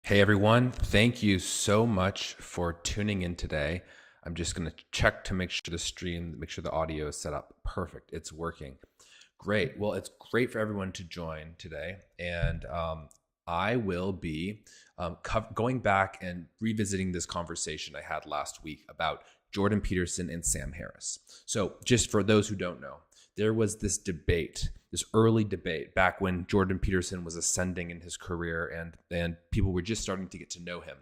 Hey everyone, thank you so much for tuning in today. I'm just going to check to make sure the audio is set up perfect. It's working. Great. Well, it's great for everyone to join today. And I will be going back and revisiting this conversation I had last week about Jordan Peterson and Sam Harris. So just for those who don't know, there was this early debate back when Jordan Peterson was ascending in his career and people were just starting to get to know him,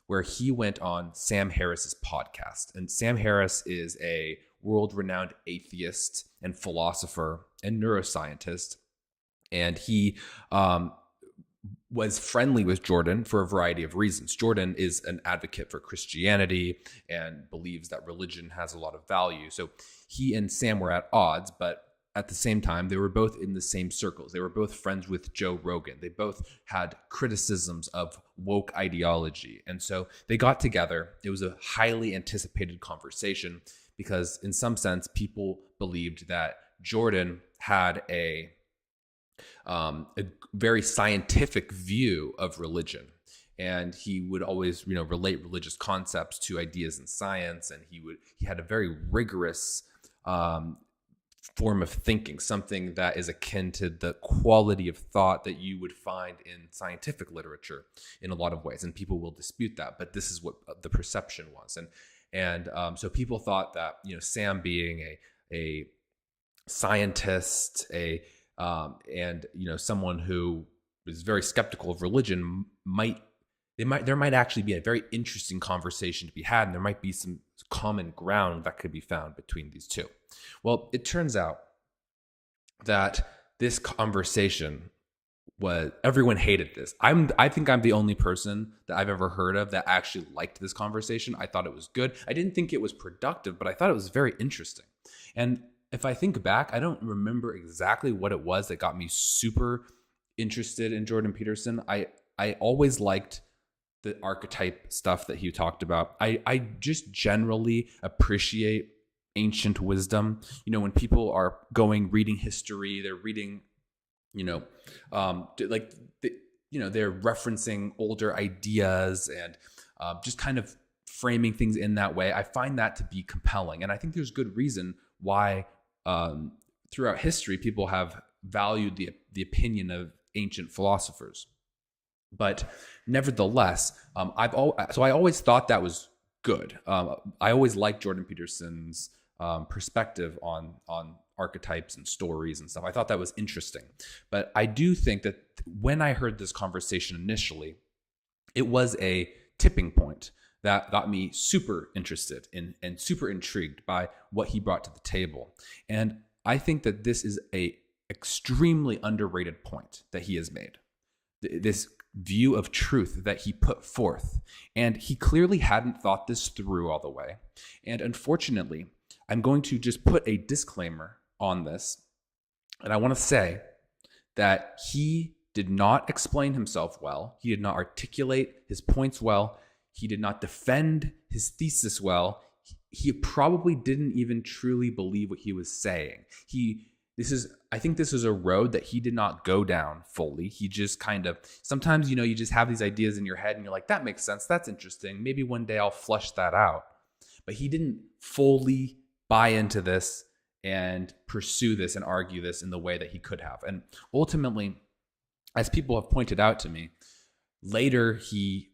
where he went on Sam Harris's podcast. And Sam Harris is a world-renowned atheist and philosopher and neuroscientist. And he was friendly with Jordan for a variety of reasons. Jordan is an advocate for Christianity and believes that religion has a lot of value. So he and Sam were at odds, but at the same time, they were both in the same circles. They were both friends with Joe Rogan. They both had criticisms of woke ideology. And so they got together. It was a highly anticipated conversation because in some sense, people believed that Jordan had a very scientific view of religion. And he would always, relate religious concepts to ideas in science. And he had a very rigorous form of thinking, something that is akin to the quality of thought that you would find in scientific literature in a lot of ways. And people will dispute that, but this is what the perception was. And so people thought that, Sam being a scientist, and someone who is very skeptical of religion there might actually be a very interesting conversation to be had, and there might be some common ground that could be found between these two. Well, it turns out that this conversation everyone hated this. I think I'm the only person that I've ever heard of that actually liked this conversation. I thought it was good. I didn't think it was productive, but I thought it was very interesting. And if I think back, I don't remember exactly what it was that got me super interested in Jordan Peterson. I always liked the archetype stuff that he talked about. I just generally appreciate ancient wisdom. When people are reading history, they're reading, they're referencing older ideas and just kind of framing things in that way. I find that to be compelling. And I think there's good reason why throughout history, people have valued the opinion of ancient philosophers. But nevertheless, I always thought that was good. I always liked Jordan Peterson's perspective on archetypes and stories and stuff. I thought that was interesting. But I do think that when I heard this conversation initially, it was a tipping point that got me super interested in and super intrigued by what he brought to the table. And I think that this is a extremely underrated point that he has made. This view of truth that he put forth. And he clearly hadn't thought this through all the way. And unfortunately, I'm going to just put a disclaimer on this. And I want to say that he did not explain himself well. He did not articulate his points well. He did not defend his thesis well. He probably didn't even truly believe what he was saying. I think this is a road that he did not go down fully. He just kind of, sometimes, you just have these ideas in your head and you're like, that makes sense. That's interesting. Maybe one day I'll flesh that out. But he didn't fully buy into this and pursue this and argue this in the way that he could have. And ultimately, as people have pointed out to me, later he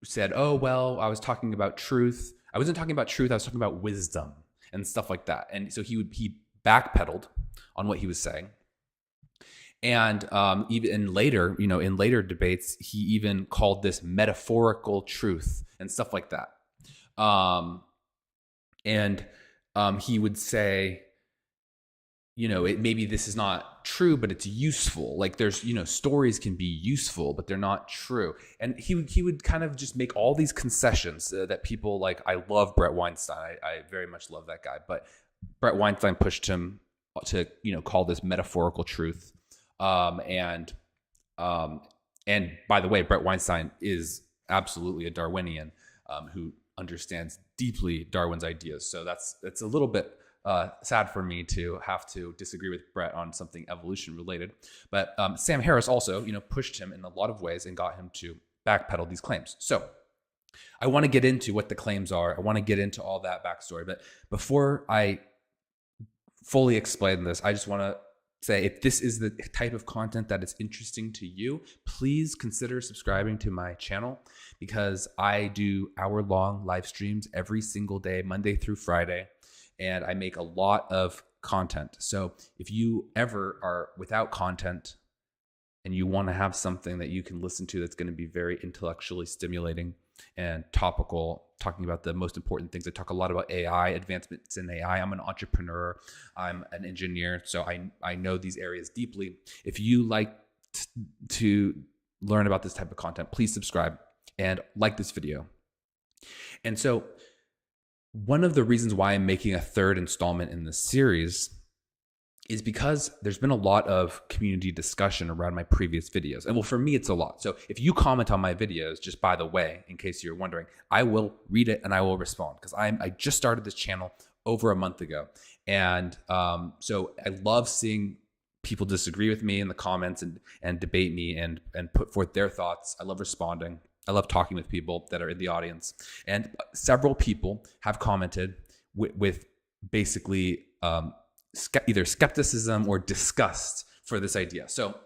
said, oh, well, I was talking about truth. I wasn't talking about truth. I was talking about wisdom and stuff like that. And so he backpedaled on what he was saying. And even later, in later debates, he even called this metaphorical truth and stuff like that. He would say, maybe this is not true, but it's useful. Like there's, stories can be useful, but they're not true. And he would kind of just make all these concessions that people like. I love Brett Weinstein. I very much love that guy. But Brett Weinstein pushed him to, call this metaphorical truth. And by the way, Brett Weinstein is absolutely a Darwinian who understands deeply Darwin's ideas. So that's a little bit sad for me to have to disagree with Brett on something evolution related. But Sam Harris also, pushed him in a lot of ways and got him to backpedal these claims. So I want to get into what the claims are. I want to get into all that backstory. But before I fully explain this, I just want to say, if this is the type of content that is interesting to you, please consider subscribing to my channel, because I do hour-long live streams every single day, Monday through Friday, and I make a lot of content. So if you ever are without content and you want to have something that you can listen to that's going to be very intellectually stimulating and topical, talking about the most important things. I talk a lot about AI, advancements in AI. I'm an entrepreneur. I'm an engineer. So I know these areas deeply. If you like to learn about this type of content, please subscribe and like this video. And so one of the reasons why I'm making a third installment in this series is because there's been a lot of community discussion around my previous videos. And well, for me, it's a lot. So if you comment on my videos, just by the way, in case you're wondering, I will read it and I will respond, because I just started this channel over a month ago. And so I love seeing people disagree with me in the comments and debate me and put forth their thoughts. I love responding. I love talking with people that are in the audience. And several people have commented with basically either skepticism or disgust for this idea. So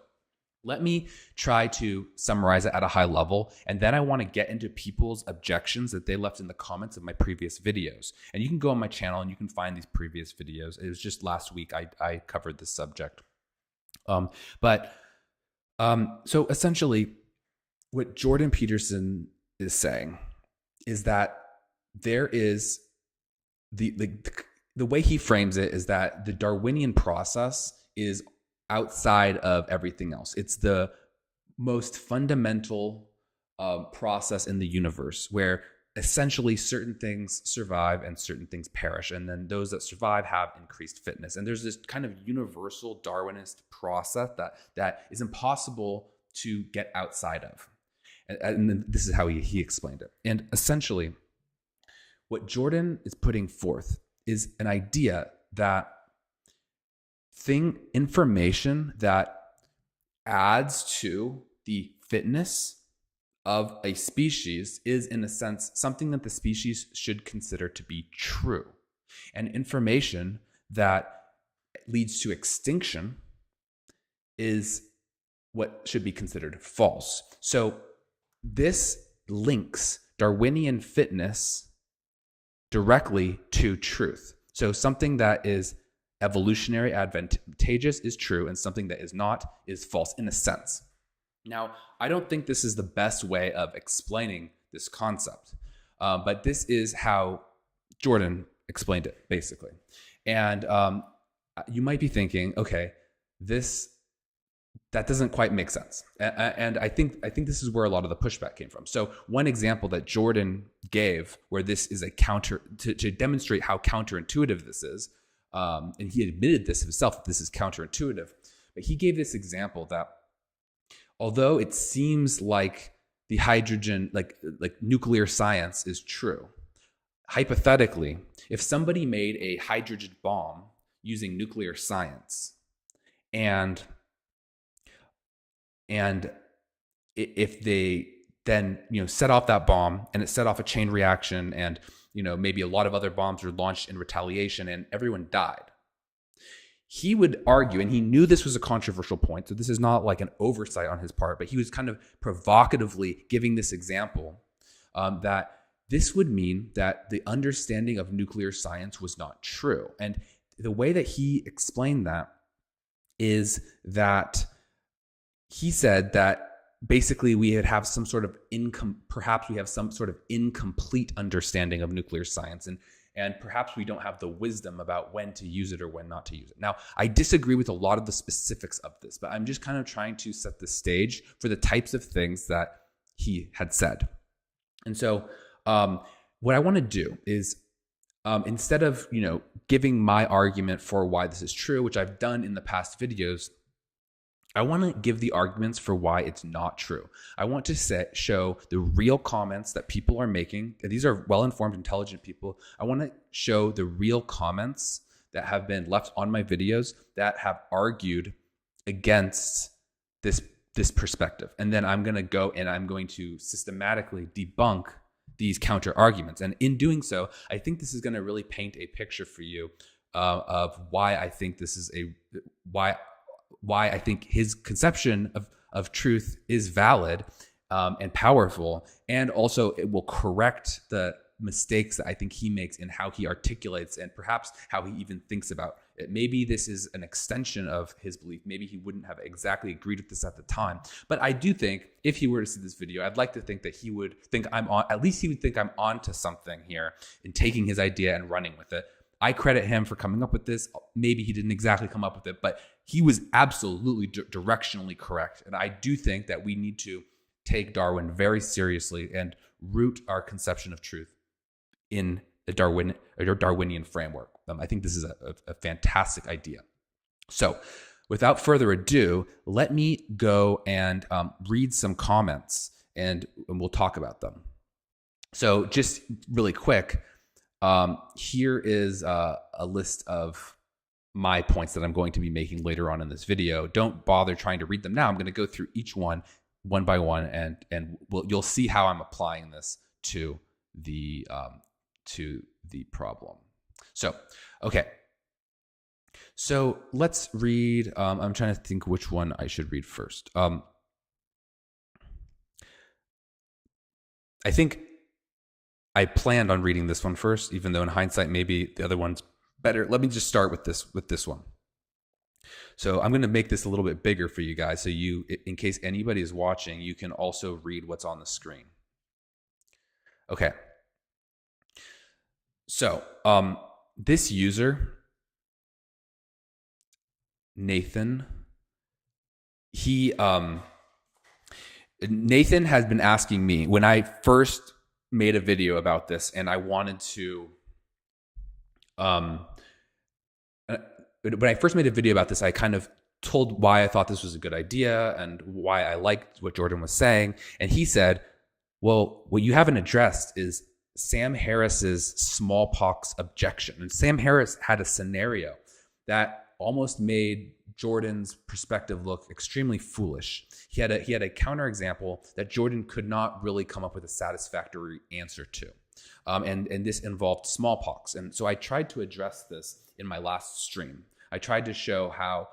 let me try to summarize it at a high level, and then I want to get into people's objections that they left in the comments of my previous videos. And you can go on my channel and you can find these previous videos. It was just last week I covered this subject. So essentially, what Jordan Peterson is saying is that there is the way he frames it is that the Darwinian process is outside of everything else. It's the most fundamental process in the universe, where essentially certain things survive and certain things perish. And then those that survive have increased fitness. And there's this kind of universal Darwinist process that is impossible to get outside of. And this is how he explained it. And essentially, what Jordan is putting forth is an idea that information that adds to the fitness of a species is, in a sense, something that the species should consider to be true. And information that leads to extinction is what should be considered false. So this links Darwinian fitness directly to truth. So something that is evolutionary advantageous is true, and something that is not is false, in a sense. Now, I don't think this is the best way of explaining this concept, but this is how Jordan explained it, basically. And you might be thinking, okay, that doesn't quite make sense. And I think this is where a lot of the pushback came from. So one example that Jordan gave, where this is a counter to demonstrate how counterintuitive this is, and he admitted this himself, that this is counterintuitive, but he gave this example that although it seems like the hydrogen, like nuclear science is true, hypothetically, if somebody made a hydrogen bomb using nuclear science, and if they then set off that bomb and it set off a chain reaction, and maybe a lot of other bombs were launched in retaliation and everyone died, he would argue, and he knew this was a controversial point, so this is not like an oversight on his part, but he was kind of provocatively giving this example, that this would mean that the understanding of nuclear science was not true. And the way that he explained that is that he said that basically we have some sort of perhaps we have some sort of incomplete understanding of nuclear science, and perhaps we don't have the wisdom about when to use it or when not to use it. Now, I disagree with a lot of the specifics of this, but I'm just kind of trying to set the stage for the types of things that he had said. And so what I want to do is, instead of giving my argument for why this is true, which I've done in the past videos, I want to give the arguments for why it's not true. I want to show the real comments that people are making. These are well-informed, intelligent people. I want to show the real comments that have been left on my videos that have argued against this this perspective. And then I'm going to go and I'm going to systematically debunk these counter arguments. And in doing so, I think this is going to really paint a picture for you of why I think this is why I think his conception of truth is valid and powerful, and also it will correct the mistakes that I think he makes in how he articulates and perhaps how he even thinks about it. Maybe this is an extension of his belief. Maybe he wouldn't have exactly agreed with this at the time. But I do think if he were to see this video, I'd like to think that he would think at least he would think I'm onto something here in taking his idea and running with it. I credit him for coming up with this. Maybe he didn't exactly come up with it, but he was absolutely directionally correct. And I do think that we need to take Darwin very seriously and root our conception of truth in the Darwinian framework. I think this is a fantastic idea. So without further ado, let me go and read some comments and we'll talk about them. So just really quick, here is a list of my points that I'm going to be making later on in this video. Don't bother trying to read them now. I'm going to go through each one by one, and you'll see how I'm applying this to the problem. So, okay. So let's read. I'm trying to think which one I should read first. I think I planned on reading this one first, even though in hindsight maybe the other one's better. Let me just start with this one. So I'm going to make this a little bit bigger for you guys, so you, in case anybody is watching, you can also read what's on the screen. Okay. So this user, Nathan, Nathan has been asking me when I first made a video about this, and I wanted to, when I first made a video about this, I kind of told why I thought this was a good idea and why I liked what Jordan was saying. And he said, well, what you haven't addressed is Sam Harris's smallpox objection. And Sam Harris had a scenario that almost made Jordan's perspective look extremely foolish. He had a counterexample that Jordan could not really come up with a satisfactory answer to. And this involved smallpox. And so I tried to address this in my last stream. I tried to show how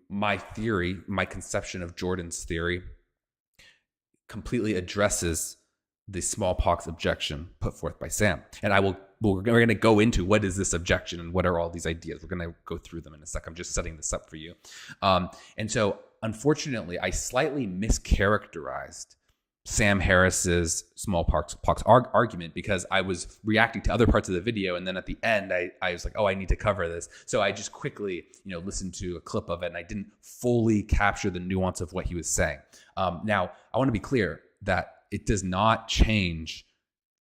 my theory, my conception of Jordan's theory, completely addresses the smallpox objection put forth by Sam. And we're going to go into what is this objection and what are all these ideas. We're going to go through them in a sec. I'm just setting this up for you. And so unfortunately, I slightly mischaracterized Sam Harris's smallpox argument because I was reacting to other parts of the video, and then at the end I was like, oh, I need to cover this. So I just quickly listened to a clip of it, and I didn't fully capture the nuance of what he was saying. Now I want to be clear that it does not change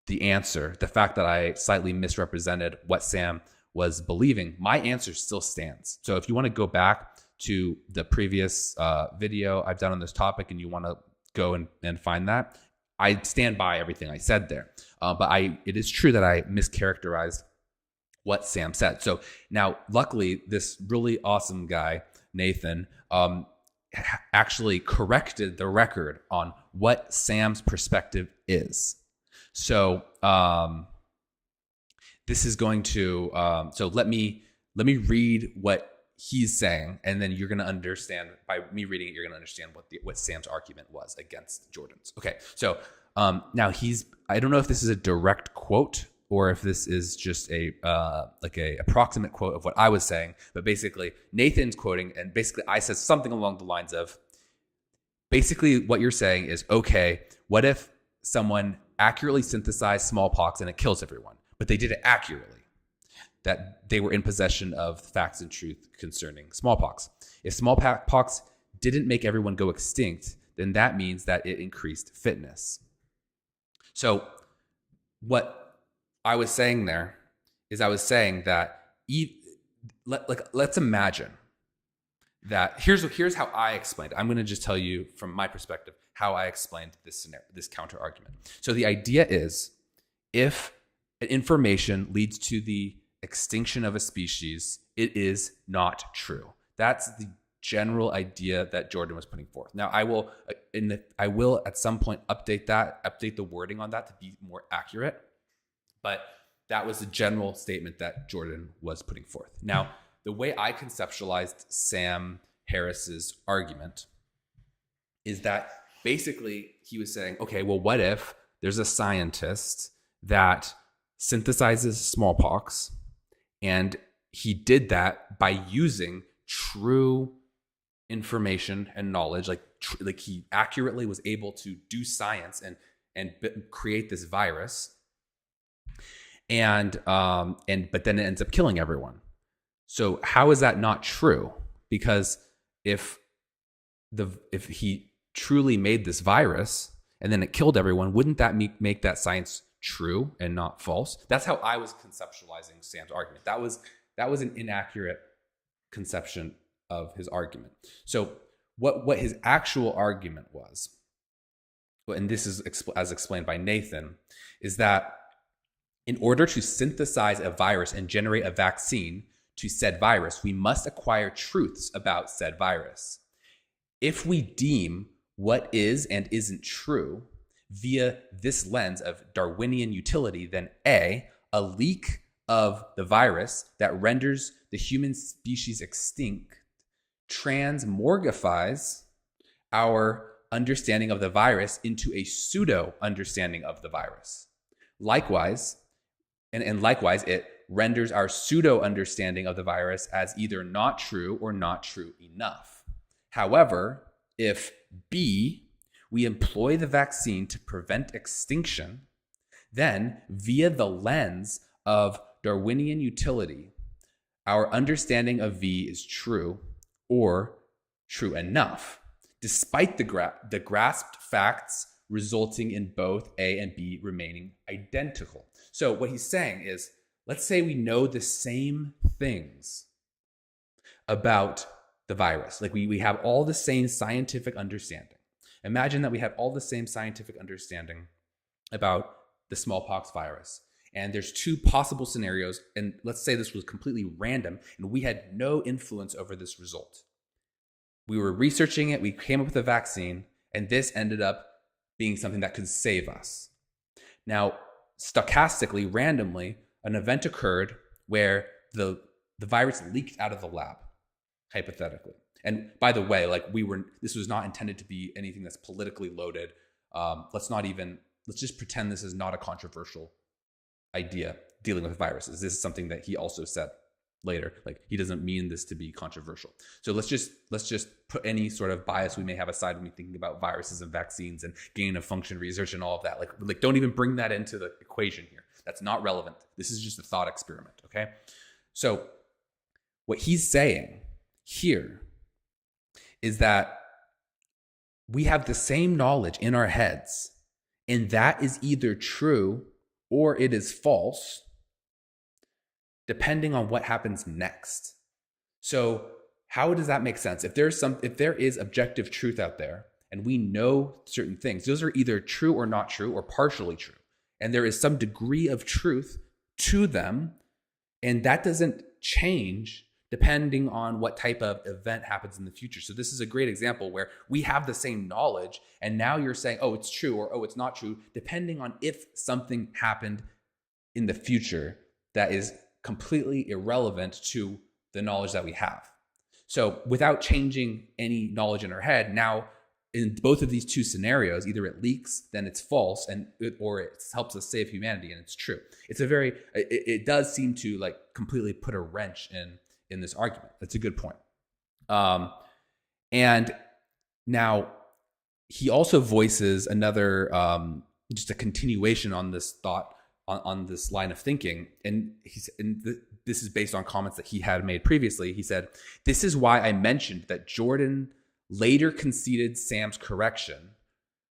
the answer. The fact that I slightly misrepresented what Sam was believing, my answer still stands. So if you want to go back to the previous video I've done on this topic and you want to go and find that, I stand by everything I said there. But it is true that I mischaracterized what Sam said. So now, luckily, this really awesome guy, Nathan, actually corrected the record on what Sam's perspective is. So this is going to, so let me read what he's saying, and then you're going to understand, by me reading it, you're going to understand what Sam's argument was against Jordan's. Okay, so now I don't know if this is a direct quote or if this is just a approximate quote of what I was saying, but basically Nathan's quoting, and basically I said something along the lines of, basically what you're saying is, okay, what if someone accurately synthesized smallpox and it kills everyone, but they did it accurately, that they were in possession of facts and truth concerning smallpox. If smallpox didn't make everyone go extinct, then that means that it increased fitness. So what I was saying there is I was saying that let's imagine that here's how I explained it. I'm going to just tell you from my perspective how I explained this scenario, this counter argument. So the idea is, if an information leads to the extinction of a species, it is not true. That's general idea that Jordan was putting forth. Now, I will at some point update the wording on that to be more accurate, but that was the general statement that Jordan was putting forth. Now, the way I conceptualized Sam Harris's argument is that basically he was saying, okay, well, what if there's a scientist that synthesizes smallpox, and he did that by using true information and knowledge, like he accurately was able to do science and create this virus, but then it ends up killing everyone. So how is that not true? Because if he truly made this virus and then it killed everyone, wouldn't that make that science true and not false? That's how I was conceptualizing Sam's argument. That was an inaccurate conception of his argument. So what his actual argument was, and this is as explained by Nathan, is that in order to synthesize a virus and generate a vaccine to said virus, we must acquire truths about said virus. If we deem what is and isn't true via this lens of Darwinian utility, then A, a leak of the virus that renders the human species extinct transmorgifies our understanding of the virus into a pseudo understanding of the virus. Likewise, it renders our pseudo understanding of the virus as either not true or not true enough. However, if B, we employ the vaccine to prevent extinction, then via the lens of Darwinian utility, our understanding of V is true or true enough, despite the grasped facts resulting in both A and B remaining identical. So what he's saying is, let's say we know the same things about the virus. Like we have all the same scientific understanding. Imagine that we have all the same scientific understanding about the smallpox virus. And there's two possible scenarios. And let's say this was completely random and we had no influence over this result. We were researching it. We came up with a vaccine, and this ended up being something that could save us. Now, stochastically, randomly, an event occurred where the virus leaked out of the lab, hypothetically. And by the way, this was not intended to be anything that's politically loaded. Let's just pretend this is not a controversial idea dealing with viruses. This is something that he also said later. Like, he doesn't mean this to be controversial. So let's just put any sort of bias we may have aside when we thinking about viruses and vaccines and gain of function research and all of that. Like don't even bring that into the equation here. That's not relevant. This is just a thought experiment, okay? So what he's saying here is that we have the same knowledge in our heads, and that is either true or it is false, depending on what happens next. So how does that make sense? If there is objective truth out there and we know certain things, those are either true or not true or partially true. And there is some degree of truth to them, and that doesn't change depending on what type of event happens in the future. So this is a great example where we have the same knowledge, and now you're saying, oh, it's true, or oh, it's not true, depending on if something happened in the future that is completely irrelevant to the knowledge that we have. So without changing any knowledge in our head, now in both of these two scenarios, either it leaks, then it's false, or it helps us save humanity, and it's true. It does seem to like completely put a wrench in this argument. That's a good point. And now he also voices another, just a continuation on this thought, on this line of thinking. And this is based on comments that he had made previously. He said, "This is why I mentioned that Jordan later conceded Sam's correction,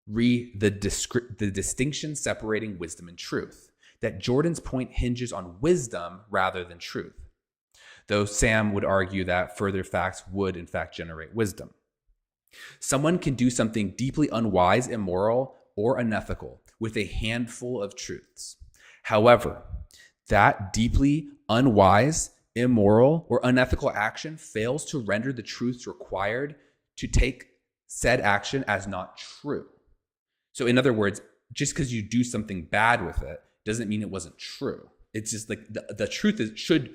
the distinction separating wisdom and truth, that Jordan's point hinges on wisdom rather than truth, though Sam would argue that further facts would in fact generate wisdom. Someone can do something deeply unwise, immoral, or unethical with a handful of truths. However, that deeply unwise, immoral, or unethical action fails to render the truths required to take said action as not true. So in other words, just because you do something bad with it doesn't mean it wasn't true. It's just like the truth should,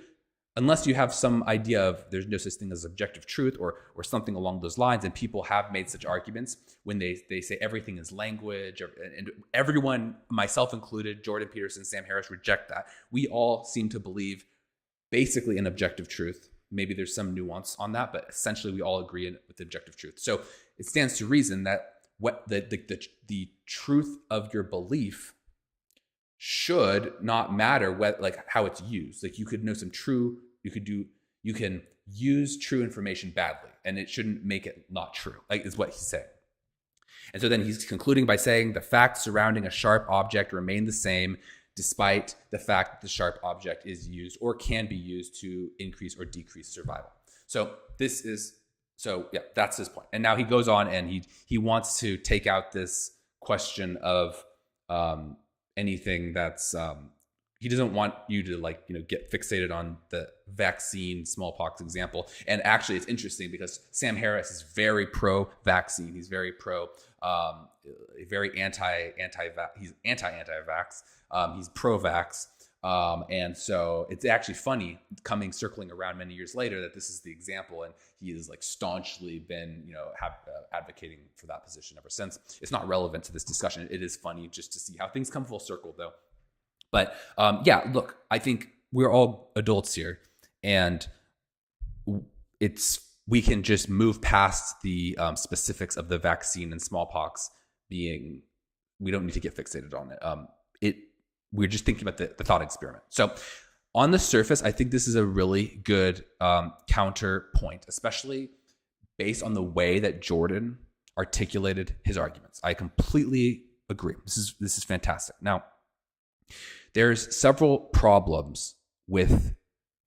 unless you have some idea of there's no such thing as objective truth or something along those lines, and people have made such arguments when they say everything is language, and everyone, myself included, Jordan Peterson, Sam Harris, reject that. We all seem to believe basically in objective truth. Maybe there's some nuance on that, but essentially we all agree with objective truth. So it stands to reason that what the truth of your belief should not matter like how it's used. Like you could know you can use true information badly, and it shouldn't make it not true, like is what he's saying. And so then he's concluding by saying the facts surrounding a sharp object remain the same despite the fact that the sharp object is used or can be used to increase or decrease survival. So that's his point. And now he goes on and he wants to take out this question of anything that's he doesn't want you to get fixated on the vaccine smallpox example. And actually it's interesting because Sam Harris is very pro vaccine. He's very pro very anti-vax. He's anti-vax. He's pro-vax. And so it's actually funny circling around many years later that this is the example, and he has staunchly been, advocating for that position ever since. It's not relevant to this discussion. It is funny just to see how things come full circle though. But look, I think we're all adults here, and we can just move past the specifics of the vaccine and smallpox we don't need to get fixated on it. We're just thinking about the thought experiment. So on the surface, I think this is a really good counterpoint, especially based on the way that Jordan articulated his arguments. I completely agree. This is fantastic. Now, there's several problems with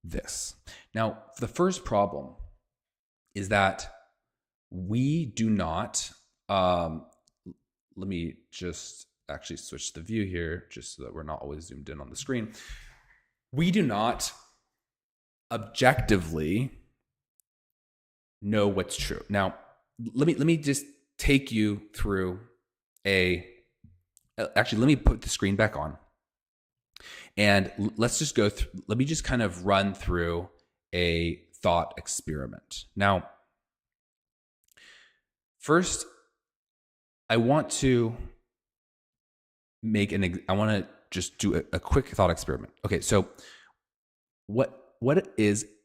this. Now, the first problem is that we do not, let me just actually switch the view here just so that we're not always zoomed in on the screen. We do not objectively know what's true. Now, let me just take you through actually, let me put the screen back on. And let's just let me just kind of run through a thought experiment. Now, first, I want to just do a quick thought experiment. Okay, so what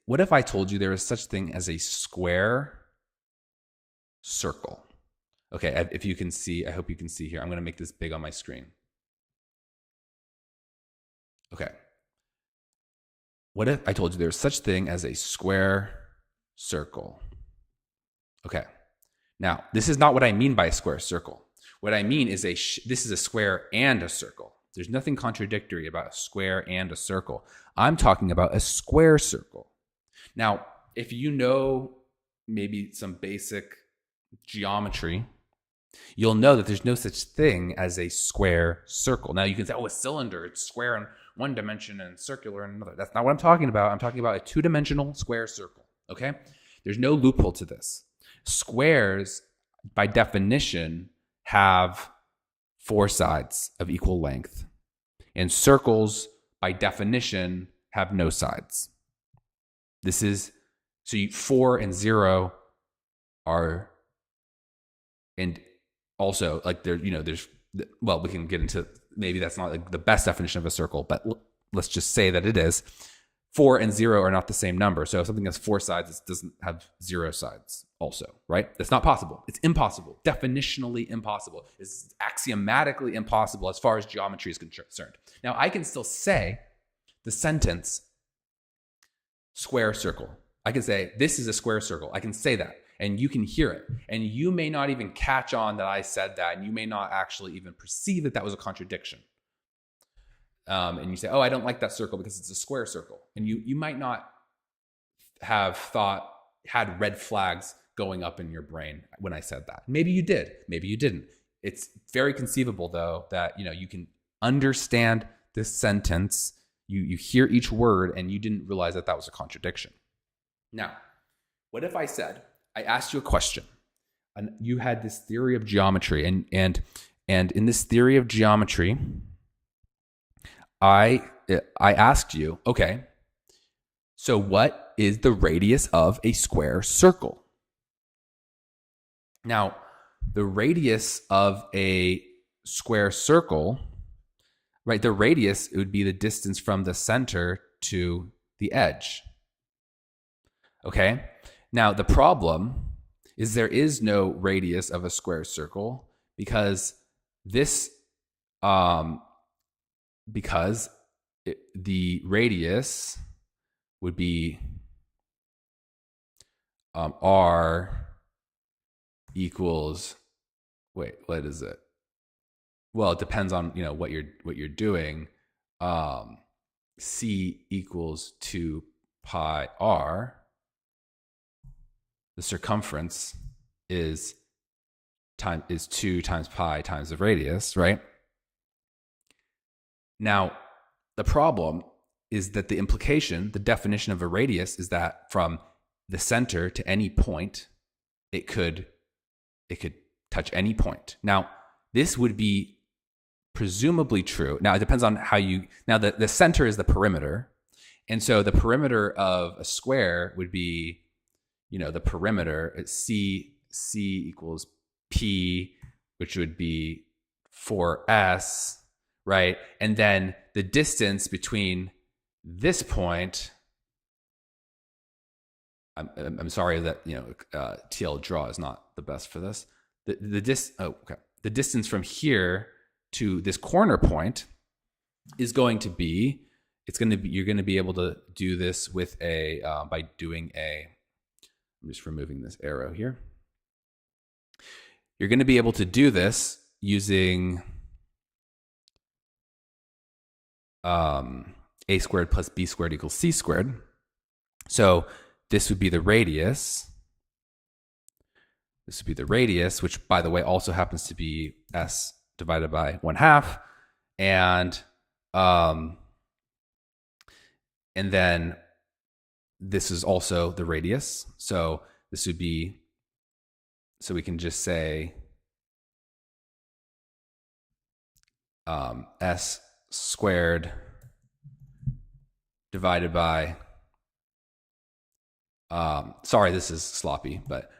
if I told you there is such thing as a square circle? Okay, if you can see, I hope you can see here. I'm going to make this big on my screen. Okay. What if I told you there's such thing as a square circle? Okay. Now, this is not what I mean by a square circle. What I mean is this is a square and a circle. There's nothing contradictory about a square and a circle. I'm talking about a square circle. Now, if you know maybe some basic geometry, you'll know that there's no such thing as a square circle. Now, you can say, a cylinder, it's square in one dimension and circular in another. That's not what I'm talking about. I'm talking about a two-dimensional square circle, okay? There's no loophole to this. Squares, by definition, have four sides of equal length. And circles, by definition, have no sides. So 4 and 0 are, and also there's, well, we can get into, maybe that's not the best definition of a circle, but let's just say that it is. 4 and 0 are not the same number. So if something has 4 sides, it doesn't have 0 sides also, right? That's not possible. It's impossible. Definitionally impossible. It's axiomatically impossible as far as geometry is concerned. Now, I can still say the sentence square circle. I can say, this is a square circle. I can say that, and you can hear it. And you may not even catch on that I said that, and you may not actually even perceive that that was a contradiction. And you say, I don't like that circle because it's a square circle. And you might not have had red flags going up in your brain when I said that. Maybe you did, maybe you didn't. It's very conceivable though that, you can understand this sentence. you hear each word and you didn't realize that was a contradiction. Now, what if I asked you a question, and you had this theory of geometry, and in this theory of geometry, I asked you, okay, so what is the radius of a square circle? Now, the radius of a square circle, right? The radius, it would be the distance from the center to the edge. Okay? Now, the problem is there is no radius of a square circle because the radius would be r equals, wait, what is it? Well, it depends on what you're doing. C equals 2 pi r. The circumference is 2 times pi times the radius, right? Now, the problem is that the definition of a radius is that from the center to any point, it could touch any point. Now, this would be presumably true. Now, it depends on how the center is the perimeter. And so the perimeter of a square would be, the perimeter, C equals P, which would be 4S, right? And then the distance between this point, I'm sorry that, TL draw is not the best for this. The distance from here to this corner point is going to be, you're going to be able to do this with by doing I'm just removing this arrow here. You're going to be able to do this using a squared plus b squared equals c squared. So this would be the radius. This would be the radius, which, by the way, also happens to be s divided by 1/2. And then this is also the radius. So this would be, so we can just say s squared divided by, sorry, this is sloppy, but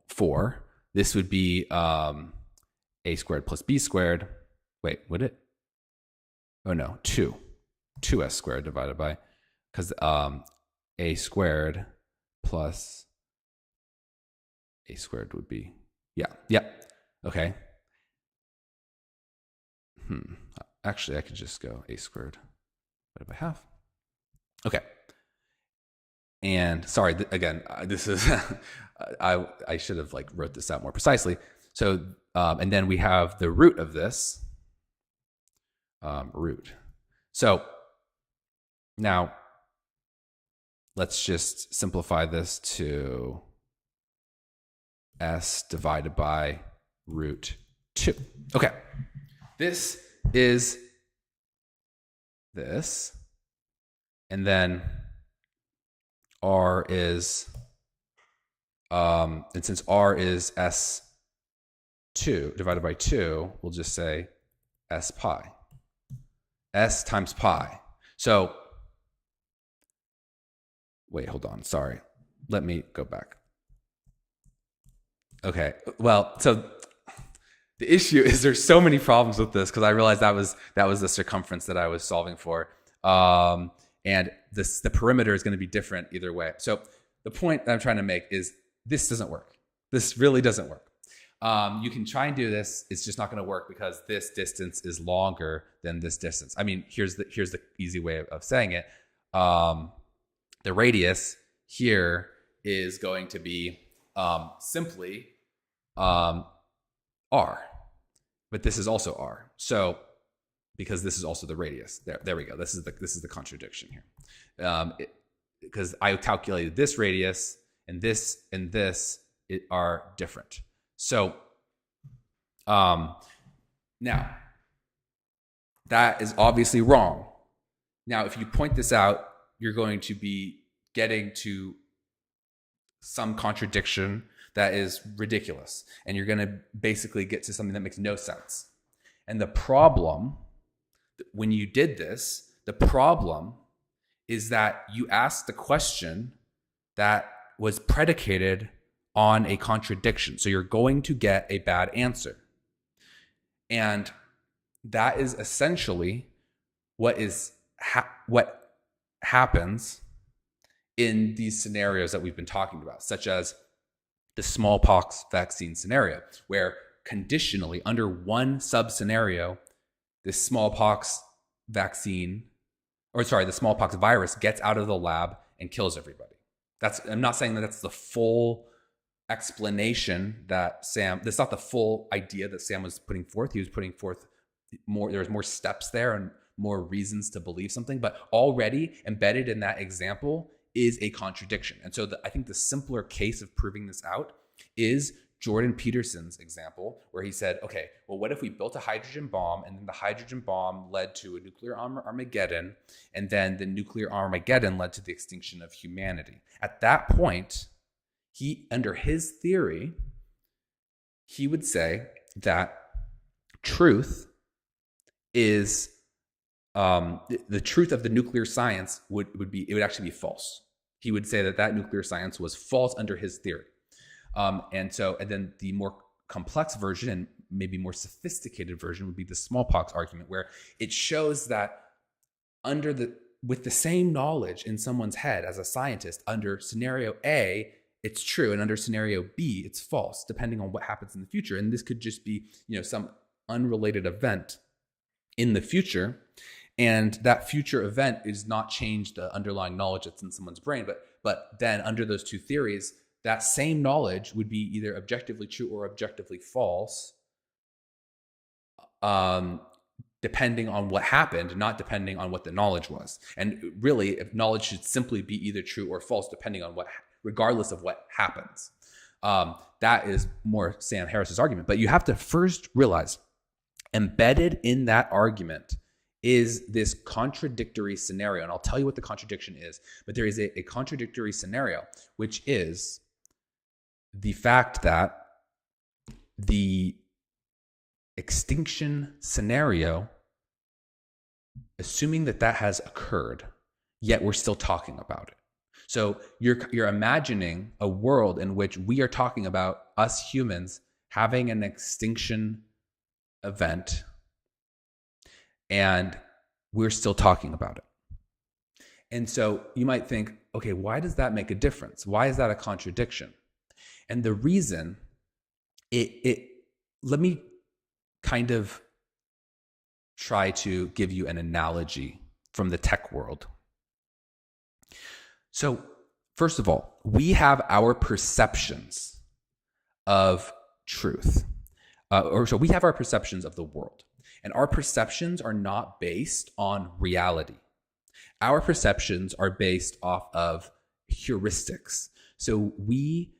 4. This would be a squared plus b squared. Wait, would it? Oh no, 2s squared divided by, because a squared plus a squared would be, yeah, okay. Actually, I could just go a squared divided by 1/2. Okay. And sorry, again, this is, I should have wrote this out more precisely. So, and then we have the root of this, root. So now let's just simplify this to s divided by root 2. Okay. This is this. And then r is, and since r is s2 divided by 2, we'll just say s pi. S times pi. So, wait, hold on. Sorry. Let me go back. Okay. Well, so the issue is there's so many problems with this because I realized that was the circumference that I was solving for. And the perimeter is going to be different either way. So the point that I'm trying to make is this doesn't work. This really doesn't work. You can try and do this. It's just not going to work because this distance is longer than this distance. I mean, here's the easy way of saying it. The radius here is going to be simply r, but this is also r. So because this is also the radius. There we go. This is the contradiction here. Because I calculated this radius and this are different. So now that is obviously wrong. Now, if you point this out, you're going to be getting to some contradiction that is ridiculous. And you're going to basically get to something that makes no sense. And the problem, when you did this, the problem is that you asked the question that was predicated on a contradiction. So you're going to get a bad answer. And that is essentially what happens in these scenarios that we've been talking about, such as the smallpox vaccine scenario, where conditionally under one sub-scenario, the smallpox virus gets out of the lab and kills everybody. I'm not saying that that's the full explanation that that's not the full idea that Sam was putting forth. He was putting forth there's more steps there and more reasons to believe something, but already embedded in that example is a contradiction. And so I think the simpler case of proving this out is Jordan Peterson's example, where he said, okay, well, what if we built a hydrogen bomb and then the hydrogen bomb led to a nuclear Armageddon, and then the nuclear Armageddon led to the extinction of humanity? At that point, under his theory, he would say that truth is the truth of the nuclear science would actually be false. He would say that nuclear science was false under his theory. And then the more complex version and maybe more sophisticated version would be the smallpox argument, where it shows that with the same knowledge in someone's head as a scientist, under scenario A, it's true, and under scenario B, it's false, depending on what happens in the future. And this could just be, some unrelated event in the future. And that future event is not change the underlying knowledge that's in someone's brain. But then under those two theories, that same knowledge would be either objectively true or objectively false, depending on what happened, not depending on what the knowledge was. And really, if knowledge should simply be either true or false, regardless of what happens. That is more Sam Harris's argument. But you have to first realize, embedded in that argument is this contradictory scenario. And I'll tell you what the contradiction is. But there is a contradictory scenario, which is the fact that the extinction scenario, assuming that has occurred, yet we're still talking about it. So you're imagining a world in which we are talking about us humans having an extinction event, and we're still talking about it. And so you might think, okay, why does that make a difference? Why is that a contradiction? And the reason, let me kind of try to give you an analogy from the tech world. So first of all, we have our perceptions of truth. So we have our perceptions of the world. And our perceptions are not based on reality. Our perceptions are based off of heuristics. So we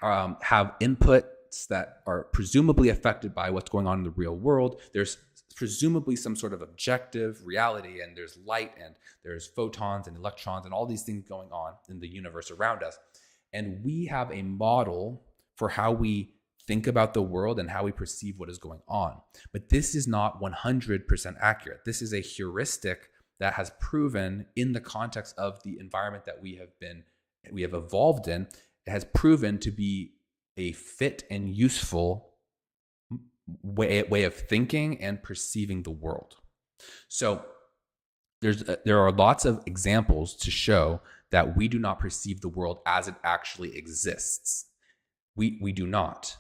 have inputs that are presumably affected by what's going on in the real world. There's presumably some sort of objective reality, and there's light, and there's photons and electrons and all these things going on in the universe around us. And we have a model for how we think about the world and how we perceive what is going on. But this is not 100% accurate. This is a heuristic that has proven, in the context of the environment that we have evolved in, it has proven to be a fit and useful way of thinking and perceiving the world. So there are lots of examples to show that we do not perceive the world as it actually exists. We do not.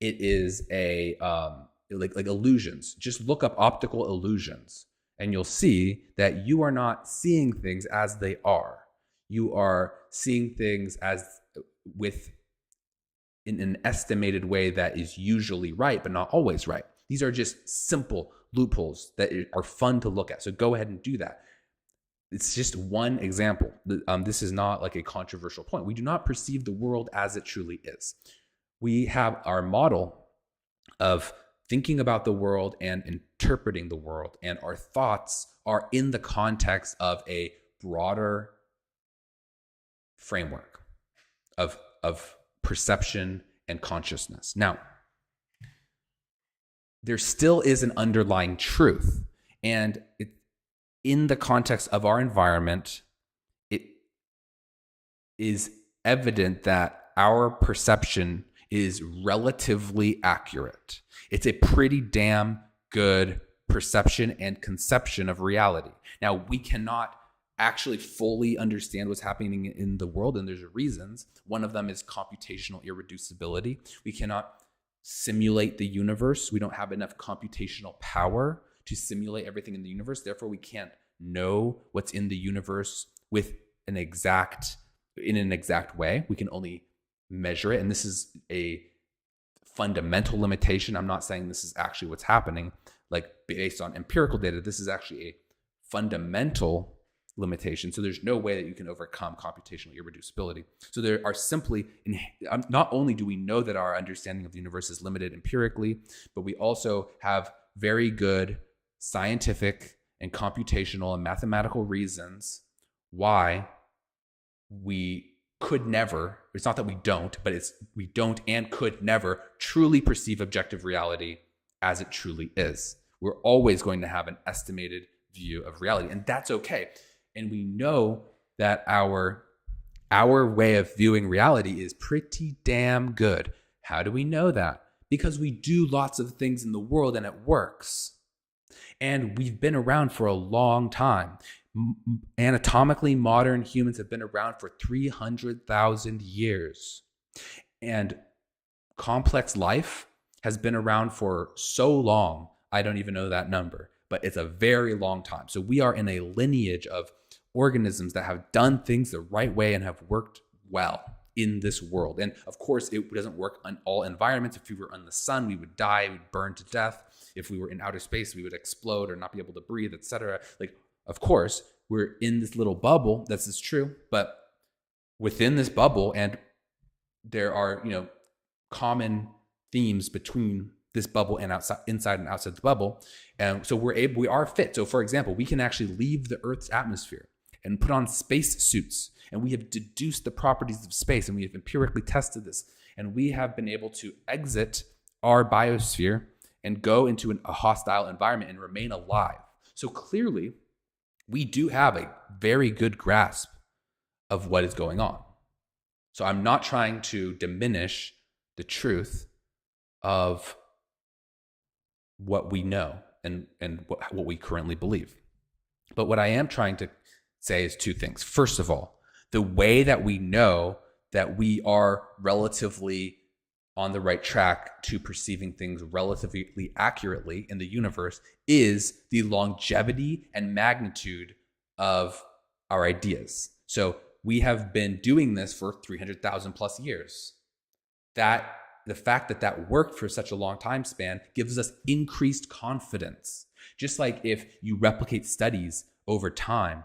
It is like illusions. Just look up optical illusions, and you'll see that you are not seeing things as they are. You are seeing things in an estimated way that is usually right, but not always right. These are just simple loopholes that are fun to look at. So go ahead and do that. It's just one example. This is not like a controversial point. We do not perceive the world as it truly is. We have our model of thinking about the world and interpreting the world, and our thoughts are in the context of a broader framework of perception and consciousness. Now, there still is an underlying truth, and in the context of our environment, it is evident that our perception is relatively accurate. It's a pretty damn good perception and conception of reality. Now, we cannot actually fully understand what's happening in the world, and there's reasons. One of them is computational irreducibility. We cannot simulate the universe. We don't have enough computational power to simulate everything in the universe. Therefore, we can't know what's in the universe in an exact way. We can only measure it. And this is a fundamental limitation. I'm not saying this is actually what's happening, like based on empirical data. This is actually a fundamental limitation. So there's no way that you can overcome computational irreducibility. So there are simply, not only do we know that our understanding of the universe is limited empirically, but we also have very good scientific and computational and mathematical reasons why we could never, it's not that we don't, but we don't and could never truly perceive objective reality as it truly is. We're always going to have an estimated view of reality, and that's okay. And we know that our way of viewing reality is pretty damn good. How do we know that? Because we do lots of things in the world and it works. And we've been around for a long time. Anatomically, modern humans have been around for 300,000 years. And complex life has been around for so long, I don't even know that number, but it's a very long time. So we are in a lineage of organisms that have done things the right way and have worked well in this world. And of course, it doesn't work on all environments. If we were on the sun, we would die, we'd burn to death. If we were in outer space, we would explode or not be able to breathe, etc. Like, of course, we're in this little bubble. That's true. But within this bubble, and there are, common themes between this bubble and inside and outside the bubble. And so we are fit. So for example, we can actually leave the Earth's atmosphere and put on space suits. And we have deduced the properties of space, and we have empirically tested this. And we have been able to exit our biosphere and go into a hostile environment and remain alive. So clearly, we do have a very good grasp of what is going on. So I'm not trying to diminish the truth of what we know and what we currently believe. But what I am trying to say is two things. First of all, the way that we know that we are relatively on the right track to perceiving things relatively accurately in the universe is the longevity and magnitude of our ideas. So we have been doing this for 300,000 plus years. The fact that worked for such a long time span gives us increased confidence. Just like if you replicate studies over time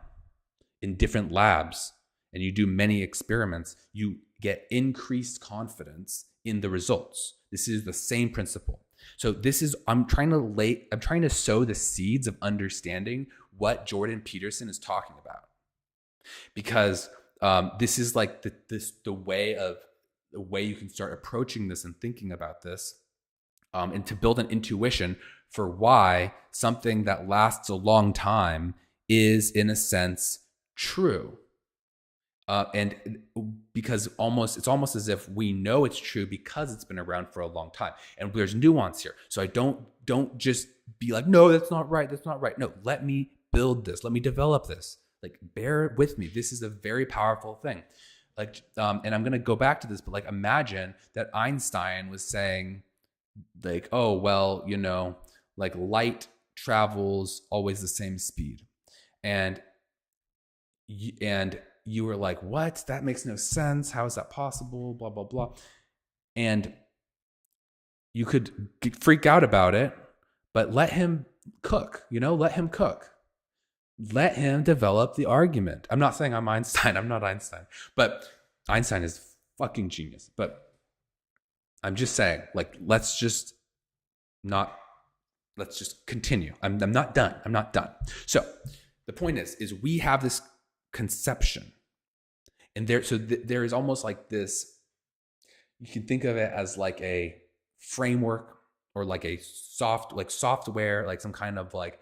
in different labs and you do many experiments, you get increased confidence in the results. This is the same principle. So I'm trying to sow the seeds of understanding what Jordan Peterson is talking about, because this is like the way you can start approaching this and thinking about this, and to build an intuition for why something that lasts a long time is, in a sense, true. And because it's almost as if we know it's true because it's been around for a long time. And there's nuance here. So I don't just be like, no, that's not right. That's not right. No, let me build this. Let me develop this. Like, bear with me. This is a very powerful thing. Like, and I'm going to go back to this, but like, imagine that Einstein was saying like, oh, well, like light travels always the same speed. And you were like, what? That makes no sense. How is that possible? Blah, blah, blah. And you could freak out about it, but let him cook, let him cook. Let him develop the argument. I'm not saying I'm Einstein. I'm not Einstein. But Einstein is fucking genius. But I'm just saying, like, let's just let's just continue. I'm not done. I'm not done. So the point is we have this conception, and there is almost like this, you can think of it as like a framework or like a software, like some kind of like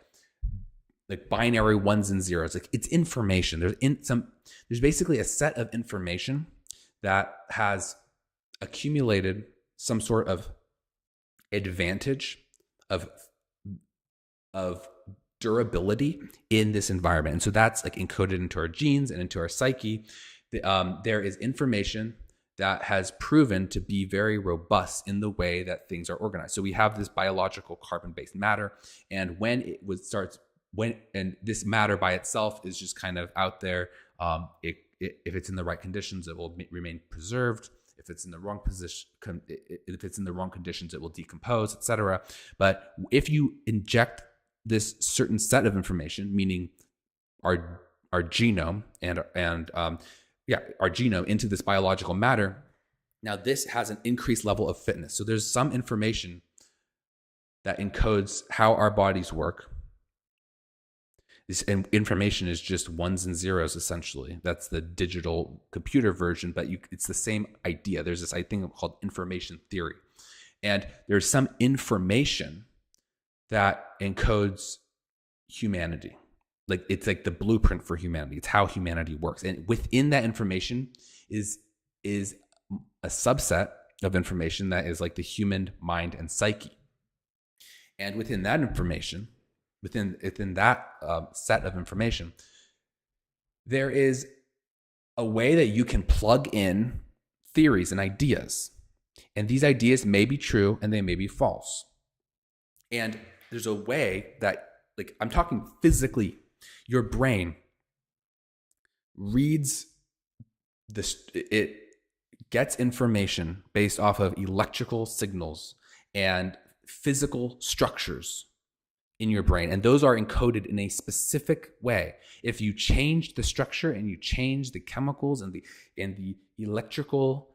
binary ones and zeros. Like it's information. There's basically a set of information that has accumulated some sort of advantage of durability in this environment. And so that's like encoded into our genes and into our psyche. There is information that has proven to be very robust in the way that things are organized. So we have this biological carbon-based matter, and and this matter by itself is just kind of out there. If it's in the right conditions, it will remain preserved. If it's in the wrong conditions, it will decompose, etc. But if you inject this certain set of information, meaning our genome and our genome into this biological matter, now this has an increased level of fitness. So there's some information that encodes how our bodies work. This information is just ones and zeros, essentially. That's the digital computer version, but it's the same idea. There's this thing called information theory. And there's some information that encodes humanity. Like it's like the blueprint for humanity. It's how humanity works. And within that information is a subset of information that is like the human mind and psyche. And within that information, within that set of information, there is a way that you can plug in theories and ideas. And these ideas may be true and they may be false. And there's a way that, like, I'm talking physically, your brain reads this, it gets information based off of electrical signals and physical structures in your brain, and those are encoded in a specific way. If you change the structure and you change the chemicals and the electrical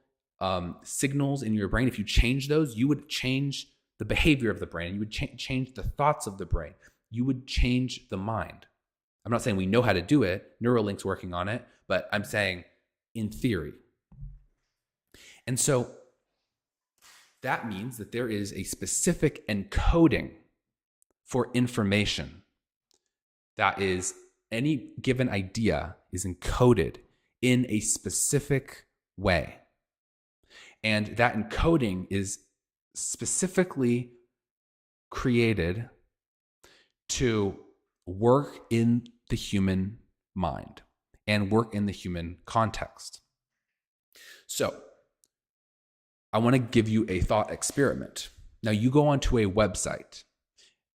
signals in your brain, if you change those, you would change the behavior of the brain. You would change the thoughts of the brain. You would change the mind. I'm not saying we know how to do it. Neuralink's working on it, but I'm saying in theory. And so that means that there is a specific encoding for information. That is, any given idea is encoded in a specific way. And that encoding is specifically created to work in the human mind and work in the human context. So I want to give you a thought experiment. Now you go onto a website.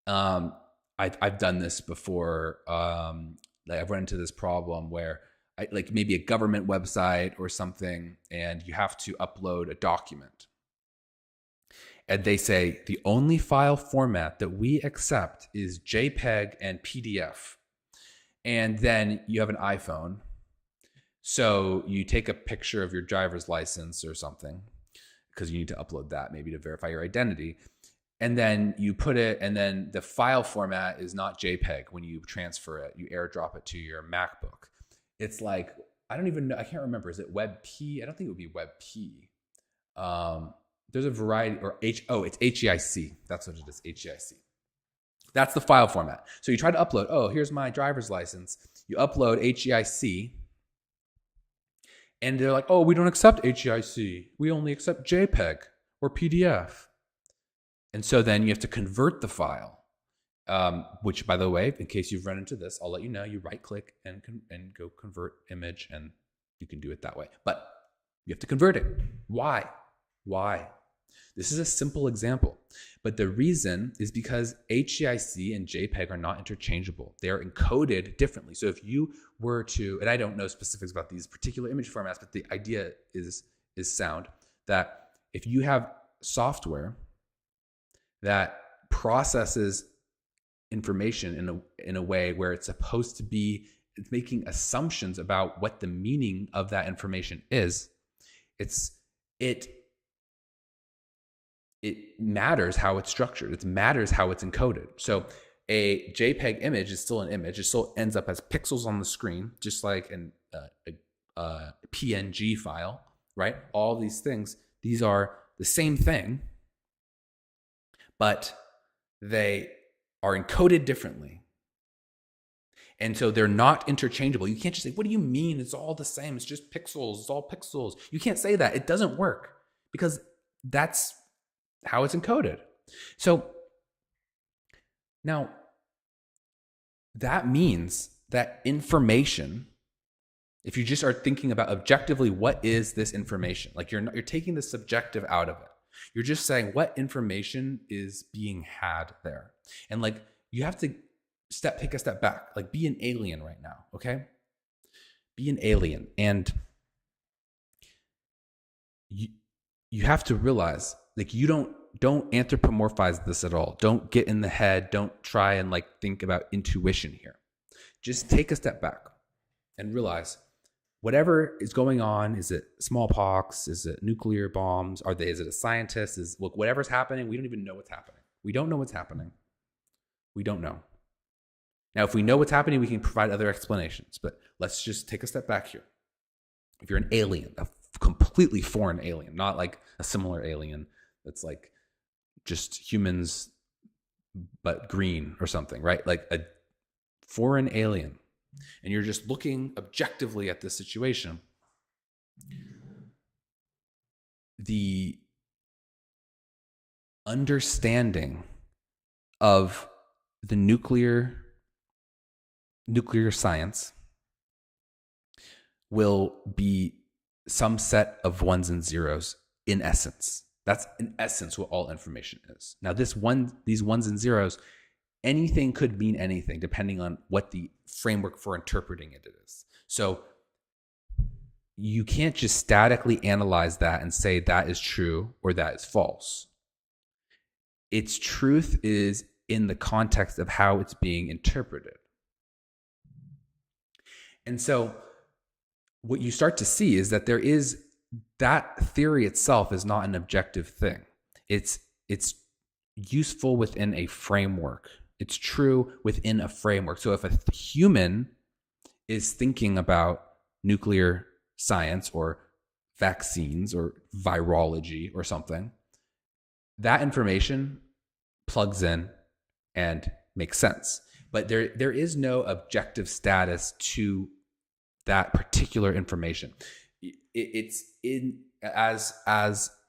I've done this before. I've run into this problem where like maybe a government website or something, and you have to upload a document. And they say the only file format that we accept is JPEG and PDF. And then you have an iPhone. So you take a picture of your driver's license or something, because you need to upload that maybe to verify your identity. And then you put it, and then the file format is not JPEG when you transfer it. You airdrop it to your MacBook. It's like, I don't even know, I can't remember. Is it WebP? I don't think it would be WebP. There's a variety, it's HEIC. That's what it is, HEIC. That's the file format. So you try to upload, here's my driver's license. You upload HEIC, and they're like, we don't accept HEIC. We only accept JPEG or PDF. And so then you have to convert the file, which, by the way, in case you've run into this, I'll let you know. You right-click and go convert image, and you can do it that way. But you have to convert it. Why? This is a simple example. But the reason is because HEIC and JPEG are not interchangeable. They are encoded differently. So if you were to, and I don't know specifics about these particular image formats, but the idea is sound, that if you have software that processes information in a way where it's supposed to be, it's making assumptions about what the meaning of that information is, it it matters how it's structured. It matters how it's encoded. So a JPEG image is still an image. It still ends up as pixels on the screen, just like a PNG file, right? All these things, these are the same thing, but they are encoded differently. And so they're not interchangeable. You can't just say, what do you mean? It's all the same. It's just pixels. It's all pixels. You can't say that. It doesn't work because that's how it's encoded. So now that means that information, if you just are thinking about objectively, what is this information? Like you're taking the subjective out of it. You're just saying what information is being had there. And like you have to take a step back, like be an alien right now, okay? Be an alien. And you have to realize, like, you don't anthropomorphize this at all. Don't get in the head. Don't try and like think about intuition here. Just take a step back and realize whatever is going on, is it smallpox? Is it nuclear bombs? Is it a scientist? Look, whatever's happening, we don't even know what's happening. We don't know what's happening. We don't know. Now, if we know what's happening, we can provide other explanations, but let's just take a step back here. If you're an alien, a completely foreign alien, not like a similar alien that's like just humans but green or something, right? Like a foreign alien, and you're just looking objectively at this situation, the understanding of the nuclear science will be some set of ones and zeros in essence. That's in essence what all information is. Now, these ones and zeros, anything could mean anything depending on what the framework for interpreting it is. So you can't just statically analyze that and say that is true or that is false. Its truth is in the context of how it's being interpreted. And so what you start to see is that that theory itself is not an objective thing. It's useful within a framework. It's true within a framework. So if a human is thinking about nuclear science or vaccines or virology or something, that information plugs in and makes sense. But there is no objective status to that particular information. It's in, as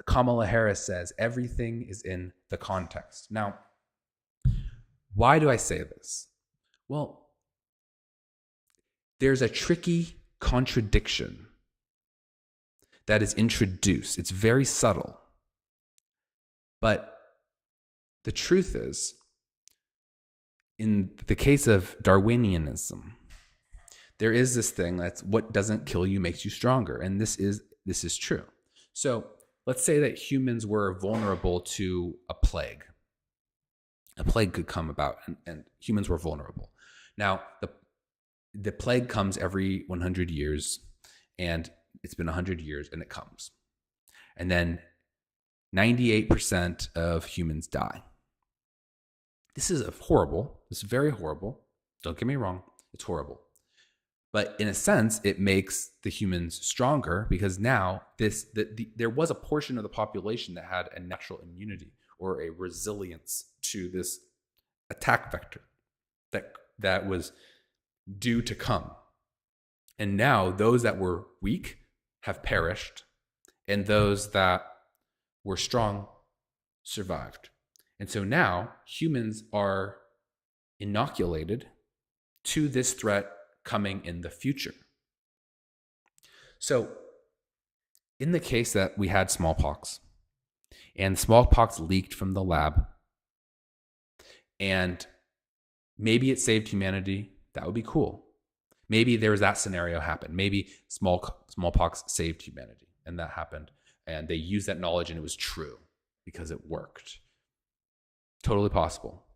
Kamala Harris says, everything is in the context. Now, why do I say this? Well, there's a tricky contradiction that is introduced. It's very subtle. But the truth is, in the case of Darwinianism, there is this thing that's what doesn't kill you makes you stronger. And this is true. So let's say that humans were vulnerable to a plague. A plague could come about and humans were vulnerable. Now, the plague comes every 100 years, and it's been 100 years and it comes. And then 98% of humans die. This is horrible. This is very horrible. Don't get me wrong. It's horrible. But in a sense, it makes the humans stronger because now there was a portion of the population that had a natural immunity or a resilience to this attack vector that was due to come. And now those that were weak have perished, and those that were strong survived. And so now humans are inoculated to this threat coming in the future. So in the case that we had smallpox, and smallpox leaked from the lab, and maybe it saved humanity, that would be cool. Maybe there was that scenario happen. Maybe smallpox saved humanity, and that happened. And they used that knowledge and it was true because it worked. Totally possible.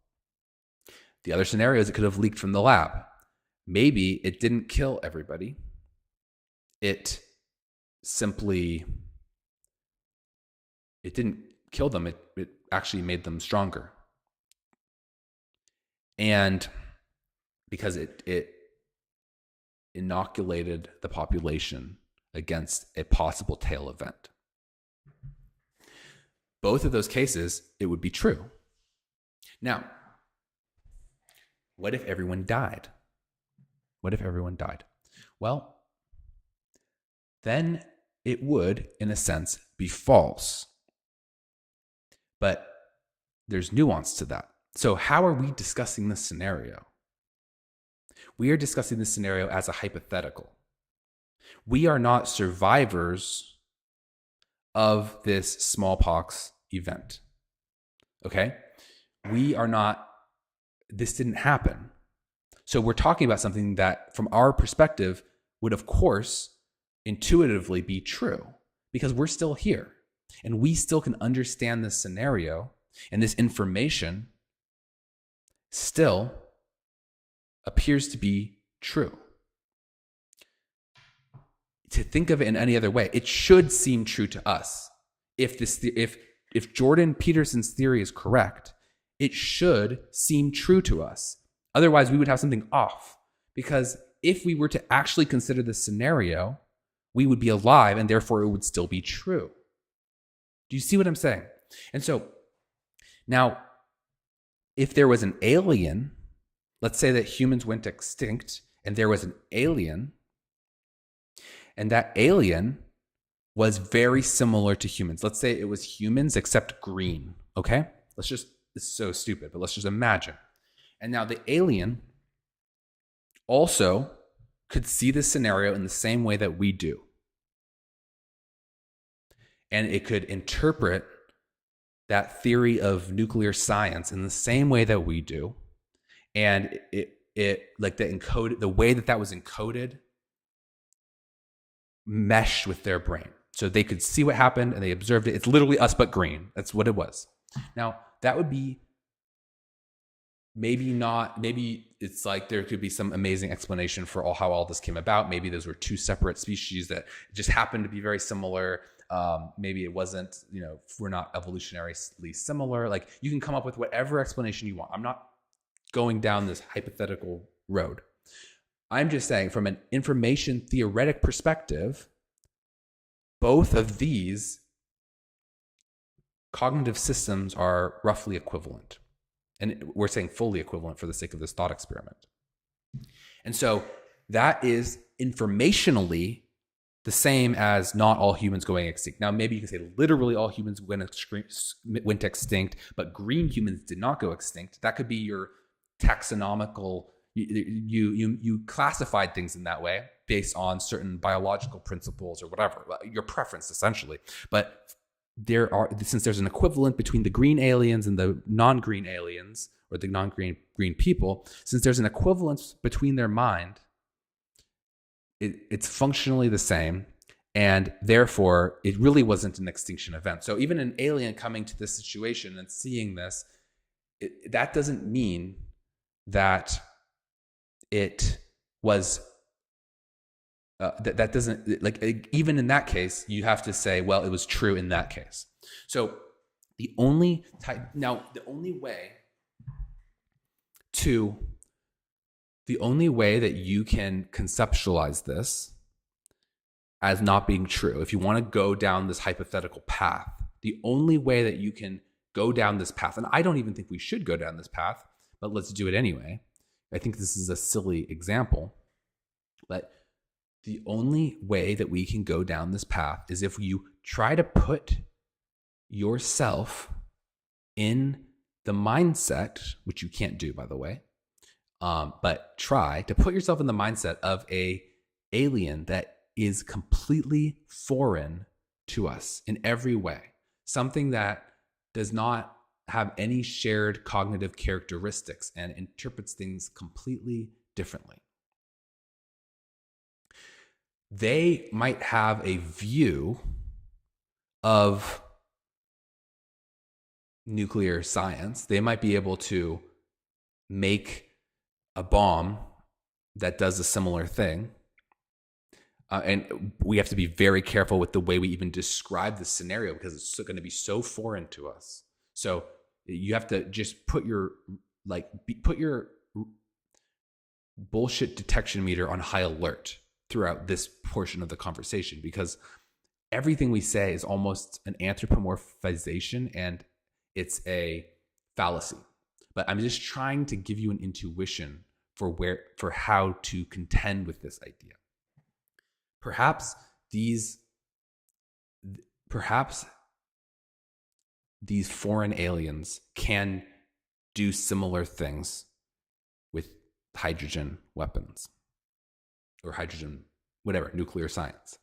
The other scenario is it could have leaked from the lab. Maybe it didn't kill everybody. It didn't kill them. It actually made them stronger. And because it inoculated the population against a possible tail event. Both of those cases, it would be true. Now, what if everyone died? What if everyone died? Well, then it would, in a sense, be false. But there's nuance to that. So how are we discussing this scenario? We are discussing this scenario as a hypothetical. We are not survivors of this smallpox event. Okay? We are not, this didn't happen. So we're talking about something that, from our perspective, would of course intuitively be true because we're still here and we still can understand this scenario, and this information still appears to be true. To think of it in any other way, it should seem true to us. If Jordan Peterson's theory is correct, it should seem true to us. Otherwise, we would have something off. Because if we were to actually consider this scenario, we would be alive and therefore it would still be true. Do you see what I'm saying? And so now, if there was an alien, let's say that humans went extinct and there was an alien, and that alien was very similar to humans. Let's say it was humans except green, okay? It's so stupid, but let's just imagine. And now the alien also could see this scenario in the same way that we do. And it could interpret that theory of nuclear science in the same way that we do. And it like the way that was encoded meshed with their brain. So they could see what happened and they observed it. It's literally us but green. That's what it was. Now, that would be maybe it's like there could be some amazing explanation for how all this came about. Maybe those were two separate species that just happened to be very similar. Maybe it wasn't, we're not evolutionarily similar. Like, you can come up with whatever explanation you want. I'm not going down this hypothetical road. I'm just saying, from an information theoretic perspective, both of these cognitive systems are roughly equivalent. And we're saying fully equivalent for the sake of this thought experiment. And so that is informationally the same as not all humans going extinct. Now, maybe you can say literally all humans went extinct, but green humans did not go extinct. That could be your taxonomical, you classified things in that way based on certain biological principles or whatever, your preference essentially. But since there's an equivalent between the green aliens and the non-green aliens, or the non-green people, since there's an equivalence between their mind, it's functionally the same, and therefore it really wasn't an extinction event. So even an alien coming to this situation and seeing this, that doesn't mean that it was that doesn't, like, even in that case, you have to say, well, it was true in that case. So the only way that you can conceptualize this as not being true, if you want to go down this hypothetical path, the only way that you can go down this path, and I don't even think we should go down this path, but let's do it anyway. I think this is a silly example, but the only way that we can go down this path is if you try to put yourself in the mindset, which you can't do, by the way, but try to put yourself in the mindset of a alien that is completely foreign to us in every way, something that does not have any shared cognitive characteristics and interprets things completely differently. They might have a view of nuclear science. They might be able to make a bomb that does a similar thing. and we have to be very careful with the way we even describe the scenario because it's going to be so foreign to us. So you have to just put your bullshit detection meter on high alert throughout this portion of the conversation, because everything we say is almost an anthropomorphization and it's a fallacy. But I'm just trying to give you an intuition for how to contend with this idea. Perhaps these foreign aliens can do similar things with hydrogen weapons or hydrogen, whatever, nuclear science,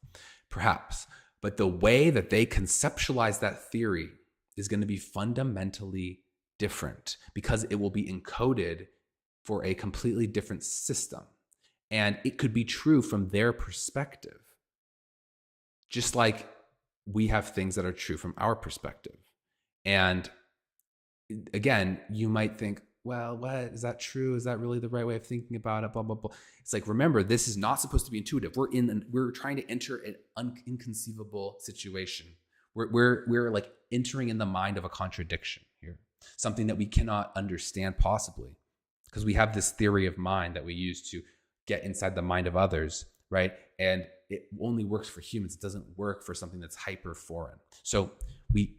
perhaps. But the way that they conceptualize that theory is going to be fundamentally different because it will be encoded for a completely different system. And it could be true from their perspective, just like we have things that are true from our perspective. And again, you might think, well, what is that true? Is that really the right way of thinking about it? Blah, blah, blah. It's like, remember, this is not supposed to be intuitive. We're trying to enter an inconceivable situation. We're like entering in the mind of a contradiction here, something that we cannot understand possibly, because we have this theory of mind that we use to get inside the mind of others, right? And it only works for humans. It doesn't work for something that's hyper foreign. So we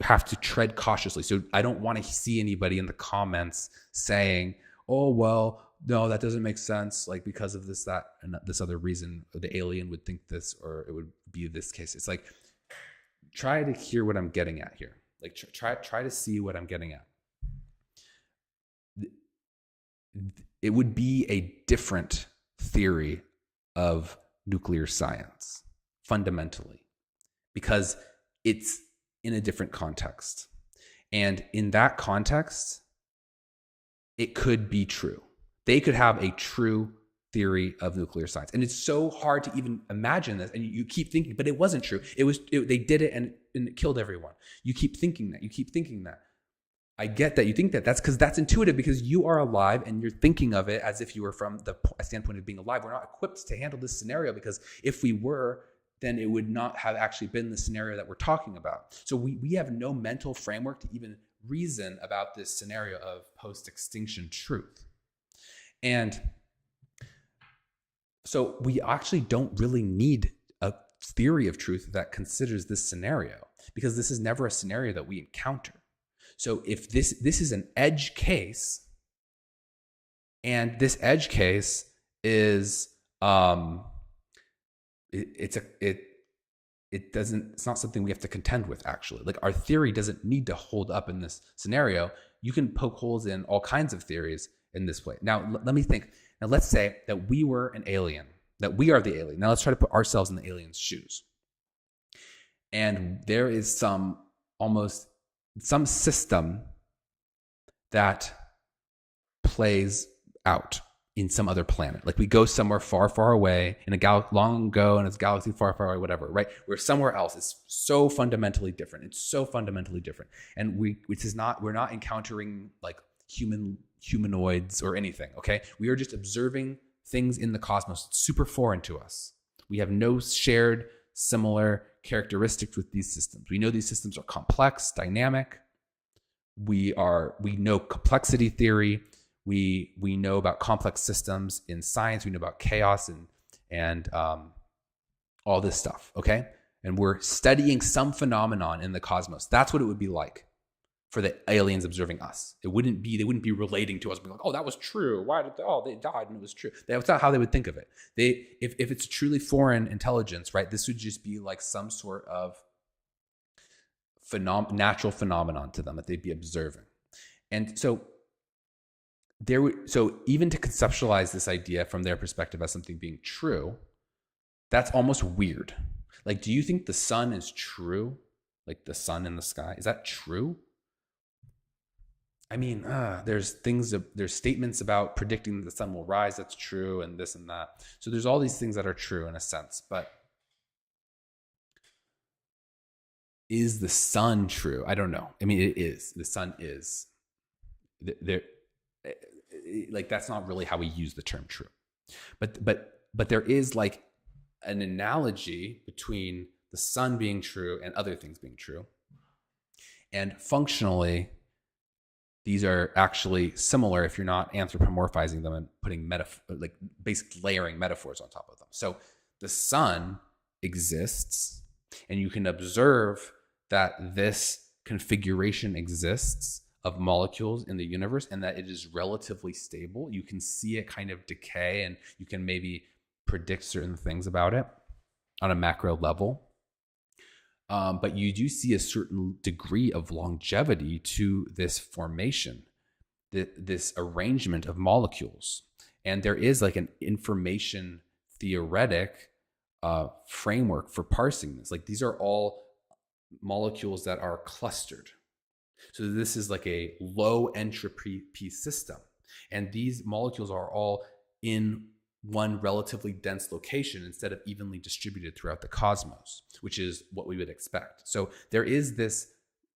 have to tread cautiously. So I don't want to see anybody in the comments saying, oh, well, no, that doesn't make sense. Like because of this, that, and this other reason, the alien would think this, or it would be this case. It's like, try to hear what I'm getting at here. Like try to see what I'm getting at. It would be a different theory of nuclear science fundamentally, because it's in a different context. And in that context, it could be true. They could have a true theory of nuclear science. And it's so hard to even imagine this. And you keep thinking, but it wasn't true. They did it and it killed everyone. You keep thinking that. I get that you think that. That's because that's intuitive, because you are alive and you're thinking of it as if you were from the standpoint of being alive. We're not equipped to handle this scenario, because if we were, then it would not have actually been the scenario that we're talking about. So we have no mental framework to even reason about this scenario of post-extinction truth. And so we actually don't really need a theory of truth that considers this scenario, because this is never a scenario that we encounter. So if this is an edge case, and this edge case is it's not something we have to contend with, actually. Like, our theory doesn't need to hold up in this scenario. You can poke holes in all kinds of theories in this way. Now, let me think. Now, let's say that we were an alien, that we are the alien. Now, let's try to put ourselves in the alien's shoes. And there is some system that plays out in some other planet. Like, we go somewhere far, far away in a long ago, and it's a galaxy far, far away, whatever, right? We're somewhere else. It's so fundamentally different. It's so fundamentally different. And we're not encountering like humanoids or anything, okay? We are just observing things in the cosmos. It's super foreign to us. We have no shared similar characteristics with these systems. We know these systems are complex, dynamic. We know complexity theory. We know about complex systems in science. We know about chaos and all this stuff, okay? And we're studying some phenomenon in the cosmos. That's what it would be like for the aliens observing us. They wouldn't be relating to us, being like, oh, that was true. They died and it was true. That's not how they would think of it. If it's truly foreign intelligence, right, this would just be like some sort of natural phenomenon to them that they'd be observing. And so even to conceptualize this idea from their perspective as something being true, that's almost weird. Like, do you think the sun is true? Like the sun in the sky, is that true? I mean, there's statements about predicting that the sun will rise. That's true. And this and that. So there's all these things that are true in a sense, but is the sun true? I don't know. I mean, it is. The sun is. Like, that's not really how we use the term true. But but there is like an analogy between the sun being true and other things being true. And functionally, these are actually similar if you're not anthropomorphizing them and putting basic layering metaphors on top of them. So the sun exists, and you can observe that this configuration exists of molecules in the universe and that it is relatively stable. You can see it kind of decay, and you can maybe predict certain things about it on a macro level. But you do see a certain degree of longevity to this formation, this arrangement of molecules. And there is like an information theoretic framework for parsing this. Like these are all molecules that are clustered. So this is like a low entropy system. And these molecules are all in one relatively dense location instead of evenly distributed throughout the cosmos, which is what we would expect. So there is this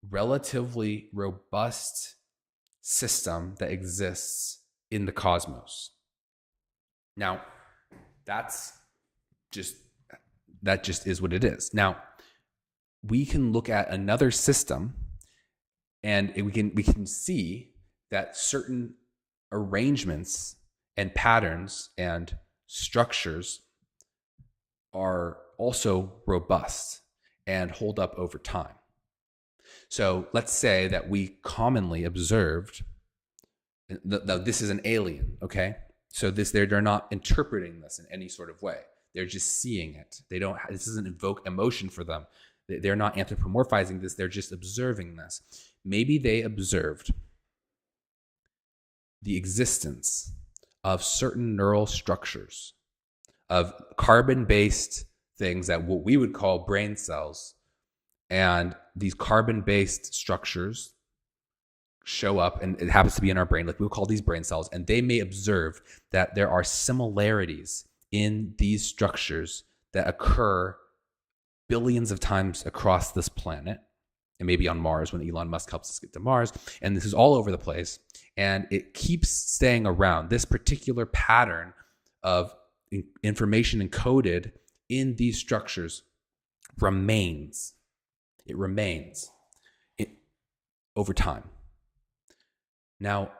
relatively robust system that exists in the cosmos. Now, that just is what it is. Now, we can look at another system, and we can see that certain arrangements and patterns and structures are also robust and hold up over time. So let's say that we commonly observed, this is an alien, okay? So they're not interpreting this in any sort of way. They're just seeing it. This doesn't evoke emotion for them. They're not anthropomorphizing this. They're just observing this. Maybe they observed the existence of certain neural structures, of carbon-based things that what we would call brain cells. And these carbon-based structures show up, and it happens to be in our brain, like we would call these brain cells, and they may observe that there are similarities in these structures that occur billions of times across this planet, and maybe on Mars when Elon Musk helps us get to Mars. And this is all over the place. And it keeps staying around. This particular pattern of information encoded in these structures remains. It remains over time. Now,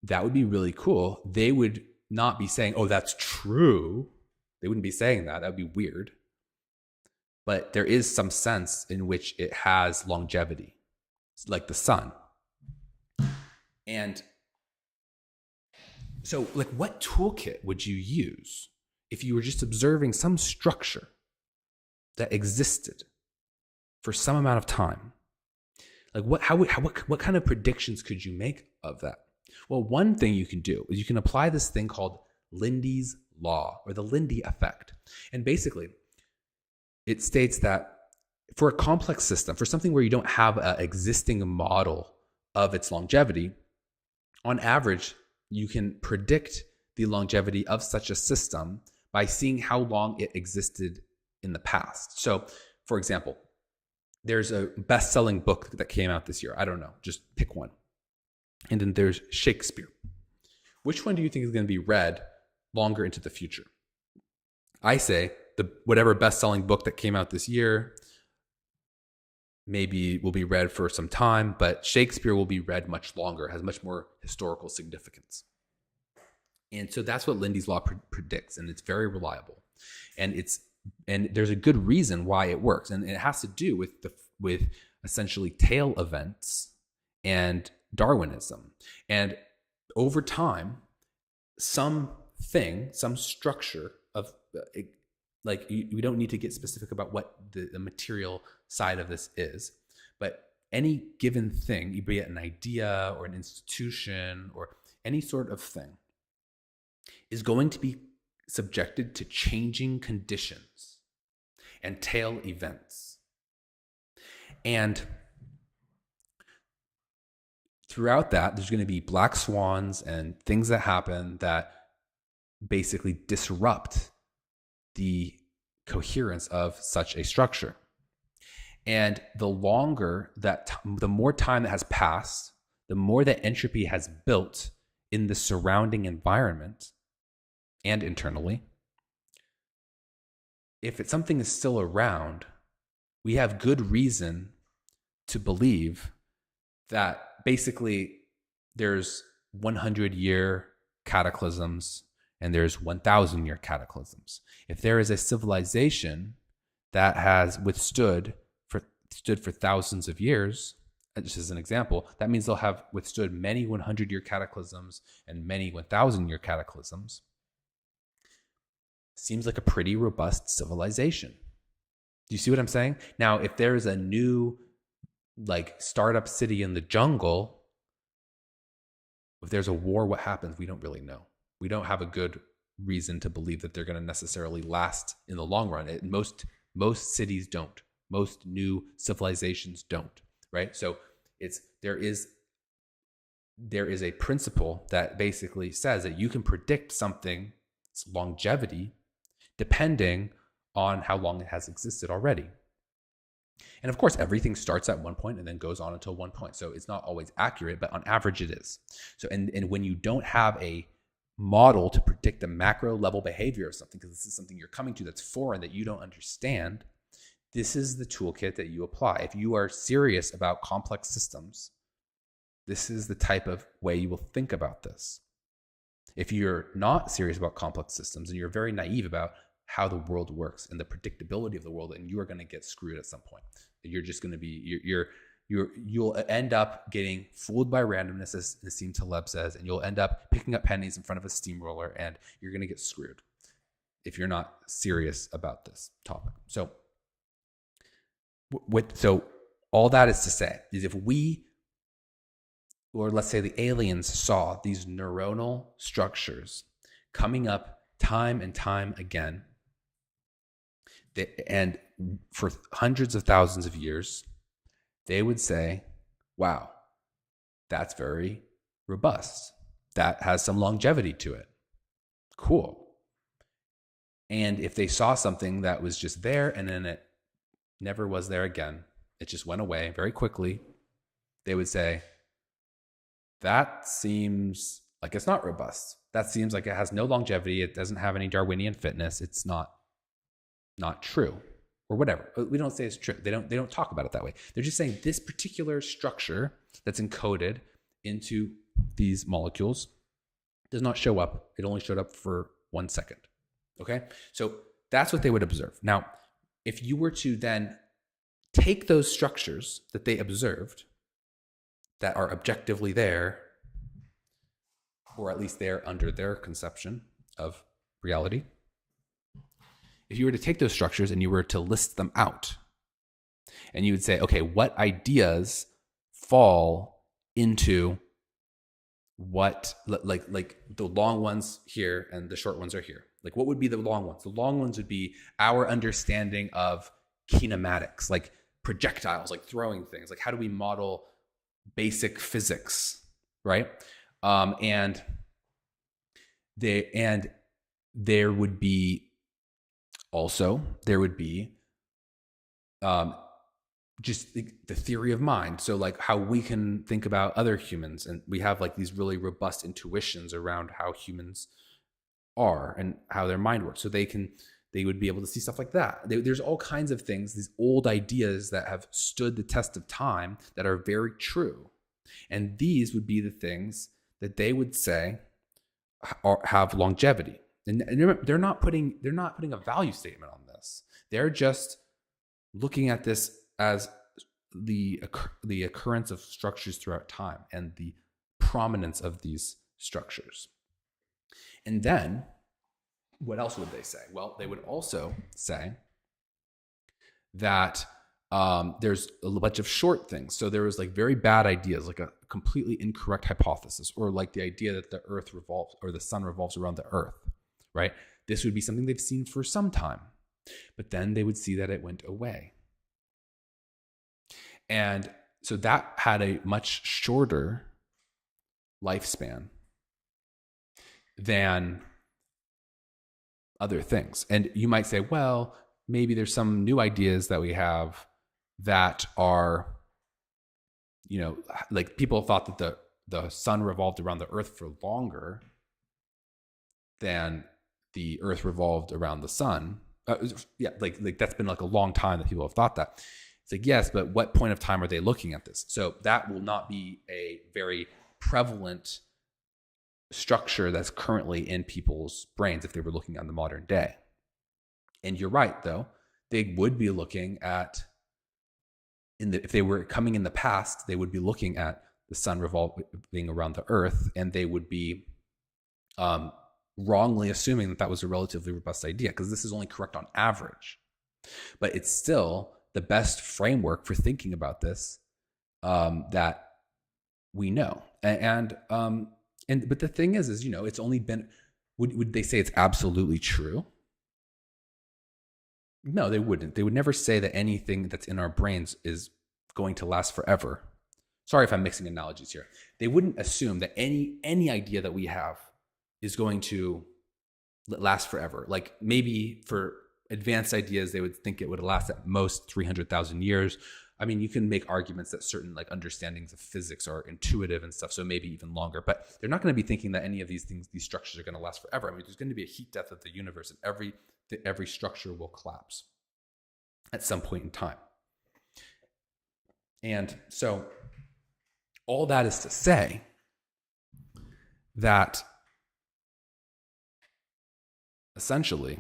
that would be really cool. They would not be saying, oh, that's true. They wouldn't be saying that. That would be weird. But there is some sense in which it has longevity, like the sun. And so, like, what toolkit would you use if you were just observing some structure that existed for some amount of time? Like, what kind of predictions could you make of that? Well, one thing you can do is you can apply this thing called Lindy's law, or the Lindy effect. And basically, it states that for a complex system, for something where you don't have an existing model of its longevity, on average, you can predict the longevity of such a system by seeing how long it existed in the past. So, for example, there's a best-selling book that came out this year. I don't know, just pick one. And then there's Shakespeare. Which one do you think is going to be read longer into the future? I say whatever best-selling book that came out this year maybe will be read for some time, but Shakespeare will be read much longer, has much more historical significance. And so that's what Lindy's law predicts, and it's very reliable. And there's a good reason why it works, and it has to do with essentially tail events and Darwinism. And over time, some structure of we don't need to get specific about what the material side of this is, but any given thing, be it an idea or an institution or any sort of thing, is going to be subjected to changing conditions and tail events. And throughout that, there's going to be black swans and things that happen that basically disrupt the coherence of such a structure. And the more time that has passed, the more that entropy has built in the surrounding environment and internally, if it's something is still around, we have good reason to believe that basically there's 100-year cataclysms and there's 1,000-year cataclysms. If there is a civilization that has withstood for thousands of years, just as an example, that means they'll have withstood many 100-year cataclysms and many 1,000-year cataclysms. Seems like a pretty robust civilization. Do you see what I'm saying? Now, if there is a new startup city in the jungle, if there's a war, what happens? We don't really know. We don't have a good reason to believe that they're going to necessarily last in the long run. Most cities don't. Most new civilizations don't, right? So there is a principle that basically says that you can predict something's longevity depending on how long it has existed already. And of course, everything starts at one point and then goes on until one point. So it's not always accurate, but on average it is. So, and when you don't have a model to predict the macro level behavior of something, because this is something you're coming to that's foreign, that you don't understand, this is the toolkit that you apply. If you are serious about complex systems, this is the type of way you will think about this. If you're not serious about complex systems and you're very naive about how the world works and the predictability of the world, and you are going to get screwed at some point. You're just going to be, you'll end up getting fooled by randomness, as Nassim Taleb says, and you'll end up picking up pennies in front of a steamroller, and you're going to get screwed if you're not serious about this topic. So all that is to say is, if we, or let's say the aliens, saw these neuronal structures coming up time and time again, and for hundreds of thousands of years, they would say, wow, that's very robust. That has some longevity to it. Cool. And if they saw something that was just there and then it never was there again, it just went away very quickly, they would say, that seems like it's not robust. That seems like it has no longevity. It doesn't have any Darwinian fitness. It's not true, or whatever. We don't say it's true. They don't talk about it that way. They're just saying this particular structure that's encoded into these molecules does not show up. It only showed up for 1 second. Okay? So that's what they would observe. Now, if you were to then take those structures that they observed that are objectively there, or at least there under their conception of reality, if you were to take those structures and you were to list them out, and you would say, okay, what ideas fall into what, like the long ones here and the short ones are here. Like, what would be the long ones? The long ones would be our understanding of kinematics, like projectiles, like throwing things. Like, how do we model basic physics, right? And there would be just the theory of mind. So like how we can think about other humans, and we have like these really robust intuitions around how humans are and how their mind works. So they would be able to see stuff like that. There's all kinds of things, these old ideas that have stood the test of time that are very true. And these would be the things that they would say have longevity. And they're not putting a value statement on this. They're just looking at this as the occurrence of structures throughout time and the prominence of these structures. And then, what else would they say? Well, they would also say that there's a bunch of short things. So there was like very bad ideas, like a completely incorrect hypothesis, or like the idea that the earth revolves, or the sun revolves around the earth, right? This would be something they've seen for some time, but then they would see that it went away. And so that had a much shorter lifespan than other things. And you might say, well, maybe there's some new ideas that we have that are, like people thought that the sun revolved around the earth for longer than the earth revolved around the sun. Yeah, like that's been like a long time that people have thought that. It's like, yes, but what point of time are they looking at this? So that will not be a very prevalent structure that's currently in people's brains if they were looking on the modern day. And you're right, though, they would be looking at, if they were coming in the past, they would be looking at the sun revolving around the earth, and they would be wrongly assuming that that was a relatively robust idea, because this is only correct on average. But it's still the best framework for thinking about this that we know. But the thing is, it's only been, would they say it's absolutely true? No, they wouldn't. They would never say that anything that's in our brains is going to last forever. Sorry if I'm mixing analogies here. They wouldn't assume that any idea that we have is going to last forever. Like maybe for advanced ideas, they would think it would last at most 300,000 years. I mean, you can make arguments that certain like understandings of physics are intuitive and stuff, so maybe even longer. But they're not going to be thinking that any of these things, these structures, are going to last forever. I mean, there's going to be a heat death of the universe, and every structure will collapse at some point in time. And so all that is to say that essentially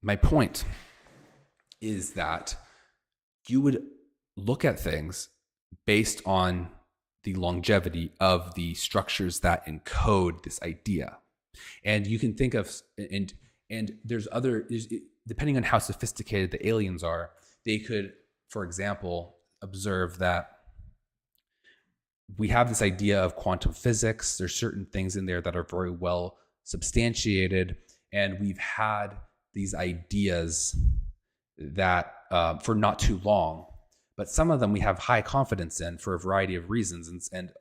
my point is that you would look at things based on the longevity of the structures that encode this idea. And you can think of, and there's depending on how sophisticated the aliens are, they could, for example, observe that we have this idea of quantum physics. There's certain things in there that are very well substantiated, and we've had these ideas that for not too long, but some of them we have high confidence in for a variety of reasons, and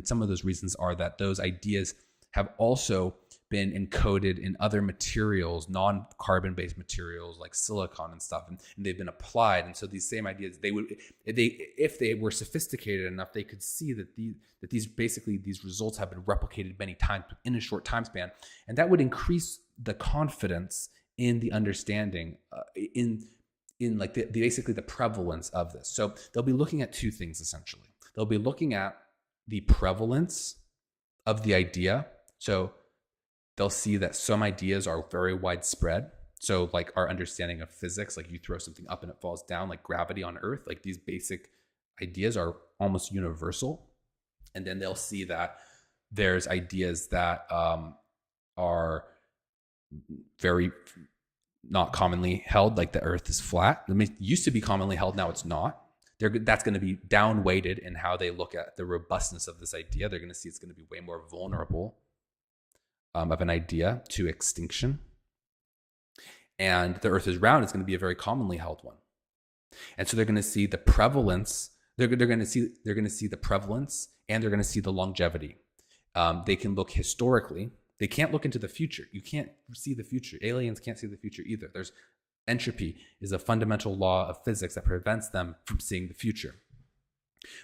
some of those reasons are that those ideas have also been encoded in other materials, non-carbon based materials like silicon and stuff, and they've been applied. And so these same ideas, if they were sophisticated enough, they could see that these results have been replicated many times in a short time span, and that would increase the confidence in the understanding in like basically the prevalence of this. So they'll be looking at two things essentially. They'll be looking at the prevalence of the idea. So they'll see that some ideas are very widespread. So like our understanding of physics, like you throw something up and it falls down, like gravity on Earth, like these basic ideas are almost universal. And then they'll see that there's ideas that are very not commonly held, like the Earth is flat. I mean, it used to be commonly held, now it's not. That's going to be down-weighted in how they look at the robustness of this idea. They're going to see it's going to be way more vulnerable of an idea to extinction. And the Earth is round is going to be a very commonly held one. And so they're going to see the prevalence. They're going to see the prevalence, and they're going to see the longevity. They can look historically. They can't look into the future. You can't see the future. Aliens can't see the future either. There's entropy is a fundamental law of physics that prevents them from seeing the future.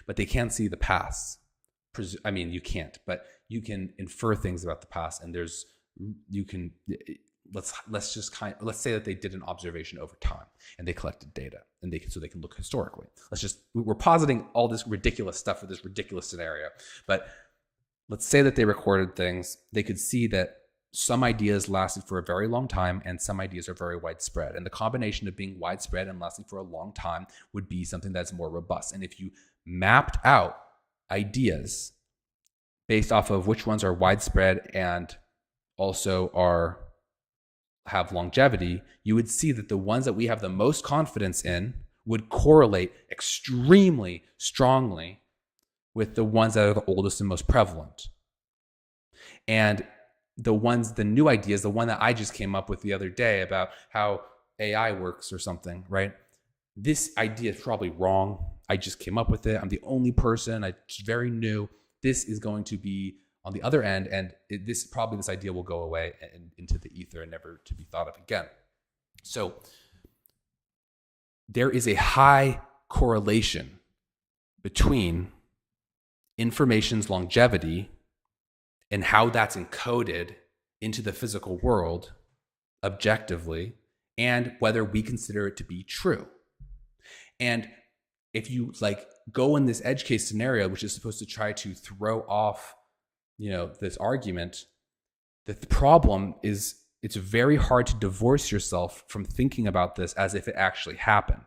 But they can't see the past. I mean, you can't, but you can infer things about the past, and let's say that they did an observation over time and they collected data, and so they can look historically. We're positing all this ridiculous stuff for this ridiculous scenario, but let's say that they recorded things. They could see that some ideas lasted for a very long time, and some ideas are very widespread. And the combination of being widespread and lasting for a long time would be something that's more robust. And if you mapped out ideas based off of which ones are widespread and also have longevity, you would see that the ones that we have the most confidence in would correlate extremely strongly with the ones that are the oldest and most prevalent. And the new ideas, the one that I just came up with the other day about how AI works or something, right? This idea is probably wrong. I just came up with it. I'm the only person. It's very new. This is going to be on the other end, and this idea will go away and into the ether and never to be thought of again. So there is a high correlation between information's longevity and how that's encoded into the physical world objectively, and whether we consider it to be true. And if you like go in this edge case scenario, which is supposed to try to throw off, this argument, the problem is it's very hard to divorce yourself from thinking about this as if it actually happened.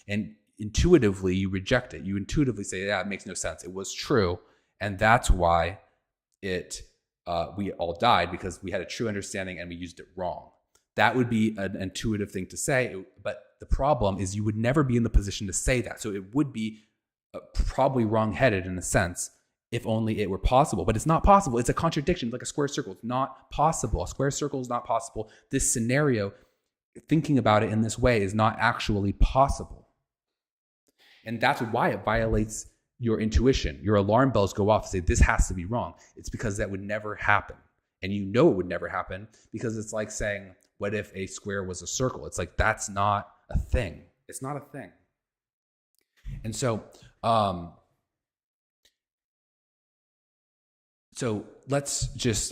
And intuitively, you reject it. You intuitively say, yeah, it makes no sense. It was true. And that's why we all died, because we had a true understanding and we used it wrong. That would be an intuitive thing to say. But the problem is you would never be in the position to say that. So it would be probably wrong-headed in a sense, if only it were possible. But it's not possible. It's a contradiction, like a square circle. It's not possible. A square circle is not possible. This scenario, thinking about it in this way, is not actually possible. And that's why it violates your intuition. Your alarm bells go off and say, this has to be wrong. It's because that would never happen. And you know it would never happen, because it's like saying, what if a square was a circle? It's like, that's not a thing. It's not a thing. And so, I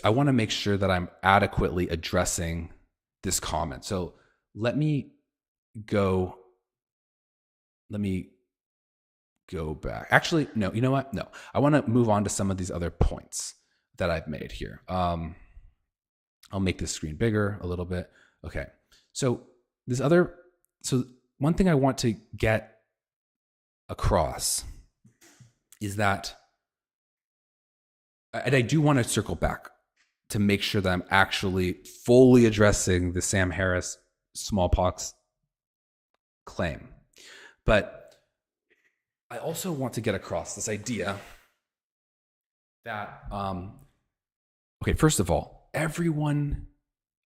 want to make sure that I'm adequately addressing this comment. So let me go back. Actually, no, you know what? No, I want to move on to some of these other points that I've made here. I'll make this screen bigger a little bit. Okay. So one thing I want to get across is that, and I do want to circle back to make sure that I'm actually fully addressing the Sam Harris smallpox claim. But I also want to get across this idea that, okay, first of all, everyone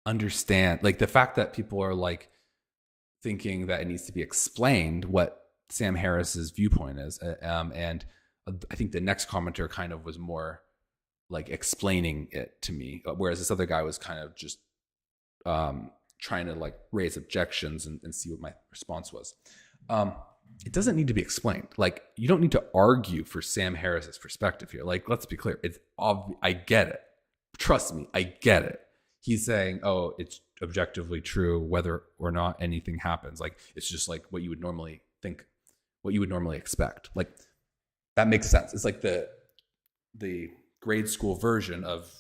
understand, like the fact that people are like thinking that it needs to be explained what Sam Harris's viewpoint is. And I think the next commenter kind of was more like explaining it to me, whereas this other guy was kind of just trying to like raise objections and see what my response was. It doesn't need to be explained. Like, you don't need to argue for Sam Harris's perspective here. Like, let's be clear. It's obvious. I get it. Trust me, I get it. He's saying, oh, it's objectively true whether or not anything happens. Like, it's just like what you would normally think, what you would normally expect. Like, that makes sense. It's like the grade school version of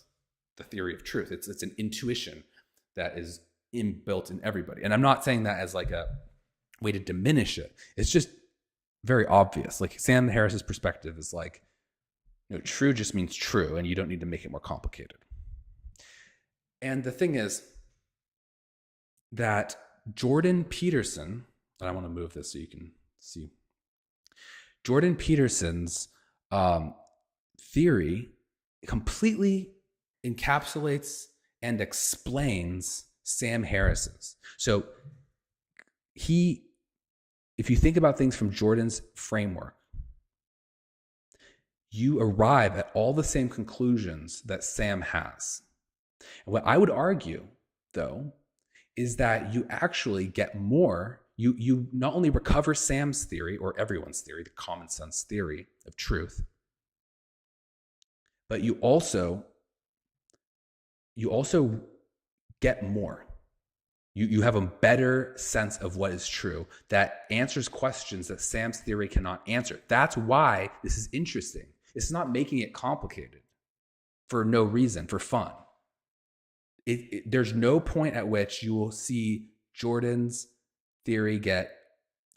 the theory of truth. It's an intuition that is inbuilt in everybody. And I'm not saying that as like a way to diminish it. It's just very obvious. Like, Sam Harris's perspective is like, true just means true, and you don't need to make it more complicated. And the thing is that Jordan Peterson, and I want to move this so you can see, Jordan Peterson's theory completely encapsulates and explains Sam Harris's. So if you think about things from Jordan's framework, you arrive at all the same conclusions that Sam has. And what I would argue, though, is that you actually get more. You not only recover Sam's theory, or everyone's theory, the common sense theory of truth, but you also get more. You have a better sense of what is true that answers questions that Sam's theory cannot answer. That's why this is interesting. It's not making it complicated for no reason, for fun. There's no point at which you will see Jordan's theory get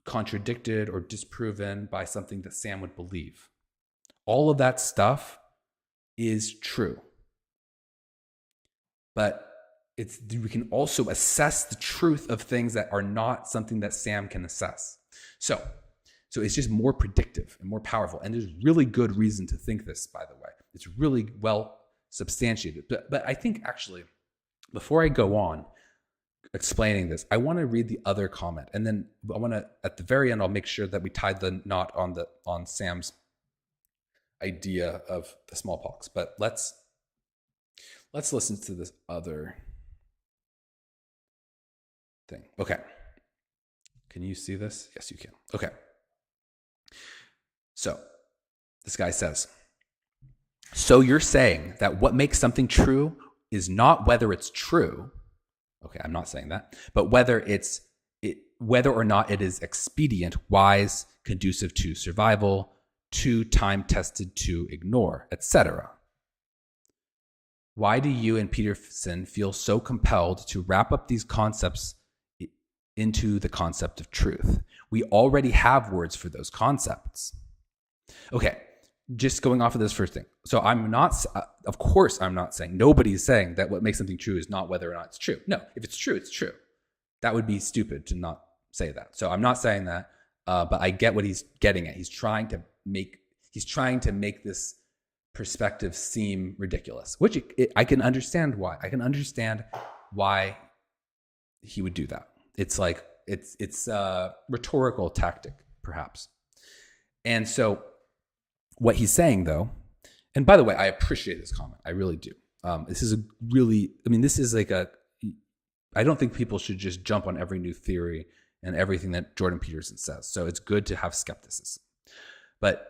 contradicted or disproven by something that Sam would believe. All of that stuff is true. But we can also assess the truth of things that are not something that Sam can assess. So it's just more predictive and more powerful. And there's really good reason to think this, by the way. It's really well substantiated. But I think actually, before I go on explaining this, I want to read the other comment. And then I want to, at the very end, I'll make sure that we tied the knot on Sam's idea of the smallpox. But let's listen to this other thing. Okay. Can you see this? Yes, you can. Okay. So this guy says, So you're saying that what makes something true is not whether it's true. Okay, I'm not saying that, but whether or not it is expedient, wise, conducive to survival, too time-tested to ignore, etc. Why do you and Peterson feel so compelled to wrap up these concepts into the concept of truth? We already have words for those concepts. Okay, just going off of this first thing. So of course I'm not saying, nobody's saying that what makes something true is not whether or not it's true. No, if it's true, it's true. That would be stupid to not say that. So I'm not saying that, but I get what he's getting at. He's trying to make this perspective seem ridiculous, which I can understand why. I can understand why he would do that. It's like, it's a rhetorical tactic, perhaps. And so what he's saying, though, and by the way, I appreciate this comment. I really do. This is I don't think people should just jump on every new theory and everything that Jordan Peterson says. So it's good to have skepticism. But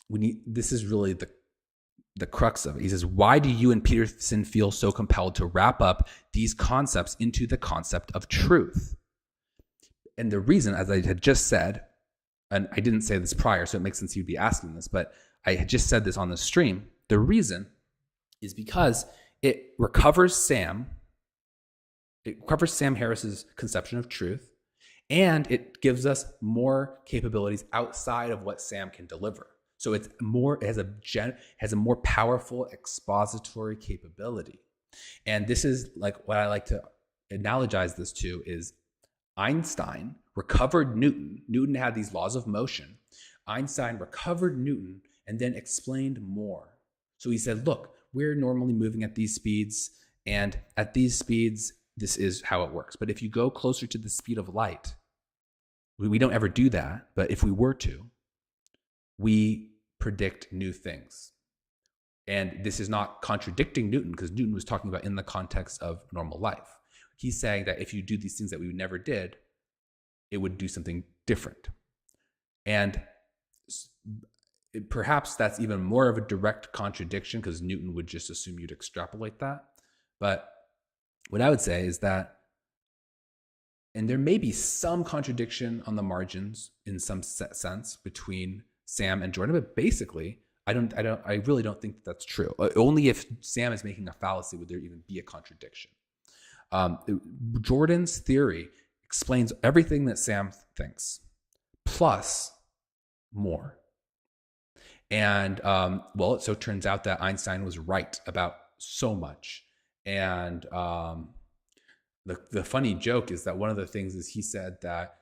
this is really the crux of it. He says, why do you and Peterson feel so compelled to wrap up these concepts into the concept of truth? And the reason, as I had just said, and I didn't say this prior, so it makes sense you'd be asking this, but I had just said this on the stream. The reason is because it recovers Sam Harris's conception of truth, and it gives us more capabilities outside of what Sam can deliver. So it has a more powerful expository capability. And this is like what I like to analogize this to is Einstein recovered Newton. Newton had these laws of motion. Einstein recovered Newton and then explained more. So he said, look, we're normally moving at these speeds, and at these speeds, this is how it works. But if you go closer to the speed of light, we don't ever do that, but if we were to, we predict new things. And this is not contradicting Newton, because Newton was talking about in the context of normal life. He's saying that if you do these things that we never did, it would do something different. And perhaps that's even more of a direct contradiction, because Newton would just assume you'd extrapolate that. But what I would say is that, and there may be some contradiction on the margins in some sense between Sam and Jordan, but basically, I really don't think that's true. Only if Sam is making a fallacy would there even be a contradiction. Jordan's theory explains everything that Sam thinks, plus more. And so it turns out that Einstein was right about so much. And the funny joke is that one of the things is he said that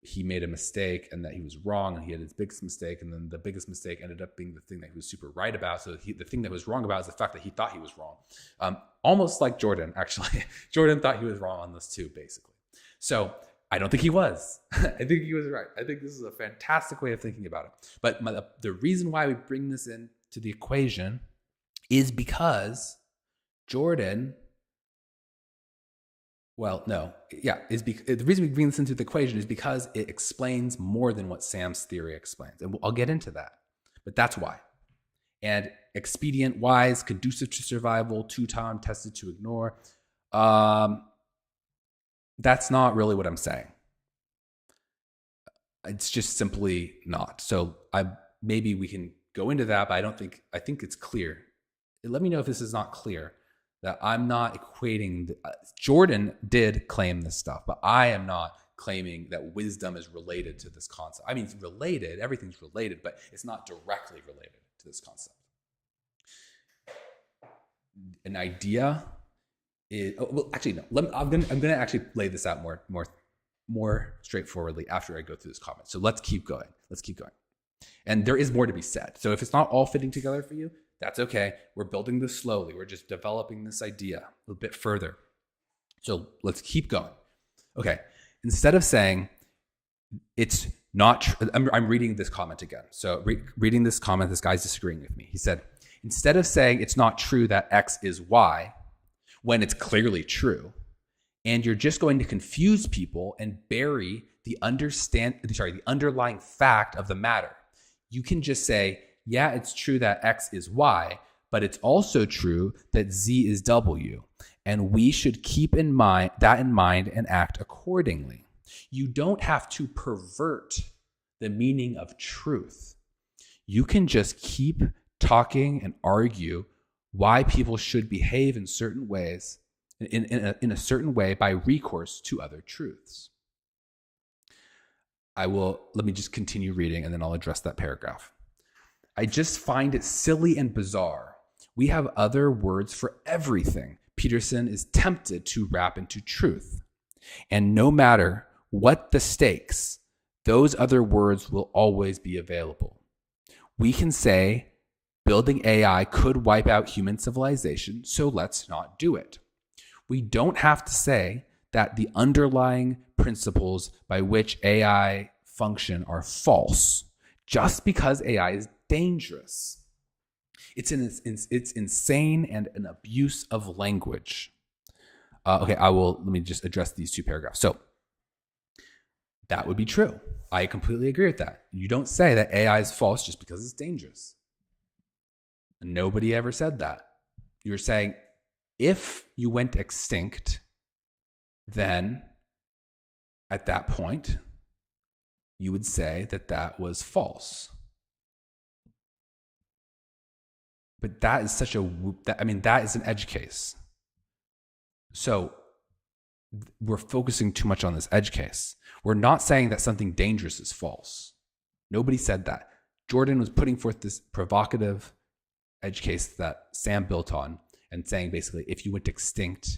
he made a mistake and that he was wrong, and he had his biggest mistake, and then the biggest mistake ended up being the thing that he was super right about. So the thing that was wrong about is the fact that he thought he was wrong. Almost like Jordan, actually. Jordan thought he was wrong on this too, basically. So I don't think he was. I think he was right. I think this is a fantastic way of thinking about it. But the reason why we bring this into the equation is because Jordan... the reason we bring this into the equation is because it explains more than what Sam's theory explains. And I'll get into that, but that's why. And expedient, wise, conducive to survival, too time tested to ignore. That's not really what I'm saying. It's just simply not. So maybe we can go into that, but I think it's clear. Let me know if this is not clear. That I'm not equating, Jordan did claim this stuff, but I am not claiming that wisdom is related to this concept. I mean, it's related, everything's related, but it's not directly related to this concept. An idea is, I'm gonna actually lay this out more straightforwardly after I go through this comment. So let's keep going. And there is more to be said. So if it's not all fitting together for you, that's okay. We're building this slowly. We're just developing this idea a little bit further. So let's keep going. Okay. Instead of saying it's not, I'm reading this comment again. So reading this comment, this guy's disagreeing with me. He said, instead of saying it's not true that X is Y, when it's clearly true, and you're just going to confuse people and bury the underlying fact of the matter, you can just say, yeah, it's true that X is Y, but it's also true that Z is W. And we should keep in mind and act accordingly. You don't have to pervert the meaning of truth. You can just keep talking and argue why people should behave in certain ways, in a certain way, by recourse to other truths. Let me just continue reading and then I'll address that paragraph. I just find it silly and bizarre. We have other words for everything Peterson is tempted to wrap into truth. And no matter what the stakes, those other words will always be available. We can say building AI could wipe out human civilization, so let's not do it. We don't have to say that the underlying principles by which AI function are false just because AI is dangerous. It's insane and an abuse of language. Let me just address these two paragraphs. So that would be true. I completely agree with that. You don't say that AI is false just because it's dangerous. Nobody ever said that. You're saying if you went extinct, then at that point, you would say that that was false. But that is that is an edge case. So we're focusing too much on this edge case. We're not saying that something dangerous is false. Nobody said that. Jordan was putting forth this provocative edge case that Sam built on and saying basically if you went extinct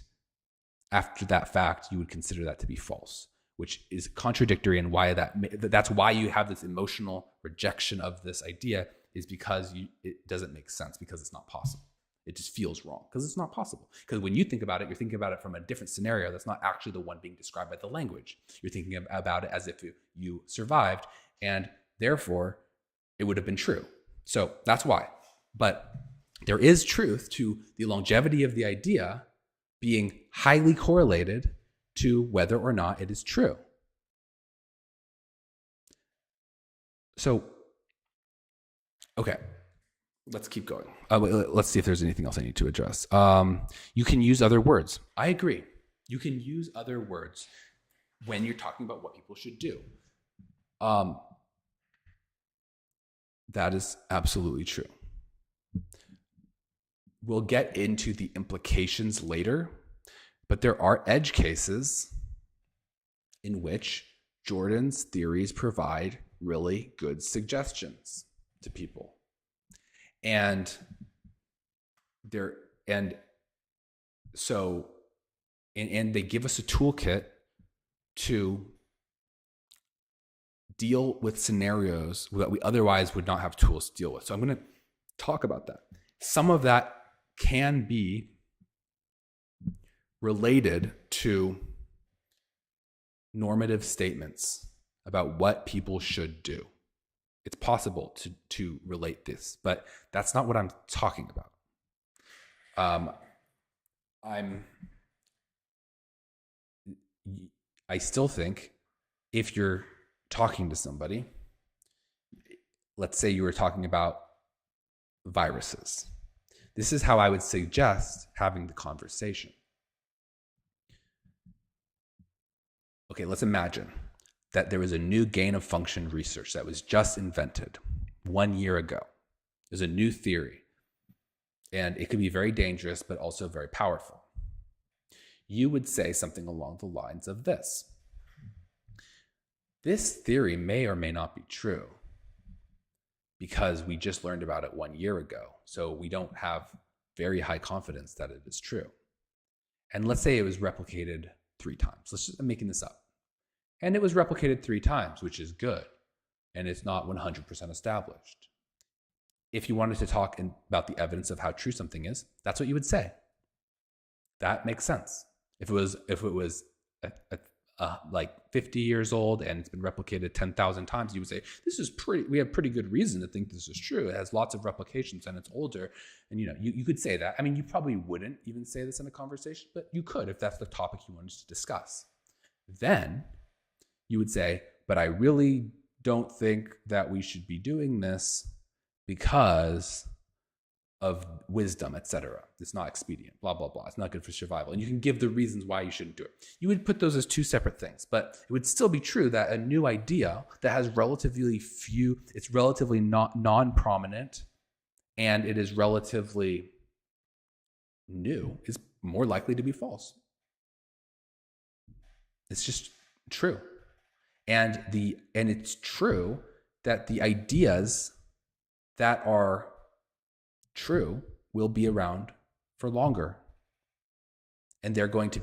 after that fact, you would consider that to be false, which is contradictory, and why that's why you have this emotional rejection of this idea is because it doesn't make sense, because it's not possible. It just feels wrong because it's not possible. Because when you think about it, you're thinking about it from a different scenario that's not actually the one being described by the language. You're thinking about it as if you survived, and therefore it would have been true. So that's why. But there is truth to the longevity of the idea being highly correlated to whether or not it is true. So, okay, let's keep going. Let's see if there's anything else I need to address. You can use other words. I agree. You can use other words when you're talking about what people should do. That is absolutely true. We'll get into the implications later, but there are edge cases in which Jordan's theories provide really good suggestions to people. And they give us a toolkit to deal with scenarios that we otherwise would not have tools to deal with. So I'm going to talk about that. Some of that can be related to normative statements about what people should do. It's possible to relate this, but that's not what I'm talking about. I still think if you're talking to somebody, let's say you were talking about viruses. This is how I would suggest having the conversation. Okay, let's imagine that there was a new gain of function research that was just invented 1 year ago. There's a new theory, and it could be very dangerous, but also very powerful. You would say something along the lines of this. This theory may or may not be true because we just learned about it 1 year ago. So we don't have very high confidence that it is true. And let's say it was replicated 3 times. I'm making this up. And it was replicated 3 times, which is good. And it's not 100% established. If you wanted to talk about the evidence of how true something is, that's what you would say. That makes sense. If it was like 50 years old and it's been replicated 10,000 times, you would say, we have pretty good reason to think this is true. It has lots of replications and it's older. And you could say that. I mean, you probably wouldn't even say this in a conversation, but you could if that's the topic you wanted to discuss. Then you would say, but I really don't think that we should be doing this because of wisdom, etc. It's not expedient, blah, blah, blah. It's not good for survival. And you can give the reasons why you shouldn't do it. You would put those as two separate things, but it would still be true that a new idea that has relatively few, it's relatively non-prominent, and it is relatively new, is more likely to be false. It's just true. And it's true that the ideas that are true will be around for longer, and they're going to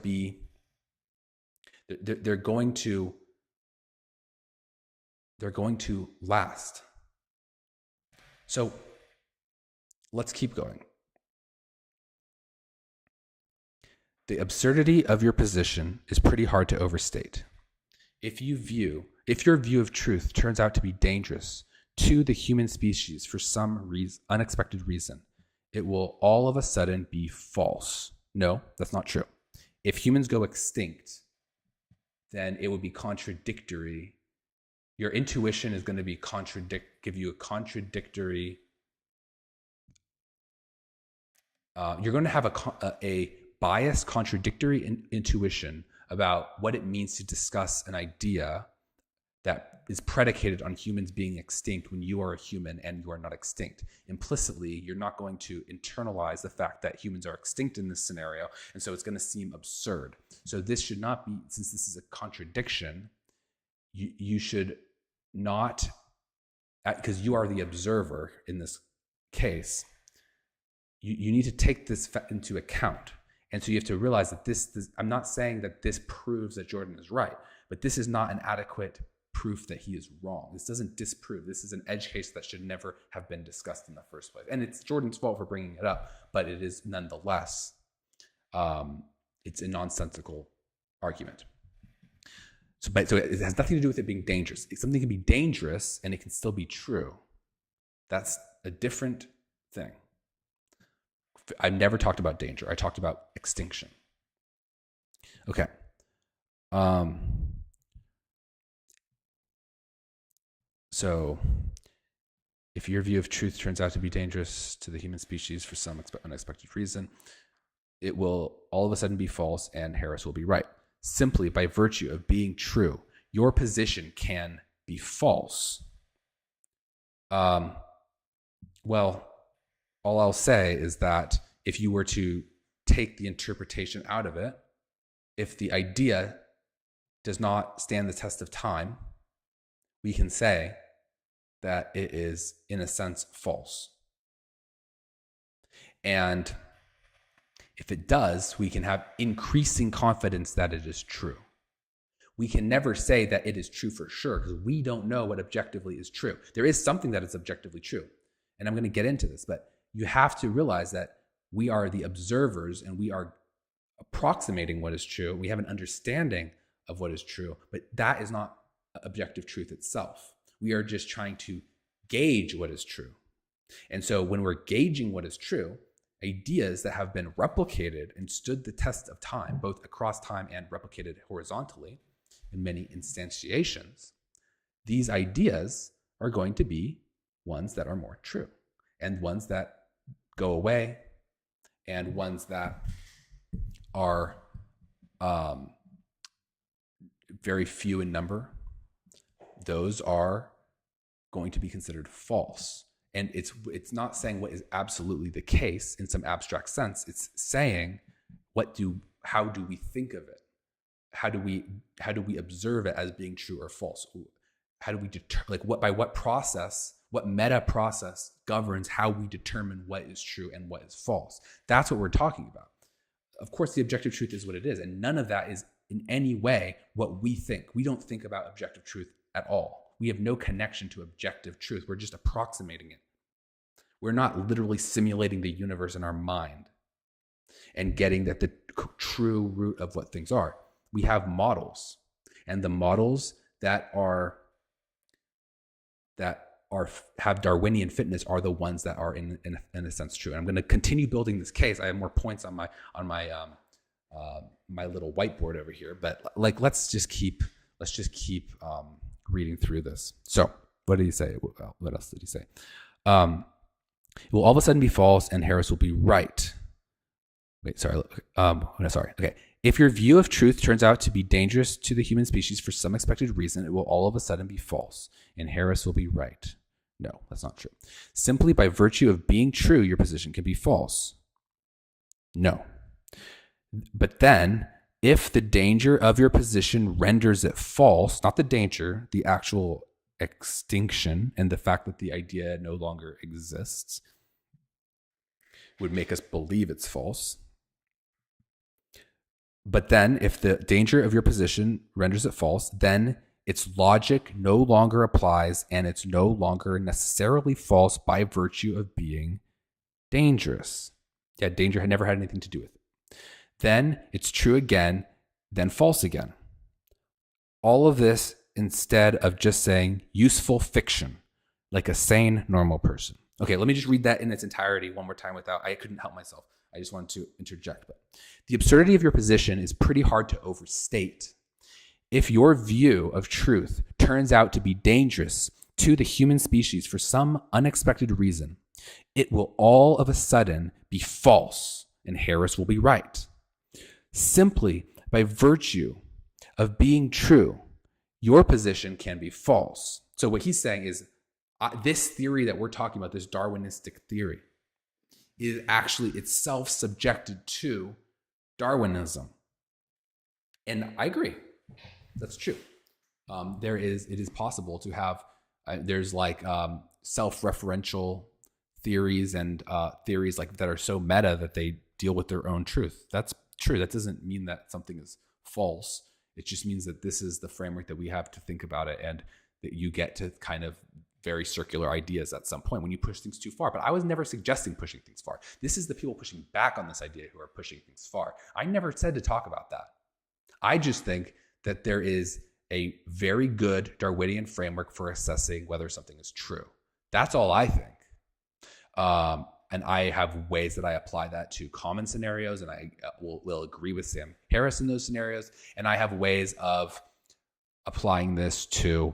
last. So let's keep going. The absurdity of your position is pretty hard to overstate. If your view of truth turns out to be dangerous to the human species for some unexpected reason, it will all of a sudden be false. No, that's not true. If humans go extinct, then it would be contradictory. Your intuition is going to be give you a contradictory. You're going to have a biased, contradictory intuition about what it means to discuss an idea that is predicated on humans being extinct when you are a human and you are not extinct. Implicitly, you're not going to internalize the fact that humans are extinct in this scenario, and so it's going to seem absurd. So this should not be, since this is a contradiction, you should not, because you are the observer in this case, you need to take this into account. And so you have to realize that this, I'm not saying that this proves that Jordan is right, but this is not an adequate proof that he is wrong. This doesn't disprove. This is an edge case that should never have been discussed in the first place. And it's Jordan's fault for bringing it up, but it is nonetheless, it's a nonsensical argument. So it has nothing to do with it being dangerous. Something can be dangerous and it can still be true. That's a different thing. I've never talked about danger. I talked about extinction. Okay. So if your view of truth turns out to be dangerous to the human species for some unexpected reason, it will all of a sudden be false and Harris will be right. Simply by virtue of being true, your position can be false. Well, all I'll say is that if you were to take the interpretation out of it, if the idea does not stand the test of time, we can say that it is, in a sense, false. And if it does, we can have increasing confidence that it is true. We can never say that it is true for sure because we don't know what objectively is true. There is something that is objectively true. And I'm going to get into this, but you have to realize that we are the observers and we are approximating what is true. We have an understanding of what is true, but that is not objective truth itself. We are just trying to gauge what is true. And so when we're gauging what is true, ideas that have been replicated and stood the test of time, both across time and replicated horizontally in many instantiations, these ideas are going to be ones that are more true and ones that go away and ones that are very few in number. Those are going to be considered false. And it's not saying what is absolutely the case in some abstract sense. It's saying how do we think of it? How do we observe it as being true or false? How do we by what process, what meta process governs how we determine what is true and what is false? That's what we're talking about. Of course, the objective truth is what it is, and none of that is in any way what we think. We don't think about objective truth at all. We have no connection to objective truth. We're just approximating it. We're not literally simulating the universe in our mind and getting at the true root of what things are. We have models, and the models that have Darwinian fitness are the ones that are in a sense true. And I'm going to continue building this case. I have more points on my little whiteboard over here, but let's just keep reading through this. So what did he say? What else did he say? It will all of a sudden be false and Harris will be right. Wait, sorry. No, sorry. Okay. If your view of truth turns out to be dangerous to the human species for some expected reason, it will all of a sudden be false and Harris will be right. No, that's not true. Simply by virtue of being true, your position can be false. No. But then, if the danger of your position renders it false, not the danger, the actual extinction and the fact that the idea no longer exists would make us believe it's false. But then if the danger of your position renders it false, then its logic no longer applies and it's no longer necessarily false by virtue of being dangerous. Yeah, danger had never had anything to do with it. Then it's true again, then false again. All of this instead of just saying useful fiction, like a sane, normal person. Okay, let me just read that in its entirety one more time I couldn't help myself. I just wanted to interject. But the absurdity of your position is pretty hard to overstate. If your view of truth turns out to be dangerous to the human species for some unexpected reason, it will all of a sudden be false and Harris will be right. Simply by virtue of being true, your position can be false. So what he's saying is this theory that we're talking about, this Darwinistic theory, is actually itself subjected to Darwinism. And I agree. That's true. It is possible to have, there's like self-referential theories and theories like that are so meta that they deal with their own truth. That's true. That doesn't mean that something is false. It just means that this is the framework that we have to think about it, and that you get to kind of very circular ideas at some point when you push things too far. But I was never suggesting pushing things far. This is the people pushing back on this idea who are pushing things far. I never said to talk about that. I just think that there is a very good Darwinian framework for assessing whether something is true. That's all I think. And I have ways that I apply that to common scenarios, and I will agree with Sam Harris in those scenarios. And I have ways of applying this to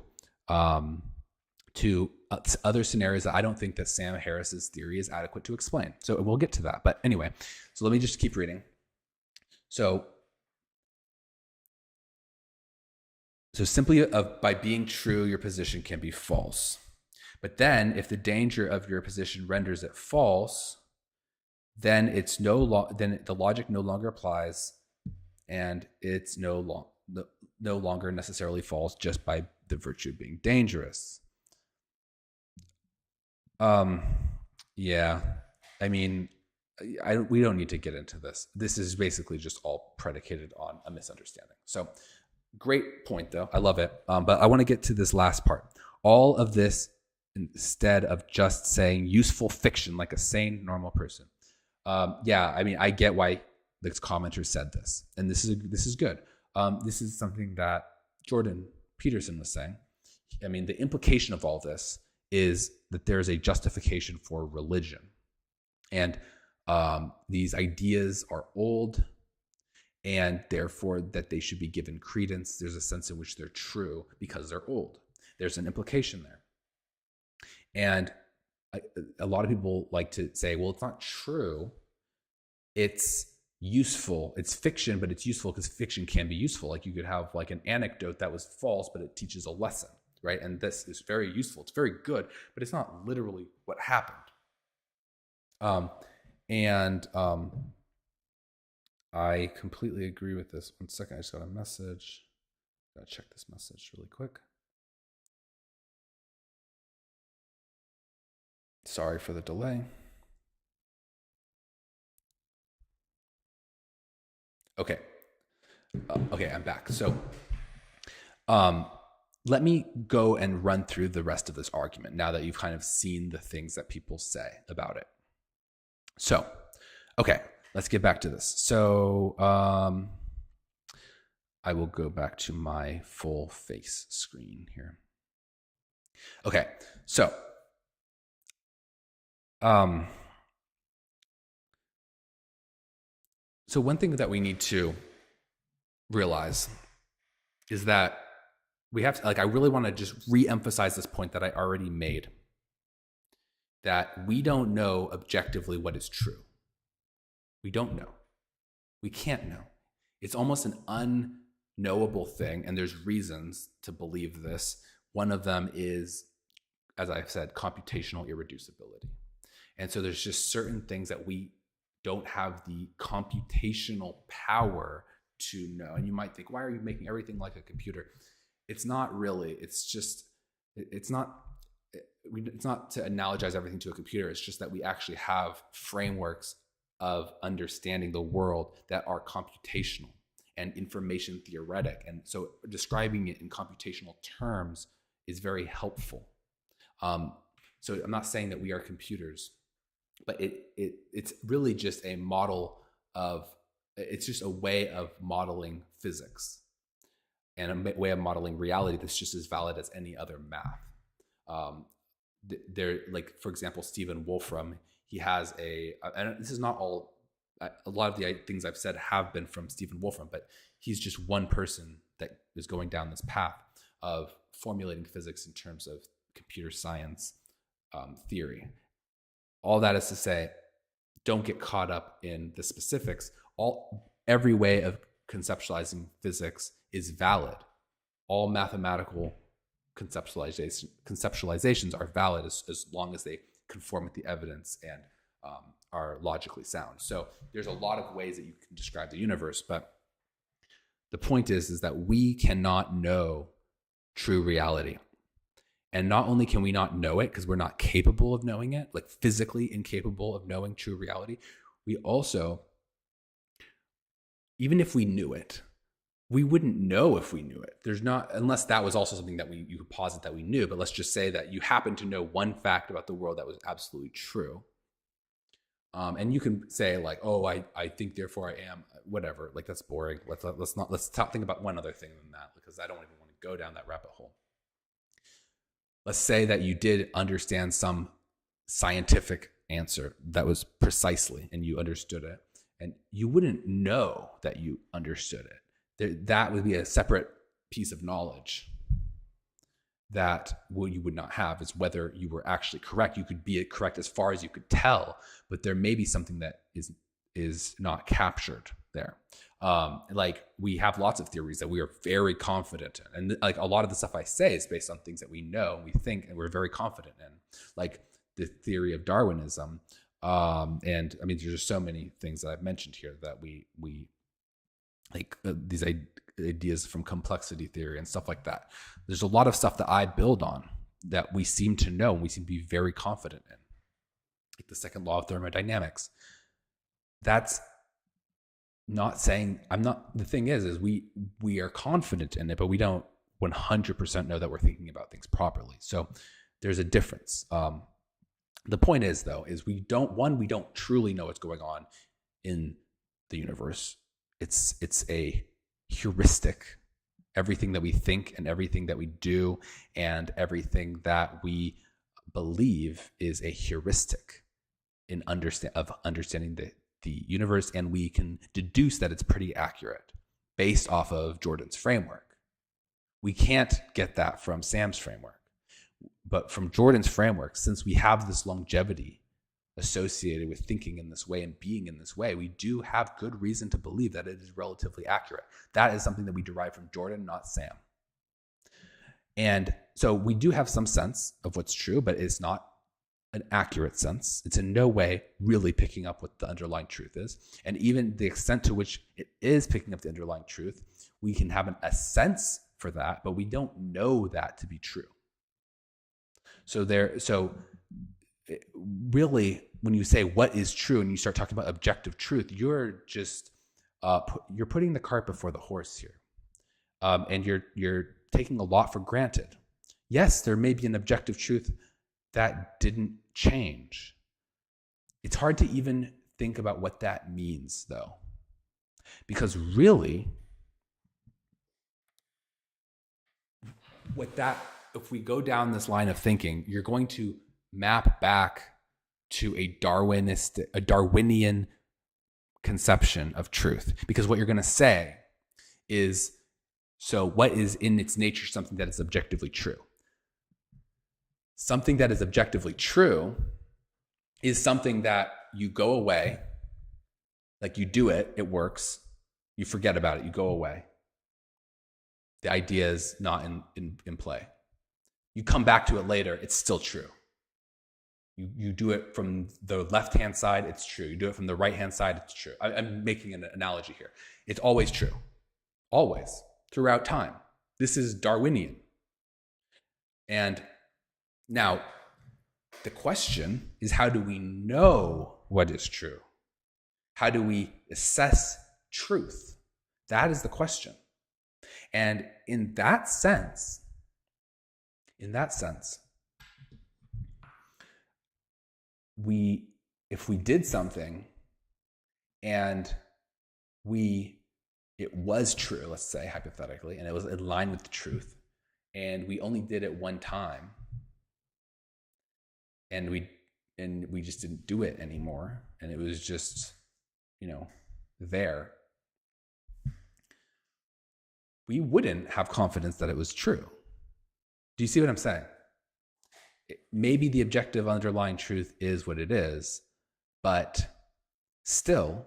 other scenarios that I don't think that Sam Harris's theory is adequate to explain. So we'll get to that. But anyway, so let me just keep reading. So simply by being true, your position can be false. But then if the danger of your position renders it false, then then the logic no longer applies, and it's no longer necessarily false just by the virtue of being dangerous. Yeah, I mean, we don't need to get into this. This is basically just all predicated on a misunderstanding. So great point, though. I love it. But I want to get to this last part. All of this instead of just saying useful fiction like a sane, normal person. Yeah, I mean, I get why this commenter said this, and this is good. This is something that Jordan Peterson was saying. I mean, the implication of all this is that there's a justification for religion, and these ideas are old, and therefore that they should be given credence. There's a sense in which they're true because they're old. There's an implication there. And a lot of people like to say, well, it's not true. It's useful. It's fiction, but it's useful because fiction can be useful. Like you could have like an anecdote that was false, but it teaches a lesson, right? And this is very useful. It's very good, but it's not literally what happened. I completely agree with this. 1 second, I just got a message. Gotta check this message really quick. Sorry for the delay. Okay. Okay, I'm back. So let me go and run through the rest of this argument now that you've kind of seen the things that people say about it. So, okay, let's get back to this. So I will go back to my full face screen here. Okay, so one thing that we need to realize is that we have to, like, I really want to just re-emphasize this point that I already made, that we don't know objectively what is true. We don't know. We can't know. It's almost an unknowable thing, and there's reasons to believe this. One of them is, as I've said, computational irreducibility. And so there's just certain things that we don't have the computational power to know. And you might think, why are you making everything like a computer? It's not really. It's not to analogize everything to a computer. It's just that we actually have frameworks of understanding the world that are computational and information theoretic. And so describing it in computational terms is very helpful. So I'm not saying that we are computers, but it's really just a model of, it's just a way of modeling physics and a way of modeling reality that's just as valid as any other math. There, like, for example, Stephen Wolfram, he has and this is not all, a lot of the things I've said have been from Stephen Wolfram, but he's just one person that is going down this path of formulating physics in terms of computer science theory. All that is to say, don't get caught up in the specifics. Every way of conceptualizing physics is valid. All mathematical conceptualizations are valid as long as they conform with the evidence and are logically sound. So there's a lot of ways that you can describe the universe, but the point is that we cannot know true reality. And not only can we not know it because we're not capable of knowing it, like physically incapable of knowing true reality, we also, even if we knew it, we wouldn't know if we knew it. There's not, unless that was also something that you could posit that we knew, but let's just say that you happen to know one fact about the world that was absolutely true. And you can say like, oh, I think, therefore I am, whatever. Like, that's boring. Let's think about one other thing than that, because I don't even want to go down that rabbit hole. Let's say that you did understand some scientific answer that was precisely, and you understood it, and you wouldn't know that you understood it. That would be a separate piece of knowledge that you would not have, is whether you were actually correct. You could be correct as far as you could tell, but there may be something that is not captured there. Like, we have lots of theories that we are very confident in. And like, a lot of the stuff I say is based on things that we know and we think and we're very confident in, like the theory of Darwinism. And I mean, there's just so many things that I've mentioned here that we like these ideas from complexity theory and stuff like that. There's a lot of stuff that I build on that we seem to know and we seem to be very confident in, like the second law of thermodynamics. That's not saying the thing is we are confident in it, but we don't 100% know that we're thinking about things properly. So there's a difference. The point is, though, is we don't truly know what's going on in the universe. It's a heuristic. Everything that we think and everything that we do and everything that we believe is a heuristic of understanding the universe, and we can deduce that it's pretty accurate based off of Jordan's framework. We can't get that from Sam's framework, but from Jordan's framework, since we have this longevity associated with thinking in this way and being in this way, we do have good reason to believe that it is relatively accurate. That is something that we derive from Jordan, not Sam. And so we do have some sense of what's true, but it's not an accurate sense. It's in no way really picking up what the underlying truth is. And even the extent to which it is picking up the underlying truth, we can have a sense for that, but we don't know that to be true. So really, when you say what is true and you start talking about objective truth, you're just you're putting the cart before the horse here, and you're taking a lot for granted. Yes, there may be an objective truth that didn't change. It's hard to even think about what that means, though, because really, if we go down this line of thinking, you're going to map back to a Darwinian conception of truth. Because what you're going to say is, so what is in its nature something that is objectively true? Something that is objectively true is something that you go away, like you do it, it works, you forget about it, you go away. The idea is not in play. You come back to it later, it's still true. You do it from the left-hand side, it's true. You do it from the right-hand side, it's true. I'm making an analogy here. It's always true. Always. Throughout time. This is Darwinian. And now, the question is, how do we know what is true? How do we assess truth? That is the question. And in that sense, if we did something and it was true, let's say hypothetically, and it was in line with the truth, and we only did it one time, and we just didn't do it anymore, and it was just, there, we wouldn't have confidence that it was true. Do you see what I'm saying? Maybe the objective underlying truth is what it is, but still,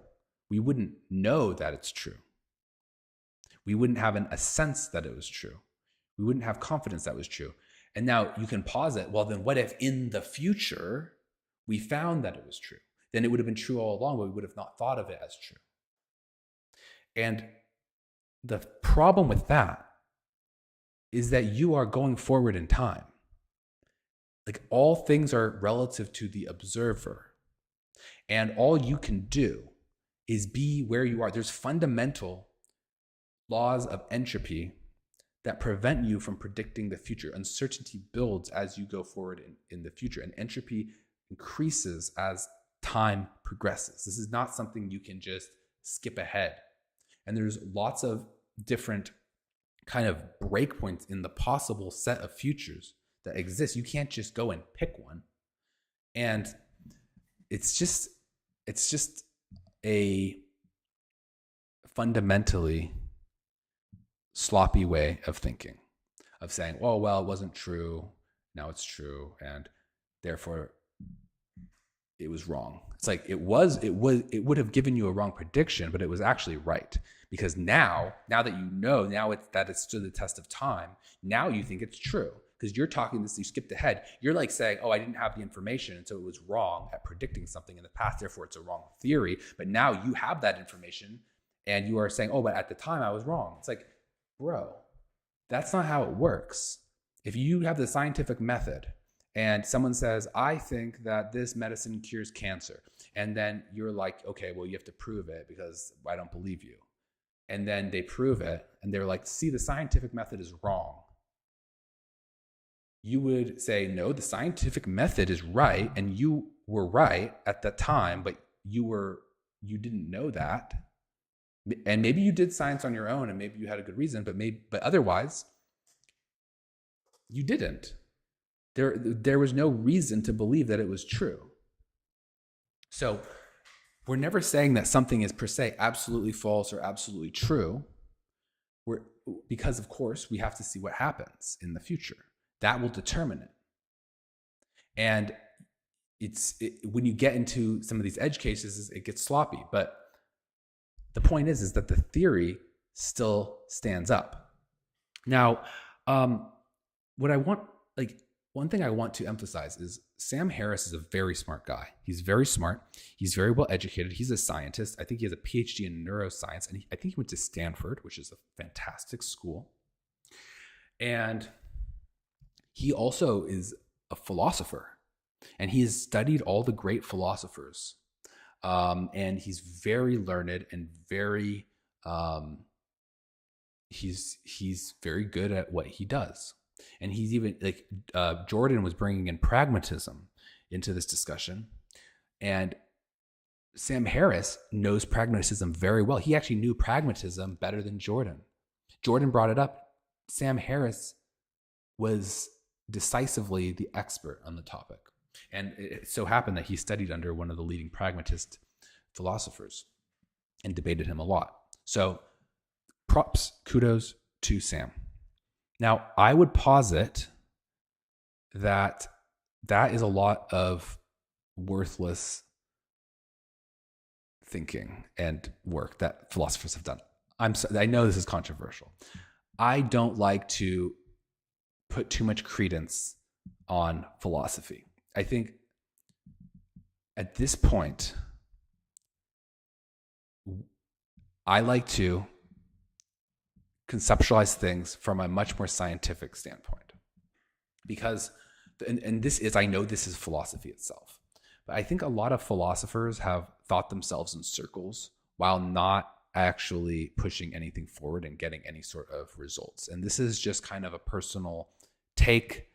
we wouldn't know that it's true. We wouldn't have a sense that it was true. We wouldn't have confidence that was true. And now you can pause it. Well, then what if in the future we found that it was true? Then it would have been true all along, but we would have not thought of it as true. And the problem with that is that you are going forward in time. Like, all things are relative to the observer. And all you can do is be where you are. There's fundamental laws of entropy that prevent you from predicting the future. Uncertainty builds as you go forward in the future, and entropy increases as time progresses. This is not something you can just skip ahead. And there's lots of different kind of breakpoints in the possible set of futures that exist. You can't just go and pick one. And it's just a fundamentally sloppy way of thinking, of saying, oh, well, it wasn't true, now it's true, and therefore it was wrong. It's like it would have given you a wrong prediction, but it was actually right. Because now that you know, that it's stood the test of time, now you think it's true. Because you're talking this, you skipped ahead. You're like saying, oh, I didn't have the information, and so it was wrong at predicting something in the past, therefore it's a wrong theory. But now you have that information, and you are saying, oh, but at the time I was wrong. It's like, bro, that's not how it works. If you have the scientific method, and someone says, I think that this medicine cures cancer, and then you're like, okay, well, you have to prove it because I don't believe you. And then they prove it, and they're like, see, the scientific method is wrong. You would say, no, the scientific method is right, and you were right at that time, but you didn't know that. And maybe you did science on your own, and maybe you had a good reason, but otherwise, you didn't. There was no reason to believe that it was true. So we're never saying that something is per se absolutely false or absolutely true. Because, of course, we have to see what happens in the future. That will determine it. And when you get into some of these edge cases, it gets sloppy. But the point is that the theory still stands up. Now, one thing I want to emphasize is Sam Harris is a very smart guy. He's very smart. He's very well educated. He's a scientist. I think he has a PhD in neuroscience, and I think he went to Stanford, which is a fantastic school. And he also is a philosopher, and he has studied all the great philosophers. And he's very learned and very, he's very good at what he does. And he's even Jordan was bringing in pragmatism into this discussion, and Sam Harris knows pragmatism very well. He actually knew pragmatism better than Jordan. Jordan brought it up. Sam Harris was decisively the expert on the topic. And it so happened that he studied under one of the leading pragmatist philosophers and debated him a lot. So kudos to Sam. Now, I would posit that is a lot of worthless thinking and work that philosophers have done. I know this is controversial. I don't like to put too much credence on philosophy. I think at this point, I like to conceptualize things from a much more scientific standpoint, because, and this is, I know this is philosophy itself, but I think a lot of philosophers have thought themselves in circles while not actually pushing anything forward and getting any sort of results. And this is just kind of a personal take.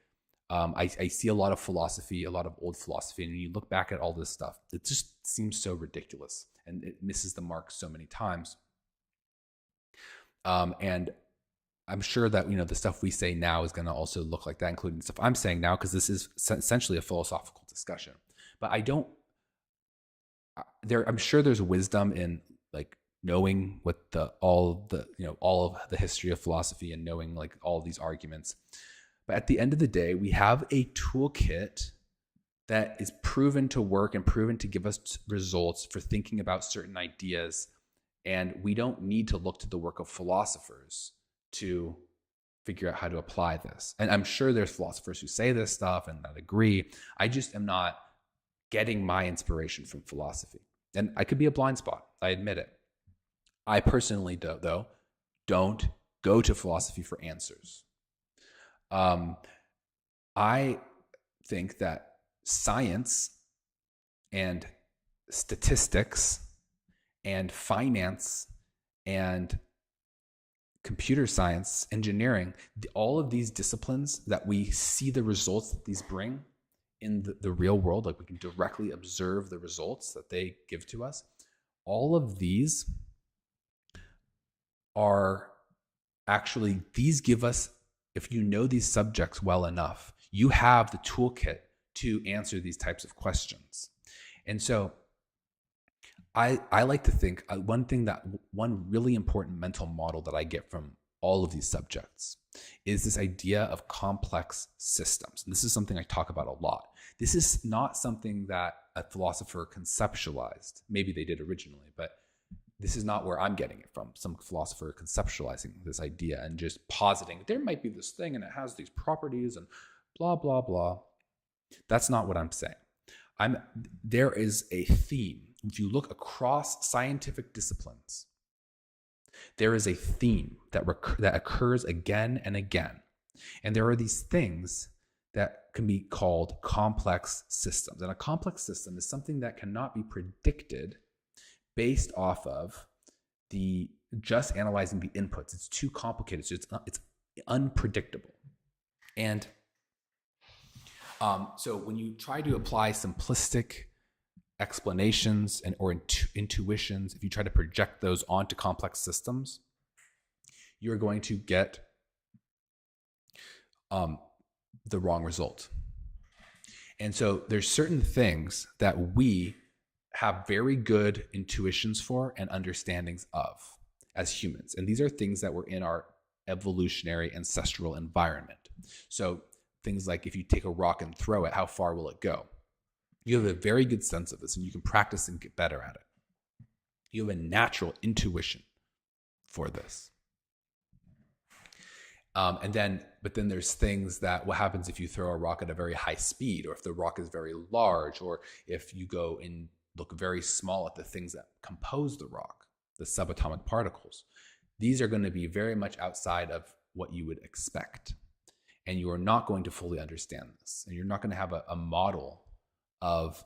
I see a lot of philosophy, a lot of old philosophy, and you look back at all this stuff, it just seems so ridiculous and it misses the mark so many times. And I'm sure that, the stuff we say now is going to also look like that, including the stuff I'm saying now, because this is essentially a philosophical discussion. But I'm sure there's wisdom in like knowing what all of the history of philosophy and knowing like all of these arguments. But at the end of the day, we have a toolkit that is proven to work and proven to give us results for thinking about certain ideas. And we don't need to look to the work of philosophers to figure out how to apply this. And I'm sure there's philosophers who say this stuff and that agree. I just am not getting my inspiration from philosophy. And I could be a blind spot. I admit it. I personally, though, don't go to philosophy for answers. I think that science and statistics and finance and computer science, engineering, all of these disciplines that we see the results that these bring in the real world, like we can directly observe the results that they give to us. All of these are actually, these give us, if you know these subjects well enough, you have the toolkit to answer these types of questions. And so I like to think one really important mental model that I get from all of these subjects is this idea of complex systems. And this is something I talk about a lot. This is not something that a philosopher conceptualized. Maybe they did originally, but this is not where I'm getting it from. Some philosopher conceptualizing this idea and just positing there might be this thing and it has these properties and blah, blah, blah. That's not what I'm saying. There is a theme. If you look across scientific disciplines, there is a theme that occurs again and again. And there are these things that can be called complex systems. And a complex system is something that cannot be predicted based off of just analyzing the inputs. It's too complicated. So it's unpredictable. And so when you try to apply simplistic explanations or intuitions, if you try to project those onto complex systems, you're going to get the wrong result. And so there's certain things that we have very good intuitions for and understandings of as humans. And these are things that were in our evolutionary ancestral environment. So things like if you take a rock and throw it, how far will it go? You have a very good sense of this and you can practice and get better at it. You have a natural intuition for this. But then there's things that what happens if you throw a rock at a very high speed, or if the rock is very large, or if you go and look very small at the things that compose the rock, the subatomic particles. These are going to be very much outside of what you would expect. And you are not going to fully understand this. And you're not going to have a model of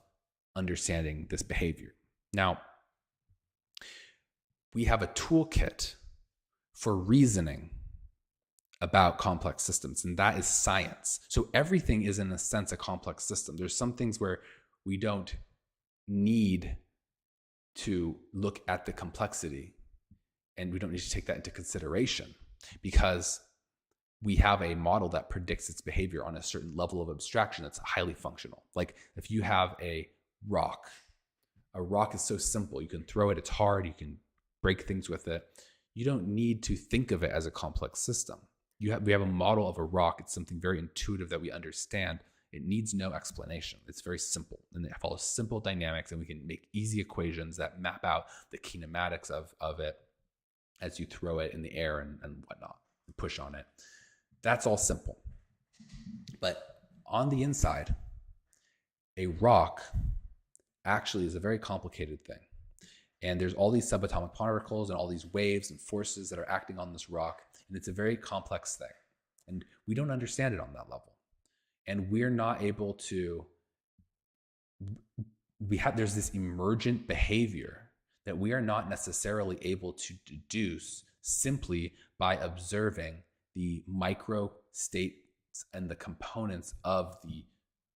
understanding this behavior. Now, we have a toolkit for reasoning about complex systems, and that is science. So everything is, in a sense, a complex system. There's some things where we don't need to look at the complexity, and we don't need to take that into consideration because we have a model that predicts its behavior on a certain level of abstraction that's highly functional. Like if you have a rock is so simple. You can throw it, it's hard, you can break things with it. You don't need to think of it as a complex system. We have a model of a rock. It's something very intuitive that we understand. It needs no explanation. It's very simple, and it follows simple dynamics, and we can make easy equations that map out the kinematics of it as you throw it in the air and whatnot, and push on it. That's all simple. But on the inside, a rock actually is a very complicated thing. And there's all these subatomic particles and all these waves and forces that are acting on this rock. And it's a very complex thing. And we don't understand it on that level. And we're not able to, there's this emergent behavior that we are not necessarily able to deduce simply by observing the micro states and the components of the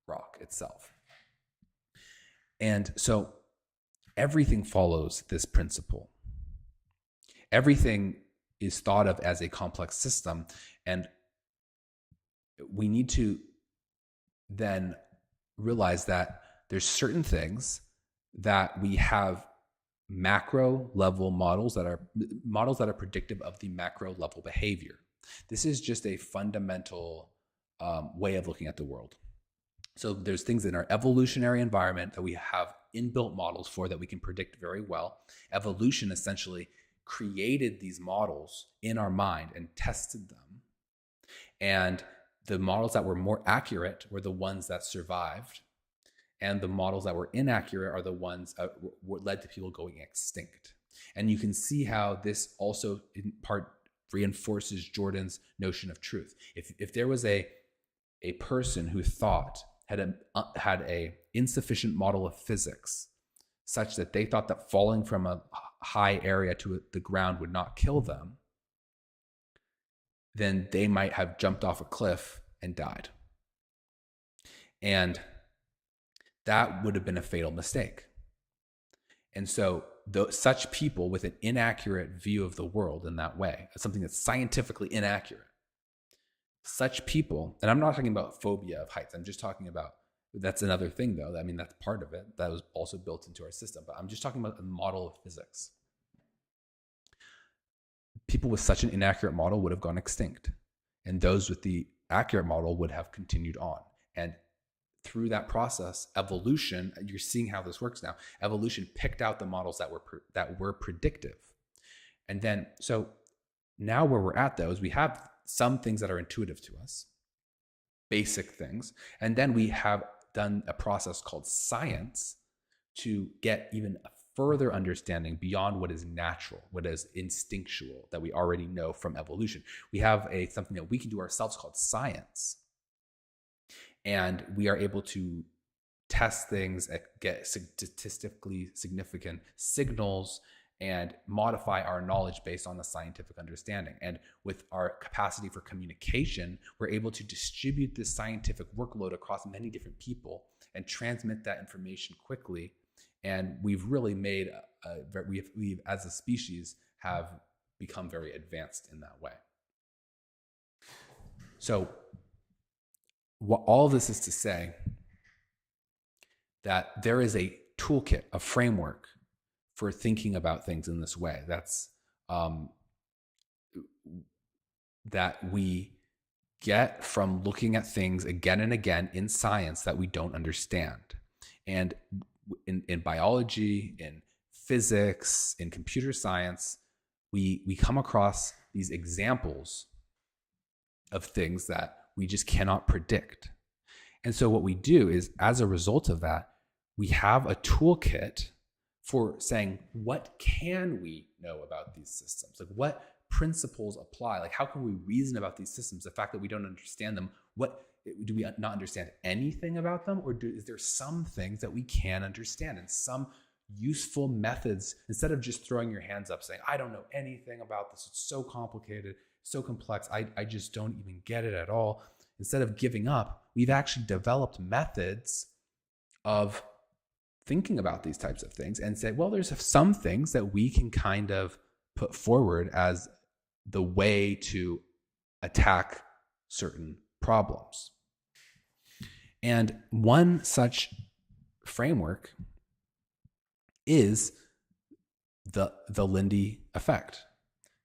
rock itself. And so everything follows this principle. Everything is thought of as a complex system, and we need to then realize that there's certain things that we have macro level models that are predictive of the macro level behavior. This is just a fundamental way of looking at the world. So there's things in our evolutionary environment that we have inbuilt models for that we can predict very well. Evolution essentially created these models in our mind and tested them. And the models that were more accurate were the ones that survived. And the models that were inaccurate are the ones that led to people going extinct. And you can see how this also in part reinforces Jordan's notion of truth. If there was a person who thought had a insufficient model of physics such that they thought that falling from a high area to the ground would not kill them, then they might have jumped off a cliff and died. And that would have been a fatal mistake. And so such people with an inaccurate view of the world in that way, something that's scientifically inaccurate, such people, and I'm not talking about phobia of heights, I'm just talking about, that's another thing though, I mean, that's part of it, that was also built into our system, but I'm just talking about a model of physics. People with such an inaccurate model would have gone extinct, and those with the accurate model would have continued on. And through that process, evolution, you're seeing how this works now, evolution picked out the models that were predictive. And then, so now where we're at though is we have some things that are intuitive to us, basic things, and then we have done a process called science to get even a further understanding beyond what is natural, what is instinctual, that we already know from evolution. We have something that we can do ourselves called science. And we are able to test things, get statistically significant signals, and modify our knowledge based on the scientific understanding. And with our capacity for communication, we're able to distribute this scientific workload across many different people and transmit that information quickly. And we've really made, we've as a species have become very advanced in that way. So all this is to say that there is a toolkit, a framework for thinking about things in this way. That's that we get from looking at things again and again in science that we don't understand. And in biology, in physics, in computer science, we come across these examples of things that we just cannot predict. And so what we do is, as a result of that, we have a toolkit for saying, what can we know about these systems? Like, what principles apply? Like, how can we reason about these systems? The fact that we don't understand them, do we not understand anything about them? Or is there some things that we can understand and some useful methods, instead of just throwing your hands up saying, I don't know anything about this, it's so complicated, so complex, I just don't even get it at all. Instead of giving up, we've actually developed methods of thinking about these types of things and say, well, there's some things that we can kind of put forward as the way to attack certain problems. And one such framework is the Lindy effect.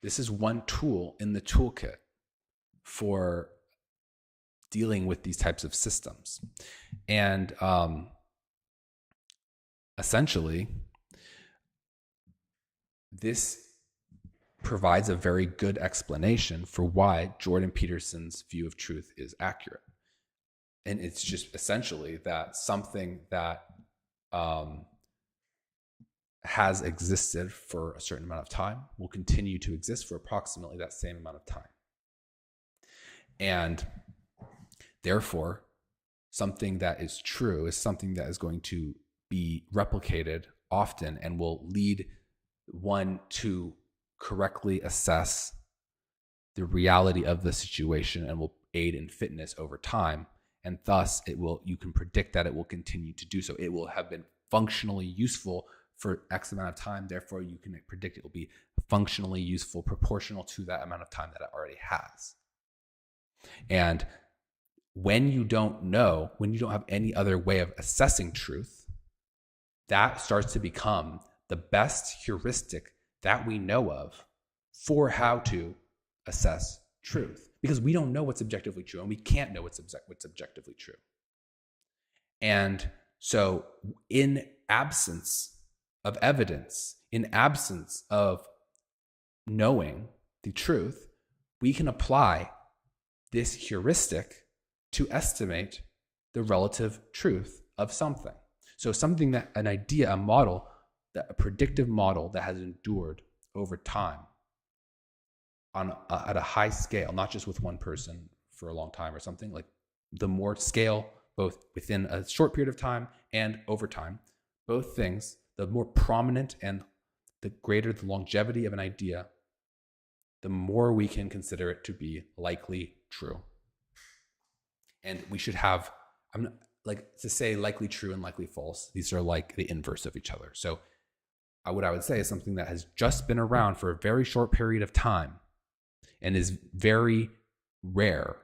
This is one tool in the toolkit for dealing with these types of systems. And essentially, this provides a very good explanation for why Jordan Peterson's view of truth is accurate. And it's just essentially that something that has existed for a certain amount of time will continue to exist for approximately that same amount of time. And therefore, something that is true is something that is going to be replicated often and will lead one to correctly assess the reality of the situation and will aid in fitness over time. And thus, you can predict that it will continue to do so. It will have been functionally useful for X amount of time. Therefore, you can predict it will be functionally useful proportional to that amount of time that it already has. And when you don't have any other way of assessing truth, that starts to become the best heuristic that we know of for how to assess truth. Because we don't know what's objectively true, and we can't know what's objectively true. And so in absence of evidence, in absence of knowing the truth, we can apply this heuristic to estimate the relative truth of something. So something that an idea, a model, a predictive model that has endured over time at a high scale, not just with one person for a long time or something. Like the more scale, both within a short period of time and over time, both things, the more prominent and the greater the longevity of an idea, the more we can consider it to be likely true. And we should have, to say likely true and likely false, these are like the inverse of each other. So what I would say is something that has just been around for a very short period of time and is very rare.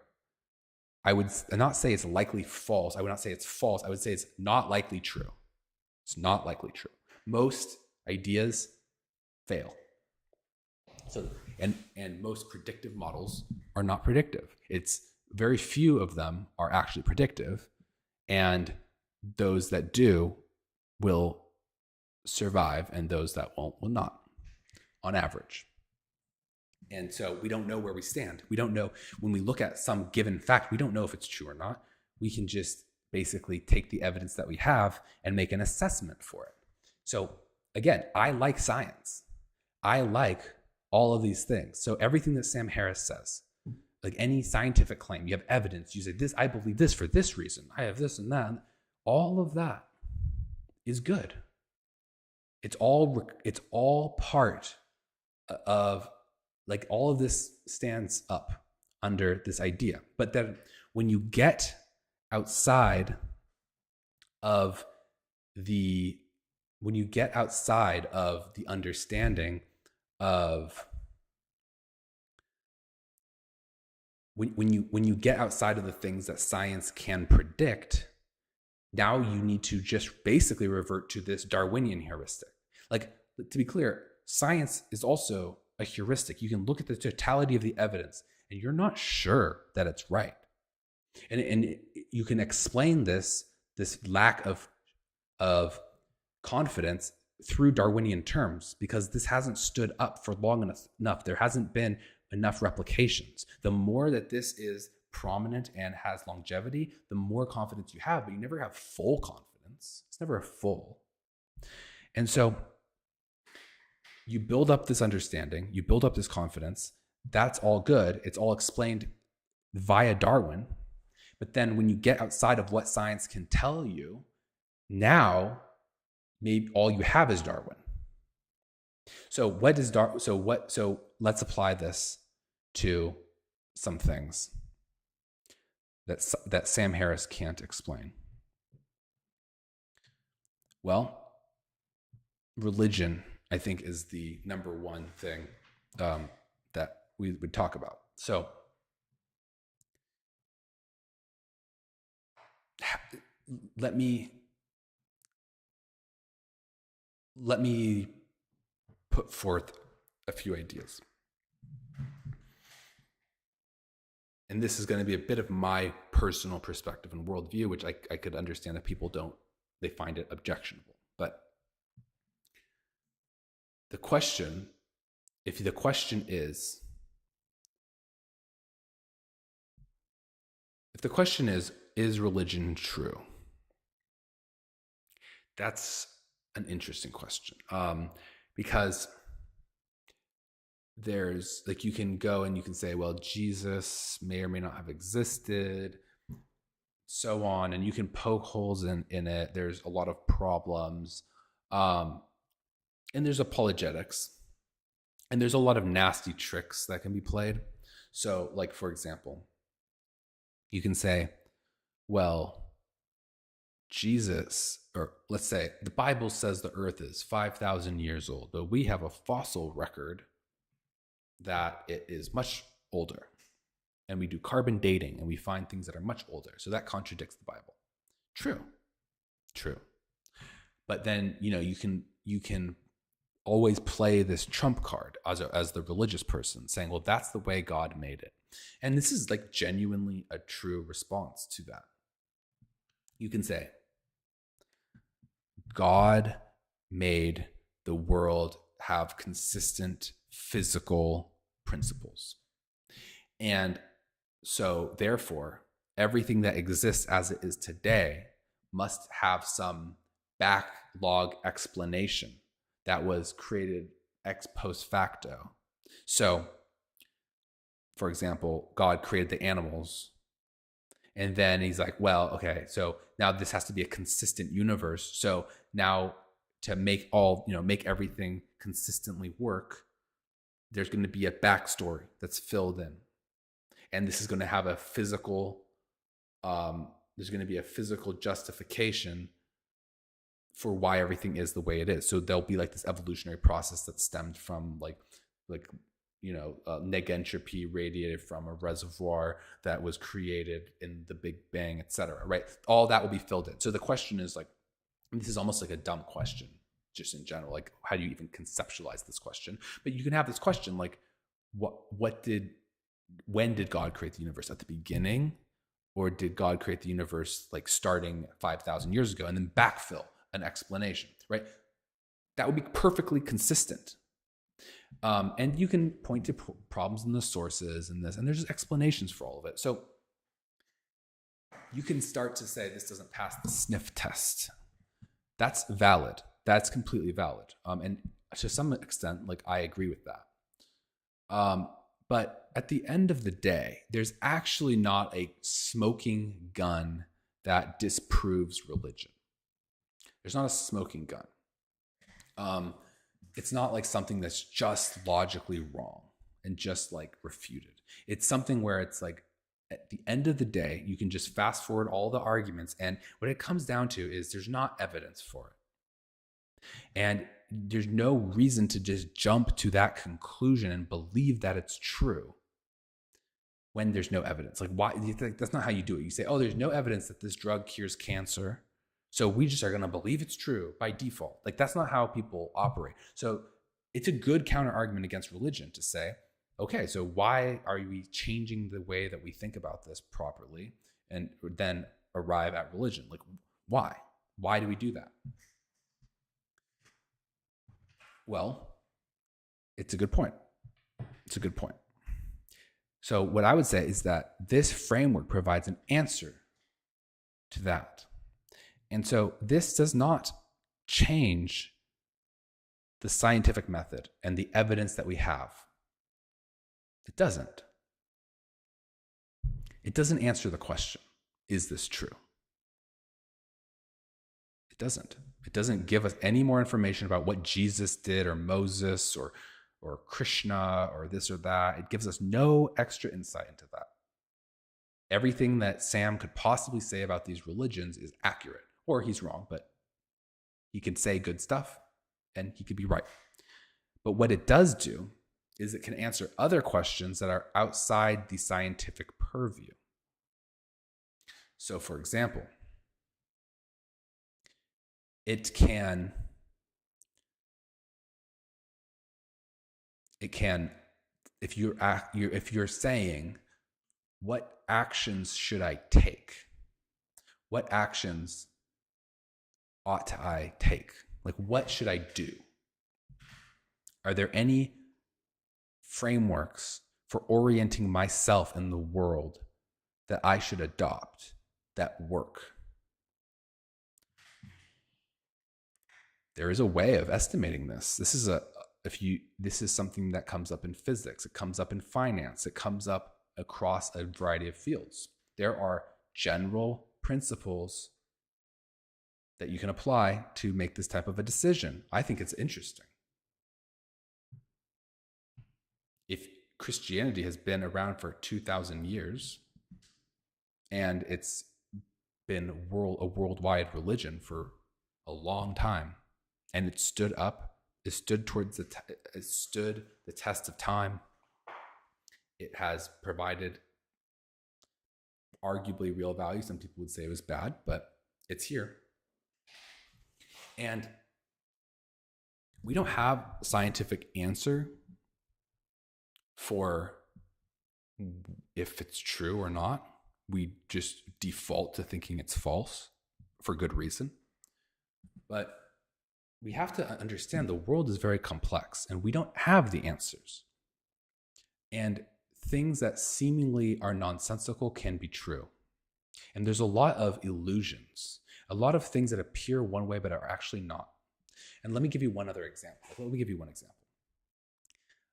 I would not say it's likely false. I would not say it's false. I would say it's not likely true. It's not likely true. Most ideas fail. So, and most predictive models are not predictive. It's very few of them are actually predictive, and those that do will survive, and those that won't will not, on average. And so we don't know where we stand. We don't know when we look at some given fact, we don't know if it's true or not. We can just basically take the evidence that we have and make an assessment for it. So again, I like science. I like all of these things. So everything that Sam Harris says, like any scientific claim, you have evidence, you say this, I believe this for this reason, I have this and that. All of that is good. It's all part of, like, all of this stands up under this idea. But then when you get outside of the understanding of when you get outside of the things that science can predict, now you need to just basically revert to this Darwinian heuristic. Like, to be clear, science is also a heuristic. You can look at the totality of the evidence and you're not sure that it's right. And you can explain this lack of confidence through Darwinian terms, because this hasn't stood up for long enough. There hasn't been enough replications. The more that this is prominent and has longevity, the more confidence you have, but you never have full confidence. It's never a full. And so you build up this understanding, you build up this confidence. That's all good. It's all explained via Darwin. But then when you get outside of what science can tell you, now maybe all you have is Darwin. So what is Darwin? So let's apply this to some things that Sam Harris can't explain. Well, religion, I think, is the number one thing that we would talk about. So let me put forth a few ideas. and this is going to be a bit of my personal perspective and worldview, which I could understand that people they find it objectionable. But the question, if the question is religion true? That's an interesting question, because there's like, you can go and you can say, well, Jesus may or may not have existed, so on, and you can poke holes in it. There's a lot of problems, and there's apologetics, and there's a lot of nasty tricks that can be played. So, like, for example, you can say, well, Jesus, or let's say the Bible says the earth is 5,000 years old, but we have a fossil record that it is much older. And we do carbon dating and we find things that are much older. So that contradicts the Bible. True. But then, you can always play this trump card as the religious person, saying, well, that's the way God made it. And this is like genuinely a true response to that. You can say, God made the world have consistent physical principles. And so therefore, everything that exists as it is today must have some backlog explanation that was created ex post facto. So, for example, God created the animals, and then he's like, well, okay, so now this has to be a consistent universe. So now to make make everything consistently work, there's going to be a backstory that's filled in. And this is going to have a physical, there's going to be a physical justification for why everything is the way it is. So there'll be like this evolutionary process that stemmed from negentropy radiated from a reservoir that was created in the Big Bang, etc. Right? All that will be filled in. So the question is like, this is almost like a dumb question, just in general. Like, how do you even conceptualize this question? But you can have this question like, when did God create the universe? At the beginning? Or did God create the universe like starting 5,000 years ago and then backfill an explanation, right? That would be perfectly consistent. And you can point to problems in the sources and there's just explanations for all of it. So you can start to say this doesn't pass the sniff test. That's valid. That's completely valid. And to some extent, like, I agree with that. But at the end of the day, there's actually not a smoking gun that disproves religion. There's not a smoking gun. It's not like something that's just logically wrong and just like refuted. It's something where it's like, at the end of the day, you can just fast forward all the arguments. And what it comes down to is there's not evidence for it. And there's no reason to just jump to that conclusion and believe that it's true when there's no evidence. Like, why? That's not how you do it. You say, oh, there's no evidence that this drug cures cancer, so we just are going to believe it's true by default. Like, that's not how people operate. So it's a good counter argument against religion to say, okay, so why are we changing the way that we think about this properly and then arrive at religion? Like, why? Why do we do that? Well, it's a good point. So what I would say is that this framework provides an answer to that. And so this does not change the scientific method and the evidence that we have. It doesn't. It doesn't answer the question, is this true? It doesn't. It doesn't give us any more information about what Jesus did or Moses or Krishna or this or that. It gives us no extra insight into that. Everything that Sam could possibly say about these religions is accurate, or he's wrong, but he can say good stuff and he could be right. But what it does do is it can answer other questions that are outside the scientific purview. So, for example, it can if you're saying what actions should I take? What actions ought I take? Like, what should I do? Are there any frameworks for orienting myself in the world that I should adopt that work? There is a way of estimating this. This is something that comes up in physics, it comes up in finance, it comes up across a variety of fields. There are general principles that you can apply to make this type of a decision. I think it's interesting. If Christianity has been around for 2,000 years and it's been a worldwide religion for a long time, and it stood the test of time, it has provided arguably real value. Some people would say it was bad, but it's here. And we don't have a scientific answer for if it's true or not. We just default to thinking it's false for good reason. But we have to understand the world is very complex and we don't have the answers. And things that seemingly are nonsensical can be true. And there's a lot of illusions, a lot of things that appear one way but are actually not. And let me give you one example.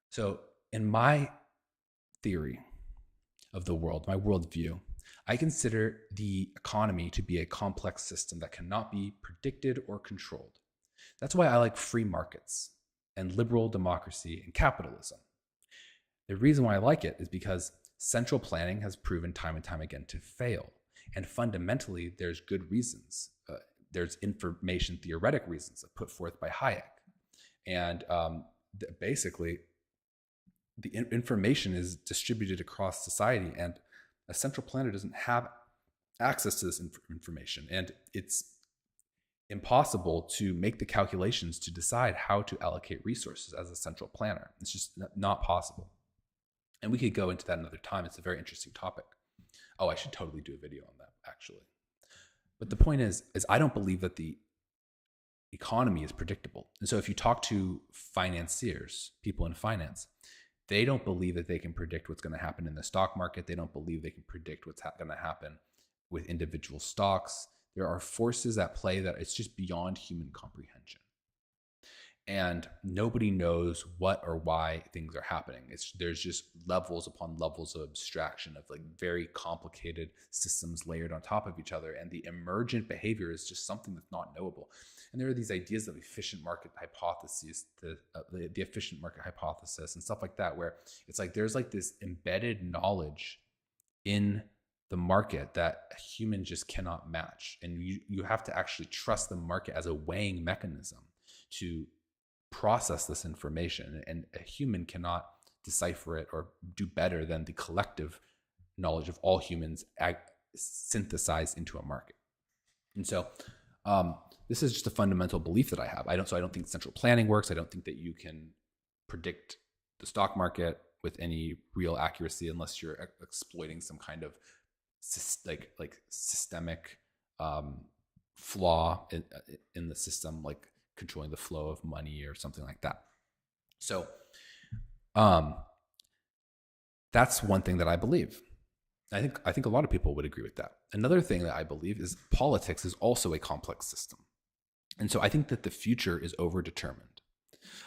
So in my theory of the world, my worldview, I consider the economy to be a complex system that cannot be predicted or controlled. That's why I like free markets and liberal democracy and capitalism. The reason why I like it is because central planning has proven time and time again to fail. And fundamentally, there's good reasons. There's information theoretic reasons put forth by Hayek. And basically, the information is distributed across society, and a central planner doesn't have access to this information. And it's impossible to make the calculations to decide how to allocate resources as a central planner. It's just not possible. And we could go into that another time. It's a very interesting topic. Oh, I should totally do a video on that, actually. But the point is I don't believe that the economy is predictable. And so if you talk to financiers, people in finance, they don't believe that they can predict what's going to happen in the stock market. They don't believe they can predict what's going to happen with individual stocks. There are forces at play that it's just beyond human comprehension. And nobody knows what or why things are happening. There's just levels upon levels of abstraction of like very complicated systems layered on top of each other. And the emergent behavior is just something that's not knowable. And there are these ideas of efficient market hypotheses, the efficient market hypothesis and stuff like that, where it's like there's like this embedded knowledge in the market that a human just cannot match. And you have to actually trust the market as a weighing mechanism to process this information, and a human cannot decipher it or do better than the collective knowledge of all humans synthesized into a market. And so this is just a fundamental belief that I have. I don't think central planning works. I don't think that you can predict the stock market with any real accuracy unless you're exploiting some kind of like systemic flaw in the system, like controlling the flow of money or something like that. So that's one thing that I believe. I think a lot of people would agree with that. Another thing that I believe is politics is also a complex system. And so I think that the future is overdetermined.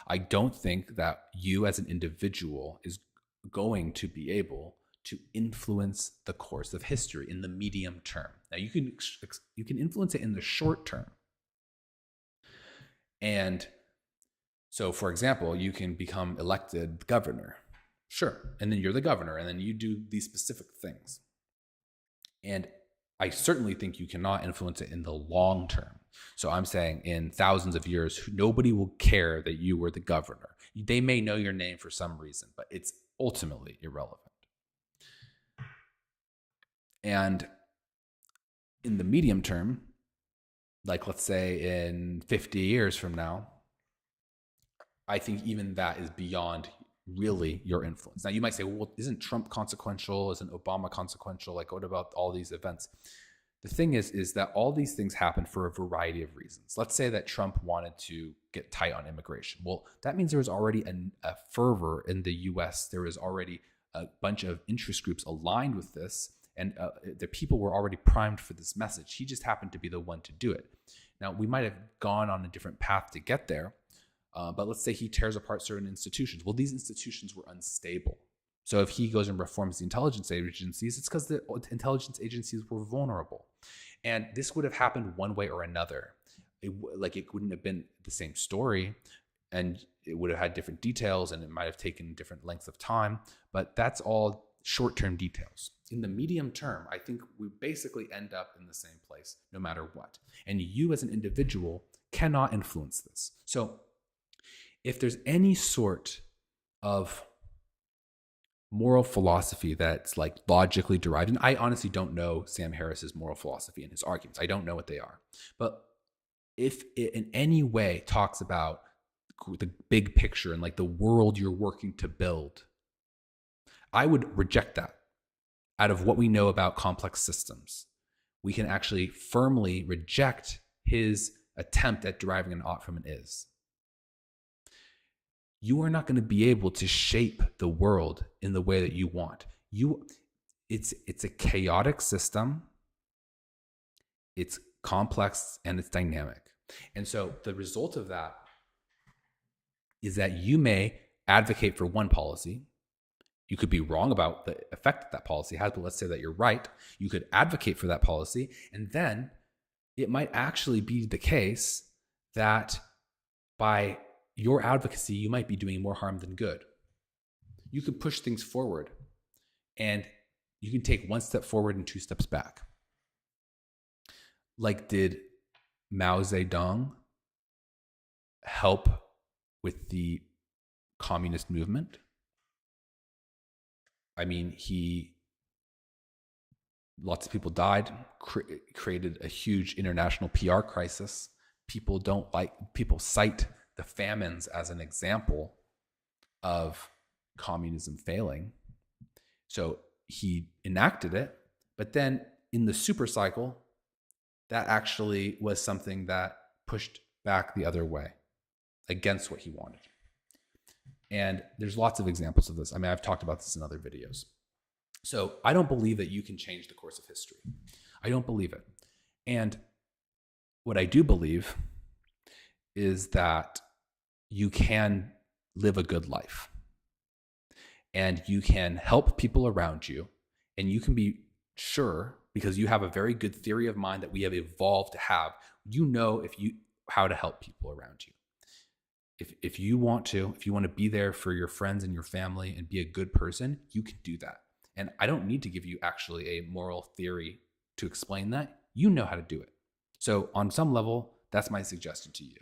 I don't think that you as an individual is going to be able to influence the course of history in the medium term. Now you can influence it in the short term. And so, for example, you can become elected governor. Sure. And then you're the governor, and then you do these specific things. And I certainly think you cannot influence it in the long term. So I'm saying in thousands of years, nobody will care that you were the governor. They may know your name for some reason, but it's ultimately irrelevant. And in the medium term, like let's say in 50 years from now, I think even that is beyond really your influence. Now you might say, well, isn't Trump consequential? Isn't Obama consequential? Like, what about all these events? The thing is that all these things happen for a variety of reasons. Let's say that Trump wanted to get tight on immigration. Well, that means there was already a fervor in the US. There was already a bunch of interest groups aligned with this, and the people were already primed for this message. He just happened to be the one to do it. Now, we might have gone on a different path to get there, but let's say he tears apart certain institutions. Well, these institutions were unstable. So if he goes and reforms the intelligence agencies, it's because the intelligence agencies were vulnerable. And this would have happened one way or another. It wouldn't have been the same story, and it would have had different details, and it might have taken different lengths of time, but that's all short-term details. In the medium term, I think we basically end up in the same place no matter what. And you as an individual cannot influence this. So if there's any sort of moral philosophy that's like logically derived, and I honestly don't know Sam Harris's moral philosophy and his arguments. I don't know what they are. But if it in any way talks about the big picture and like the world you're working to build, I would reject that. Out of what we know about complex systems, we can actually firmly reject his attempt at deriving an ought from an is. You are not going to be able to shape the world in the way that you want. It's a chaotic system. It's complex and it's dynamic. And so the result of that is that you may advocate for one policy. You could be wrong about the effect that that policy has, but let's say that you're right. You could advocate for that policy, and then it might actually be the case that by your advocacy, you might be doing more harm than good. You could push things forward, and you can take one step forward and two steps back. Like, did Mao Zedong help with the communist movement? I mean, lots of people died, created a huge international PR crisis. People cite the famines as an example of communism failing. So he enacted it, but then in the super cycle, that actually was something that pushed back the other way against what he wanted. And there's lots of examples of this. I mean, I've talked about this in other videos. So I don't believe that you can change the course of history. I don't believe it. And what I do believe is that you can live a good life, and you can help people around you, and you can be sure, because you have a very good theory of mind that we have evolved to have, you know how to help people around you. If you want to be there for your friends and your family and be a good person, you can do that. And I don't need to give you actually a moral theory to explain that. You know how to do it. So on some level, that's my suggestion to you.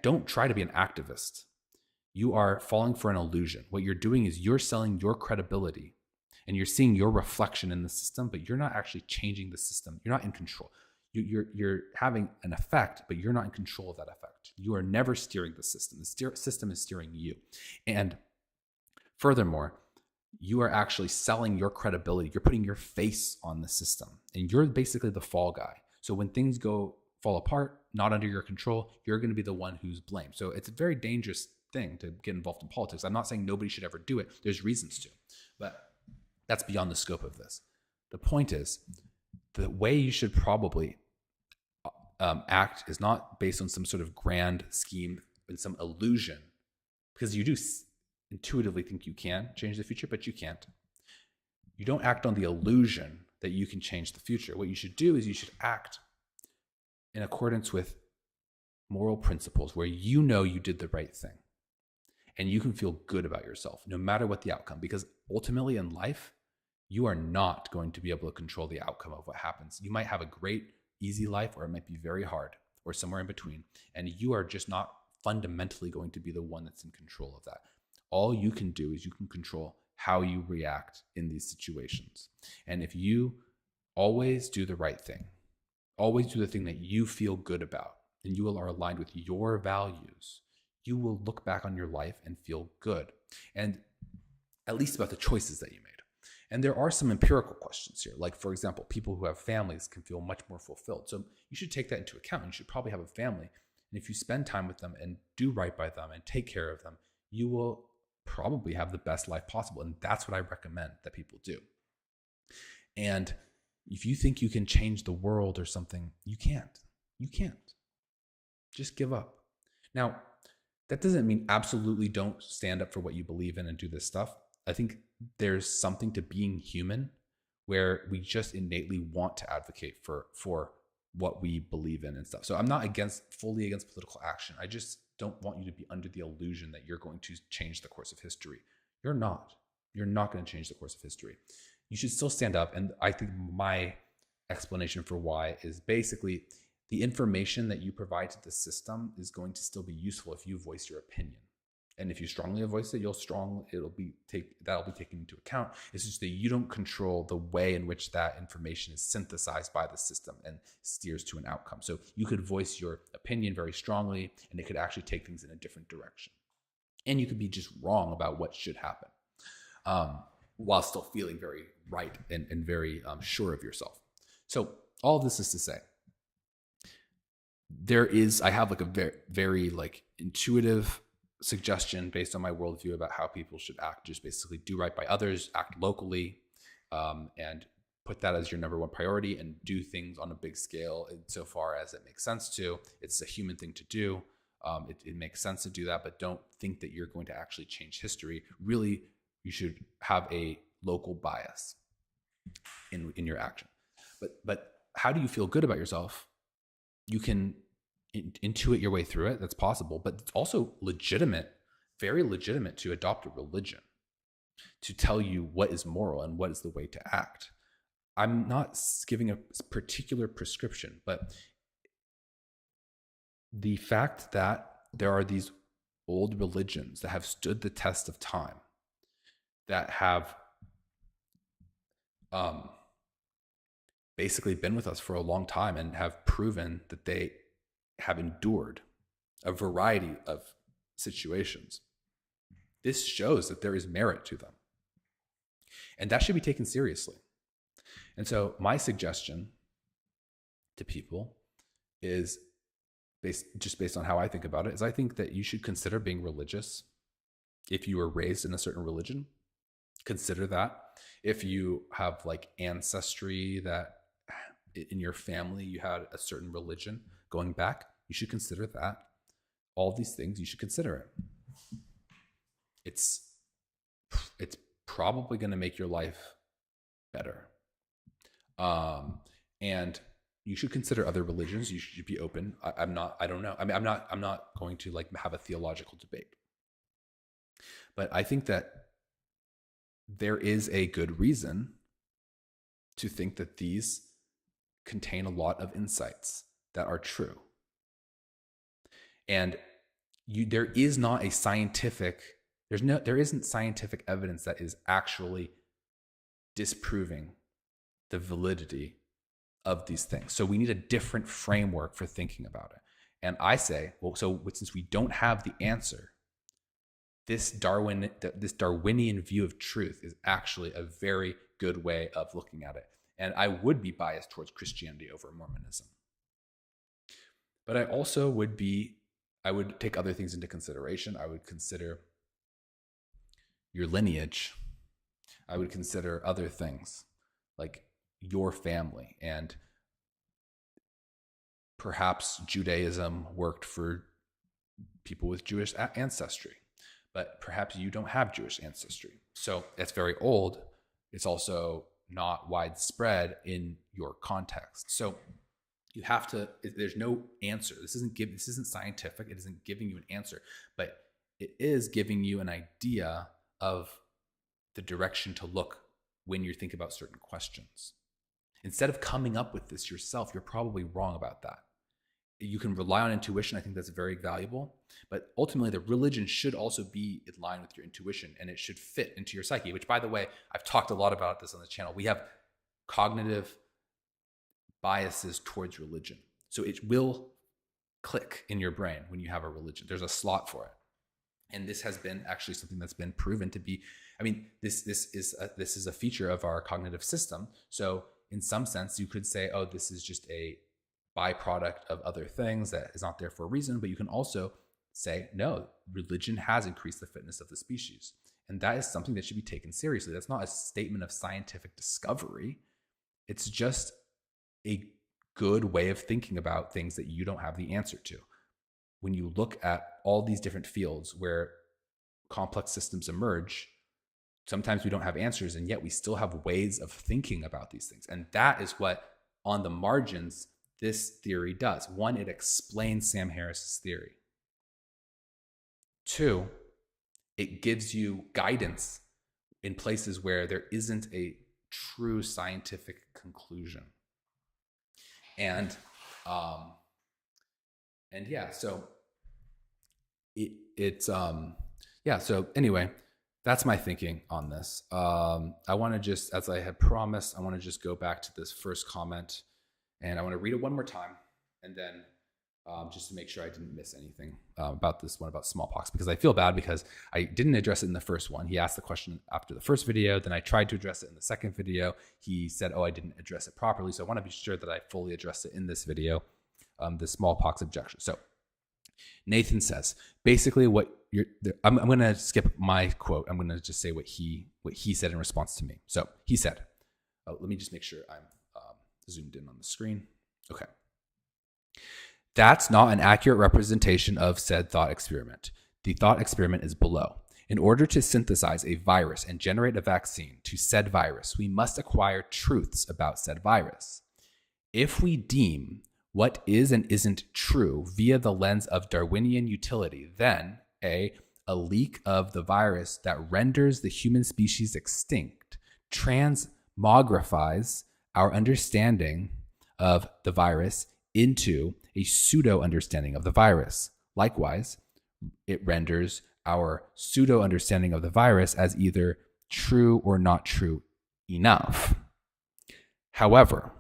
Don't try to be an activist. You are falling for an illusion. What you're doing is you're selling your credibility, and you're seeing your reflection in the system, but you're not actually changing the system. You're not in control. You're having an effect, but you're not in control of that effect. You are never steering the system. The system is steering you. And furthermore, you are actually selling your credibility. You're putting your face on the system, and you're basically the fall guy. So when things fall apart, not under your control, you're going to be the one who's blamed. So it's a very dangerous thing to get involved in politics. I'm not saying nobody should ever do it. There's reasons to, but that's beyond the scope of this. The point is, the way you should probably act is not based on some sort of grand scheme and some illusion, because you do intuitively think you can change the future, but you can't. You don't act on the illusion that you can change the future. What you should do is you should act in accordance with moral principles where you know you did the right thing, and you can feel good about yourself no matter what the outcome, because ultimately in life, you are not going to be able to control the outcome of what happens. You might have a great, easy life, or it might be very hard, or somewhere in between. And you are just not fundamentally going to be the one that's in control of that. All you can do is you can control how you react in these situations. And if you always do the right thing, always do the thing that you feel good about, and you are aligned with your values, you will look back on your life and feel good, and at least about the choices that you made. And there are some empirical questions here. Like, for example, people who have families can feel much more fulfilled. So you should take that into account. You should probably have a family. And if you spend time with them and do right by them and take care of them, you will probably have the best life possible. And that's what I recommend that people do. And if you think you can change the world or something, you can't. You can't. Just give up. Now, that doesn't mean absolutely don't stand up for what you believe in and do this stuff. I think there's something to being human where we just innately want to advocate for what we believe in and stuff. So I'm not fully against political action. I just don't want you to be under the illusion that you're going to change the course of history. You're not. You're not going to change the course of history. You should still stand up. And I think my explanation for why is basically the information that you provide to the system is going to still be useful if you voice your opinion. And if you strongly voice it, that'll be taken into account. It's just that you don't control the way in which that information is synthesized by the system and steers to an outcome. So you could voice your opinion very strongly, and it could actually take things in a different direction. And you could be just wrong about what should happen, while still feeling very right and very sure of yourself. So all of this is to say, I have like a very, very like intuitive suggestion based on my worldview about how people should act. Just basically do right by others, act locally, and put that as your number one priority, and do things on a big scale insofar as it makes sense to. It's a human thing to do. It makes sense to do that, but don't think that you're going to actually change history. Really, you should have a local bias in your action. But how do you feel good about yourself? You can intuit your way through it. That's possible, but it's also legitimate, very legitimate, to adopt a religion to tell you what is moral and what is the way to act. I'm not giving a particular prescription, but the fact that there are these old religions that have stood the test of time, that have basically been with us for a long time and have proven that they have endured a variety of situations. This shows that there is merit to them. And that should be taken seriously. And so my suggestion to people is based on how I think about it, is I think that you should consider being religious. If you were raised in a certain religion, consider that. If you have like ancestry that in your family you had a certain religion going back, you should consider that. All these things, you should consider it. It's probably going to make your life better. And you should consider other religions. You should be open. I don't know. I mean, I'm not going to like have a theological debate, but I think that there is a good reason to think that these contain a lot of insights that are true. And there isn't scientific evidence that is actually disproving the validity of these things. So we need a different framework for thinking about it. And I say, well, so since we don't have the answer, this Darwinian view of truth is actually a very good way of looking at it. And I would be biased towards Christianity over Mormonism. But I also would take other things into consideration. I would consider your lineage. I would consider other things like your family, and perhaps Judaism worked for people with Jewish ancestry, but perhaps you don't have Jewish ancestry. So it's very old. It's also not widespread in your context. So you have to, there's no answer. This isn't scientific. It isn't giving you an answer, but it is giving you an idea of the direction to look when you think about certain questions. Instead of coming up with this yourself, you're probably wrong about that. You can rely on intuition. I think that's very valuable. But ultimately, the religion should also be in line with your intuition, and it should fit into your psyche, which, by the way, I've talked a lot about this on the channel. We have cognitive biases towards religion. So it will click in your brain when you have a religion. There's a slot for it. And this has been actually something that's been proven to be, this is a feature of our cognitive system. So in some sense, you could say, oh, this is just a byproduct of other things that is not there for a reason. But you can also say, no, religion has increased the fitness of the species. And that is something that should be taken seriously. That's not a statement of scientific discovery. It's just a good way of thinking about things that you don't have the answer to. When you look at all these different fields where complex systems emerge, sometimes we don't have answers, and yet we still have ways of thinking about these things. And that is what, on the margins, this theory does. One, it explains Sam Harris's theory. Two, it gives you guidance in places where there isn't a true scientific conclusion. And yeah, so so anyway, that's my thinking on this. I want to just, as I had promised, I want to just go back to this first comment, and I want to read it one more time, and then just to make sure I didn't miss anything about this one about smallpox, because I feel bad because I didn't address it in the first one. He asked the question after the first video, then I tried to address it in the second video. He said, oh, I didn't address it properly. So I want to be sure that I fully address it in this video, the smallpox objection. So Nathan says, basically I'm going to skip my quote. I'm going to just say what he said in response to me. So he said, let me just make sure I'm zoomed in on the screen. Okay. That's not an accurate representation of said thought experiment. The thought experiment is below. In order to synthesize a virus and generate a vaccine to said virus, we must acquire truths about said virus. If we deem what is and isn't true via the lens of Darwinian utility, then a leak of the virus that renders the human species extinct transmogrifies our understanding of the virus into a pseudo-understanding of the virus. Likewise, it renders our pseudo-understanding of the virus as either true or not true enough. However,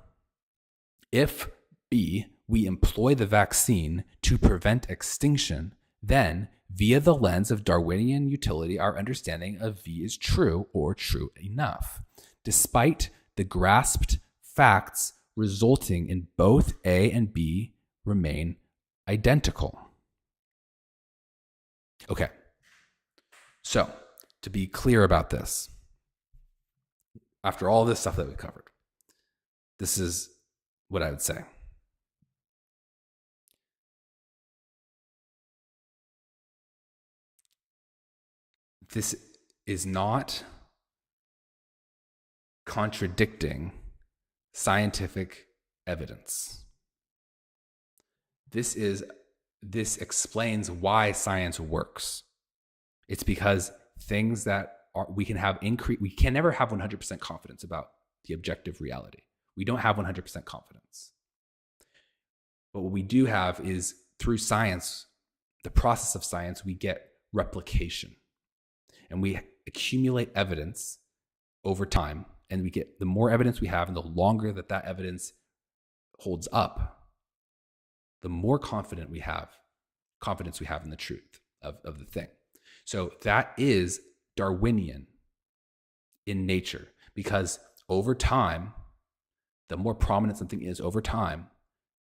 if B, we employ the vaccine to prevent extinction, then via the lens of Darwinian utility, our understanding of V is true or true enough, despite the grasped facts resulting in both A and B remain identical. Okay, so to be clear about this, after all this stuff that we covered, this is what I would say. This is not contradicting scientific evidence. This explains why science works. It's because things that we can never have 100% confidence about the objective reality. We don't have 100% confidence. But what we do have is, through science, the process of science, we get replication. And we accumulate evidence over time. And we get, the more evidence we have and the longer that evidence holds up, the more confidence we have in the truth of the thing. So that is Darwinian in nature, because over time, the more prominent something is over time,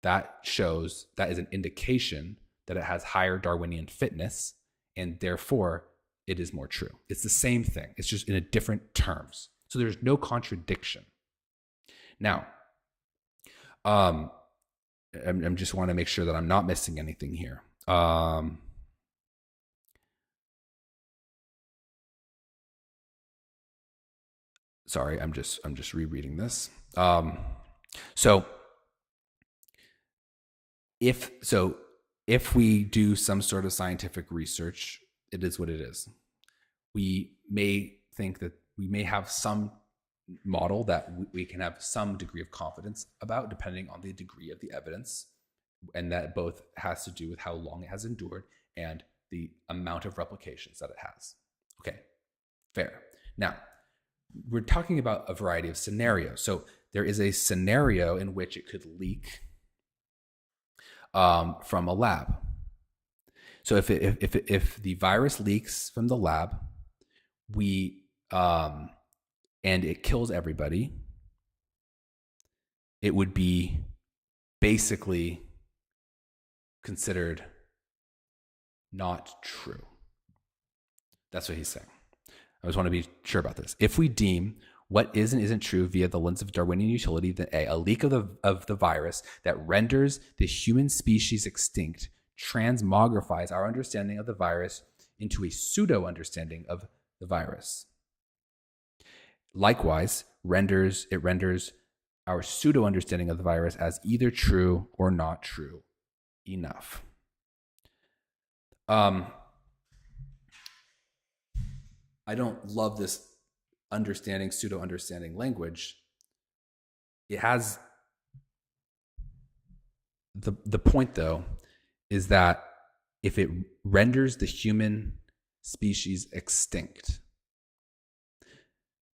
that is an indication that it has higher Darwinian fitness, and therefore it is more true. It's the same thing. It's just in a different terms. So there's no contradiction. Now, I just want to make sure that I'm not missing anything here. Sorry, I'm just rereading this. So if we do some sort of scientific research, it is what it is. We may think that we may have some model that we can have some degree of confidence about, depending on the degree of the evidence. And that both has to do with how long it has endured and the amount of replications that it has. Okay, fair. Now, we're talking about a variety of scenarios. So there is a scenario in which it could leak. from a lab. So if the virus leaks from the lab, and it kills everybody, it would be basically considered not true. That's what he's saying. I just want to be sure about this. If we deem what is and isn't true via the lens of Darwinian utility, then a leak of the virus that renders the human species extinct transmogrifies our understanding of the virus into a pseudo-understanding of the virus. Likewise, it renders our pseudo-understanding of the virus as either true or not true enough. I don't love this pseudo-understanding language. It has the point, though, is that if it renders the human species extinct,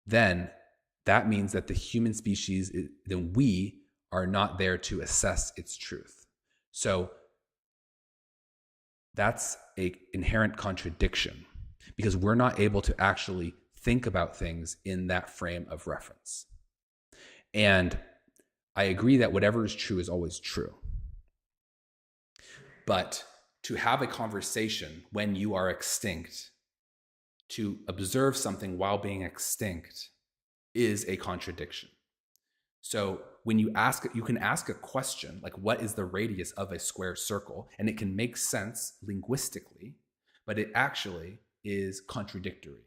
then that means that the human species, then we are not there to assess its truth. So that's an inherent contradiction, because we're not able to actually think about things in that frame of reference. And I agree that whatever is true is always true. But to have a conversation when you are extinct, to observe something while being extinct, is a contradiction. So when you can ask a question like, what is the radius of a square circle? And it can make sense linguistically, but it actually is contradictory.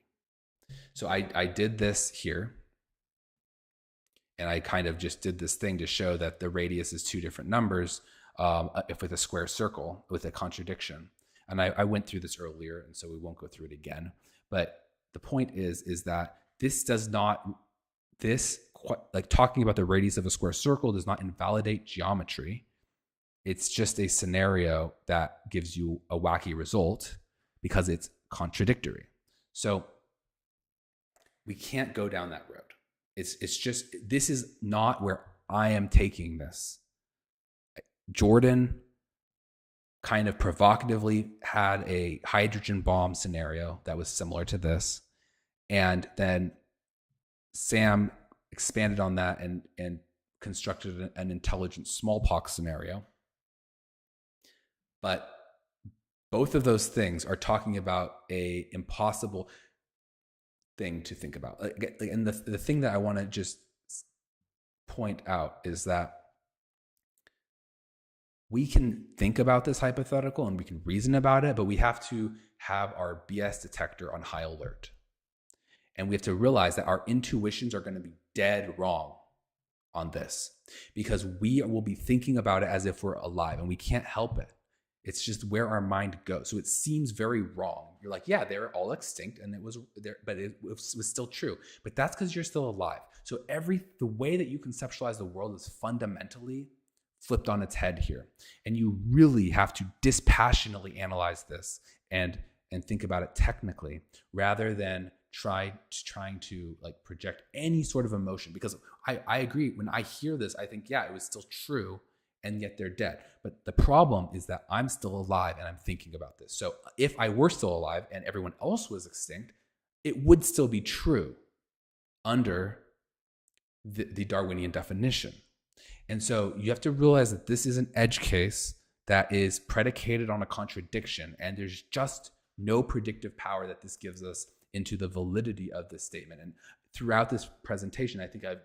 So I did this here, and I kind of just did this thing to show that the radius is two different numbers if with a square circle with a contradiction. And I went through this earlier, and so we won't go through it again. But the point is that talking about the radius of a square circle does not invalidate geometry. It's just a scenario that gives you a wacky result because it's contradictory. So we can't go down that road. It's just, this is not where I am taking this. Jordan kind of provocatively had a hydrogen bomb scenario that was similar to this. And then Sam expanded on that and constructed an intelligent smallpox scenario. But both of those things are talking about a impossible thing to think about. And the thing that I want to just point out is that we can think about this hypothetical and we can reason about it, but we have to have our BS detector on high alert. And we have to realize that our intuitions are going to be dead wrong on this, because we will be thinking about it as if we're alive, and we can't help it. It's just where our mind goes. So it seems very wrong. You're like, yeah, they're all extinct, and it was there, but it was still true. But that's because you're still alive. So the way that you conceptualize the world is fundamentally flipped on its head here. And you really have to dispassionately analyze this and think about it technically, rather than trying to like project any sort of emotion. Because I agree, when I hear this, I think, yeah, it was still true, and yet they're dead. But the problem is that I'm still alive and I'm thinking about this. So if I were still alive and everyone else was extinct, it would still be true under the Darwinian definition. And so you have to realize that this is an edge case that is predicated on a contradiction, and there's just no predictive power that this gives us into the validity of this statement. And throughout this presentation, I think I've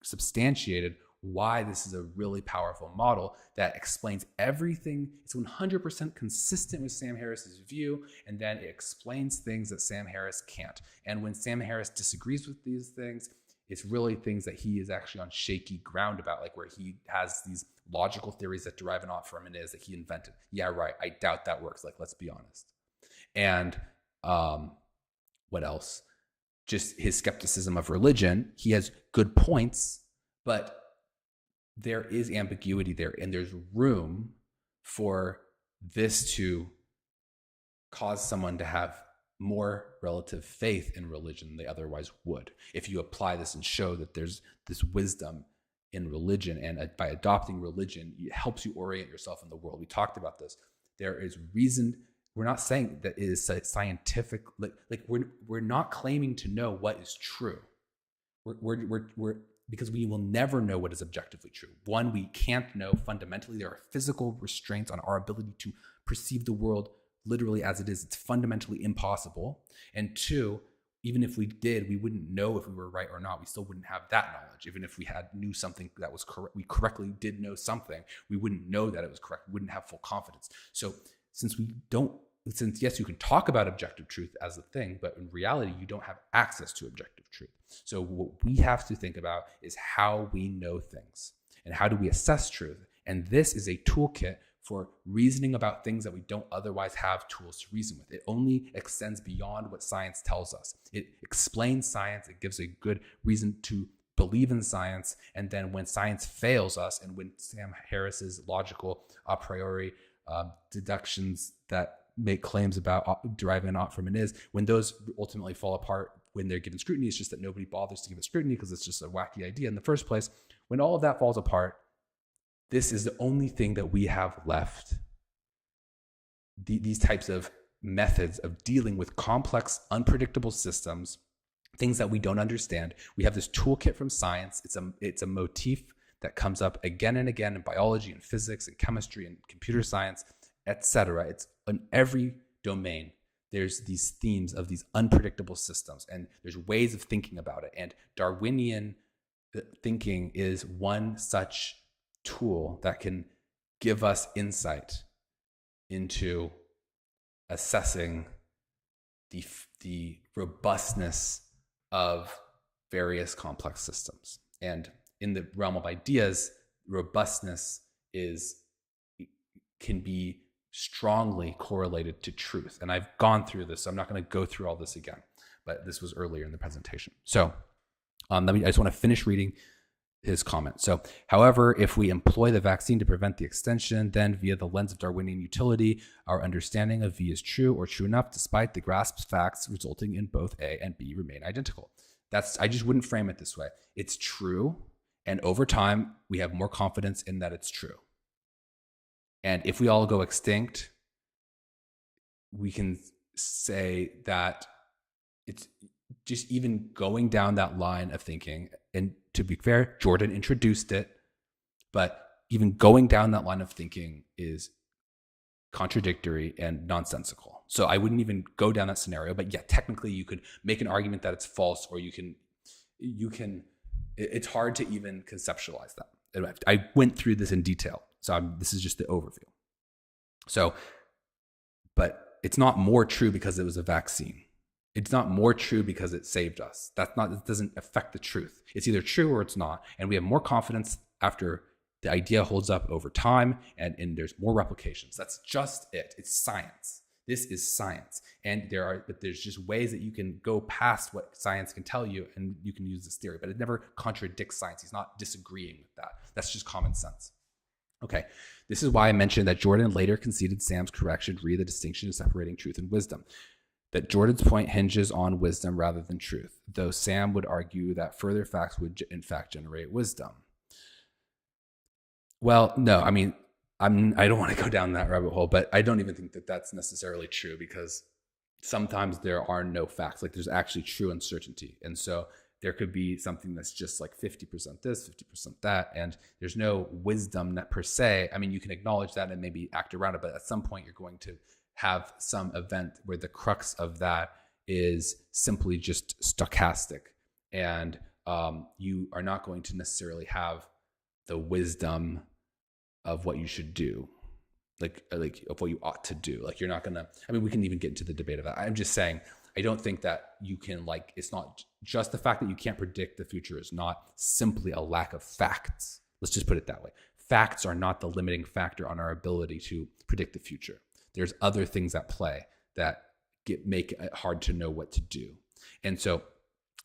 substantiated why this is a really powerful model that explains everything. It's 100% consistent with Sam Harris's view, and then it explains things that Sam Harris can't. And when Sam Harris disagrees with these things, it's really things that he is actually on shaky ground about, like where he has these logical theories that derive not from it is that he invented. Yeah, right. I doubt that works. Like, let's be honest. And what else? Just his skepticism of religion. He has good points, but there is ambiguity there, and there's room for this to cause someone to have more relative faith in religion than they otherwise would if you apply this and show that there's this wisdom in religion, and by adopting religion, it helps you orient yourself in the world. We talked about this. There is reason. We're not saying that it is scientific. Like we're not claiming to know what is true. We're because we will never know what is objectively true. One, we can't know fundamentally. There are physical restraints on our ability to perceive the world literally as it is. It's fundamentally impossible. And two, even if we did, we wouldn't know if we were right or not. We still wouldn't have that knowledge. Even if we knew something that was correct, we correctly did know something, we wouldn't know that it was correct. We wouldn't have full confidence. So since yes, you can talk about objective truth as a thing, but in reality, you don't have access to objective truth. So what we have to think about is how we know things and how do we assess truth. And this is a toolkit for reasoning about things that we don't otherwise have tools to reason with. It only extends beyond what science tells us. It explains science. It gives a good reason to believe in science. And then when science fails us, and when Sam Harris's logical a priori deductions that make claims about deriving an ought from an is, when those ultimately fall apart when they're given scrutiny, it's just that nobody bothers to give it scrutiny because it's just a wacky idea in the first place. When all of that falls apart, this is the only thing that we have left. These types of methods of dealing with complex, unpredictable systems, things that we don't understand. We have this toolkit from science. It's a motif that comes up again and again in biology and physics and chemistry and computer science, etc. It's in every domain. There's these themes of these unpredictable systems, and there's ways of thinking about it. And Darwinian thinking is one such tool that can give us insight into assessing the robustness of various complex systems. And in the realm of ideas, robustness can be strongly correlated to truth. And I've gone through this, so I'm not going to go through all this again, but this was earlier in the presentation. So I just want to finish reading his comment. So, however, if we employ the vaccine to prevent the extension, then via the lens of Darwinian utility, our understanding of V is true or true enough, despite the grasped facts resulting in both A and B remain identical. I just wouldn't frame it this way. It's true, and over time, we have more confidence in that it's true. And if we all go extinct, we can say that it's just even going down that line of thinking. And to be fair, Jordan introduced it, but even going down that line of thinking is contradictory and nonsensical. So I wouldn't even go down that scenario, but yeah, technically you could make an argument that it's false, or you can, it's hard to even conceptualize that. I went through this in detail. So this is just the overview. So, but it's not more true because it was a vaccine. It's not more true because it saved us. It doesn't affect the truth. It's either true or it's not. And we have more confidence after the idea holds up over time and there's more replications. That's just it. It's science. This is science. And there's just ways that you can go past what science can tell you, and you can use this theory, but it never contradicts science. He's not disagreeing with that. That's just common sense. Okay, this is why I mentioned that Jordan later conceded Sam's correction re the distinction of separating truth and wisdom. That Jordan's point hinges on wisdom rather than truth, though Sam would argue that further facts would in fact generate wisdom. Well, no, I mean, I don't want to go down that rabbit hole, but I don't even think that that's necessarily true, because sometimes there are no facts. Like, there's actually true uncertainty. And so there could be something that's just like 50% this, 50% that, and there's no wisdom net per se. I mean, you can acknowledge that and maybe act around it, but at some point you're going to have some event where the crux of that is simply just stochastic, and you are not going to necessarily have the wisdom of what you should do, like of what you ought to do. Like, you're not gonna, I mean, we can even get into the debate of that. I'm just saying, I don't think that you can, like, it's not just the fact that you can't predict the future is not simply a lack of facts. Let's just put it that way. Facts are not the limiting factor on our ability to predict the future. There's other things at play that make it hard to know what to do. And so,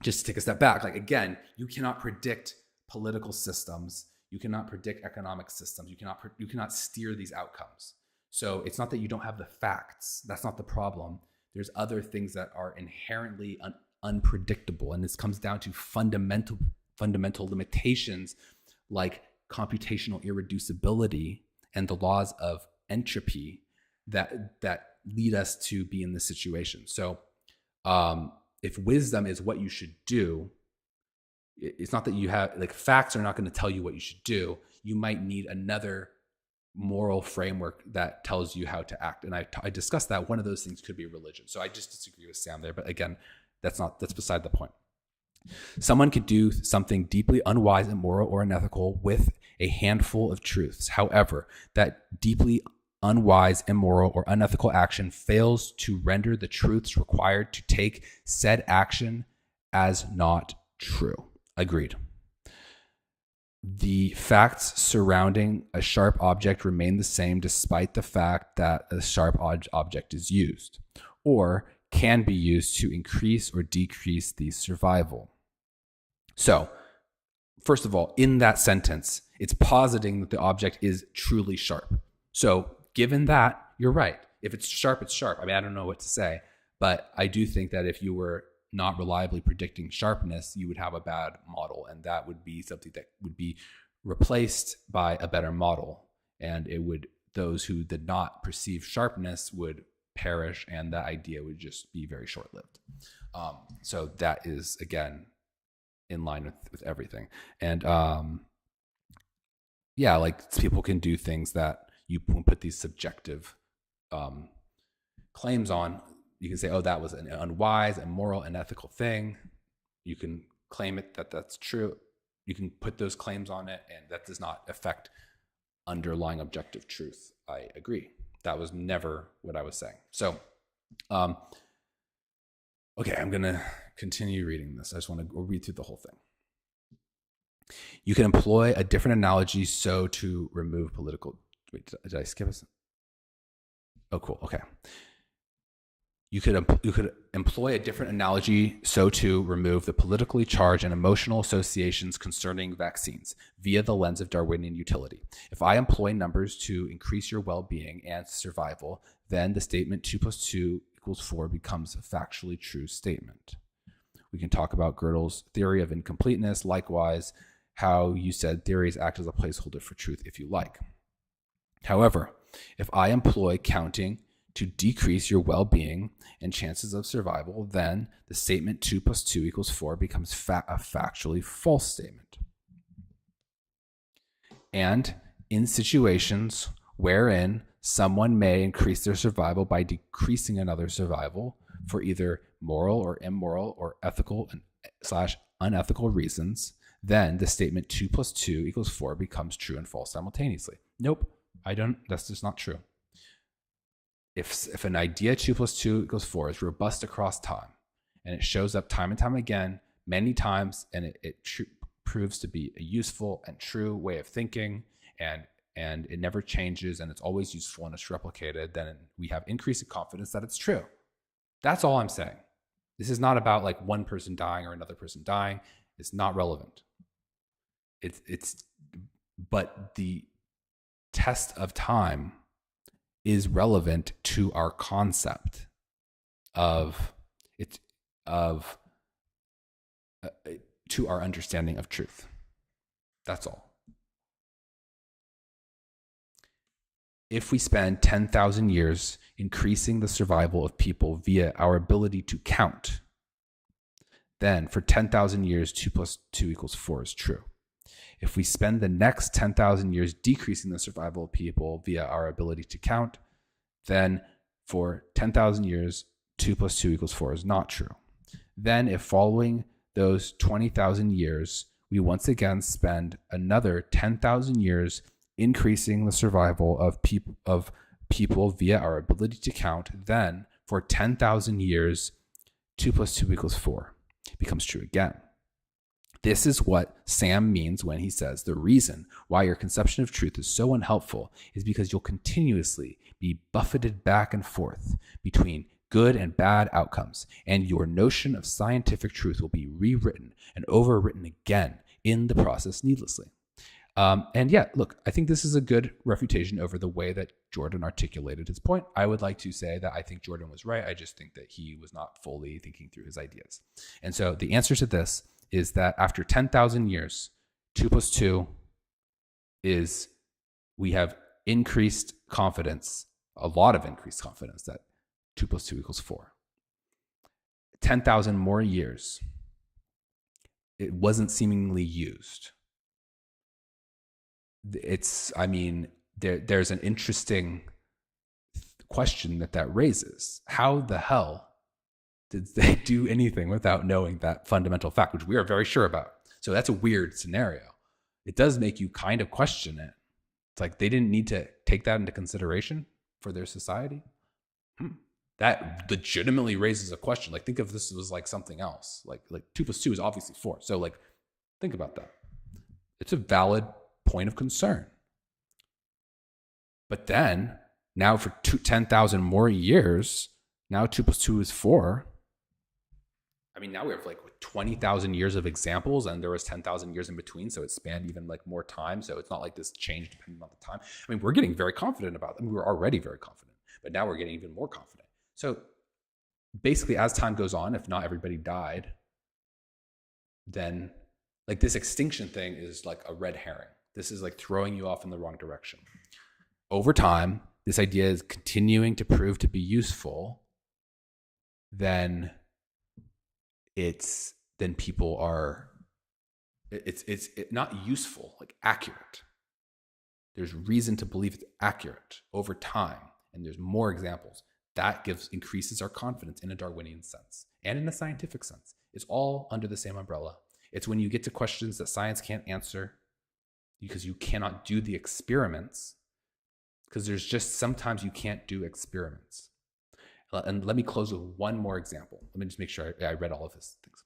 just to take a step back, like, again, you cannot predict political systems. You cannot predict economic systems. You cannot steer these outcomes. So it's not that you don't have the facts. That's not the problem. There's other things that are inherently unpredictable, and this comes down to fundamental limitations like computational irreducibility and the laws of entropy that lead us to be in this situation. So if wisdom is what you should do, it's not that you have, like, facts are not going to tell you what you should do. You might need another moral framework that tells you how to act. And I discussed that one of those things could be religion. So I just disagree with Sam there. But again, that's beside the point. Someone could do something deeply unwise, immoral, or unethical with a handful of truths. However, that deeply unwise, immoral, or unethical action fails to render the truths required to take said action as not true. Agreed. The facts surrounding a sharp object remain the same despite the fact that a sharp object is used, or can be used to increase or decrease the survival. So, first of all, in that sentence, it's positing that the object is truly sharp. So, given that, you're right. If it's sharp, it's sharp. I mean, I don't know what to say, but I do think that if you were not reliably predicting sharpness, you would have a bad model, and that would be something that would be replaced by a better model. And those who did not perceive sharpness would perish, and that idea would just be very short-lived. So that is, again, in line with everything. And like, people can do things that you put these subjective claims on. You can say, oh, that was an unwise, immoral, unethical thing. You can claim it that's true. You can put those claims on it, and that does not affect underlying objective truth. I agree. That was never what I was saying. So, okay, I'm going to continue reading this. I just want to read through the whole thing. You can employ a different analogy so to remove political... Wait, did I skip it? Oh, cool. Okay. You could employ a different analogy so to remove the politically charged and emotional associations concerning vaccines via the lens of Darwinian utility. If I employ numbers to increase your well-being and survival, then the statement 2 + 2 = 4 becomes a factually true statement. We can talk about Gödel's theory of incompleteness, likewise, how you said theories act as a placeholder for truth if you like. However, if I employ counting to decrease your well-being and chances of survival, then the statement 2 + 2 = 4 becomes a factually false statement. And in situations wherein someone may increase their survival by decreasing another's survival for either moral or immoral or ethical / unethical reasons, then the statement 2 + 2 = 4 becomes true and false simultaneously. Nope, that's just not true. If an idea 2 + 2 = 4 is robust across time, and it shows up time and time again, many times, and it proves to be a useful and true way of thinking, and it never changes, and it's always useful and it's replicated, then we have increasing confidence that it's true. That's all I'm saying. This is not about like one person dying or another person dying. It's not relevant. But the test of time is relevant to our concept to our understanding of truth. That's all. If we spend 10,000 years increasing the survival of people via our ability to count, then for 10,000 years, 2 + 2 = 4 is true. If we spend the next 10,000 years decreasing the survival of people via our ability to count, then for 10,000 years, 2 + 2 = 4 is not true. Then if following those 20,000 years, we once again spend another 10,000 years increasing the survival of people via our ability to count, then for 10,000 years, 2 + 2 = 4 becomes true again. This is what Sam means when he says the reason why your conception of truth is so unhelpful is because you'll continuously be buffeted back and forth between good and bad outcomes, and your notion of scientific truth will be rewritten and overwritten again in the process needlessly. And yeah, look, I think this is a good refutation over the way that Jordan articulated his point. I would like to say that I think Jordan was right. I just think that he was not fully thinking through his ideas. And so the answer to this is that after 10,000 years, 2 + 2 is we have increased confidence, a lot of increased confidence that 2 + 2 = 4. 10,000 more years, it wasn't seemingly used. There's an interesting question that raises. How the hell did they do anything without knowing that fundamental fact, which we are very sure about? So that's a weird scenario. It does make you kind of question it. It's like they didn't need to take that into consideration for their society. That legitimately raises a question. Like, think of this as like something else. Like 2 + 2 is obviously 4. So like, think about that. It's a valid point of concern. But then now for 10,000 more years, now 2 + 2 is 4. I mean, now we have like 20,000 years of examples, and there was 10,000 years in between. So it spanned even like more time. So it's not like this changed depending on the time. I mean, we're getting very confident about them. We were already very confident, but now we're getting even more confident. So basically, as time goes on, if not everybody died, then like this extinction thing is like a red herring. This is like throwing you off in the wrong direction. Over time, this idea is continuing to prove to be useful, then it's not useful, like accurate. There's reason to believe it's accurate over time, and there's more examples. That increases our confidence in a Darwinian sense and in a scientific sense. It's all under the same umbrella. It's when you get to questions that science can't answer because you cannot do the experiments, because there's just sometimes you can't do experiments. And let me close with one more example. Let me just make sure I read all of his things.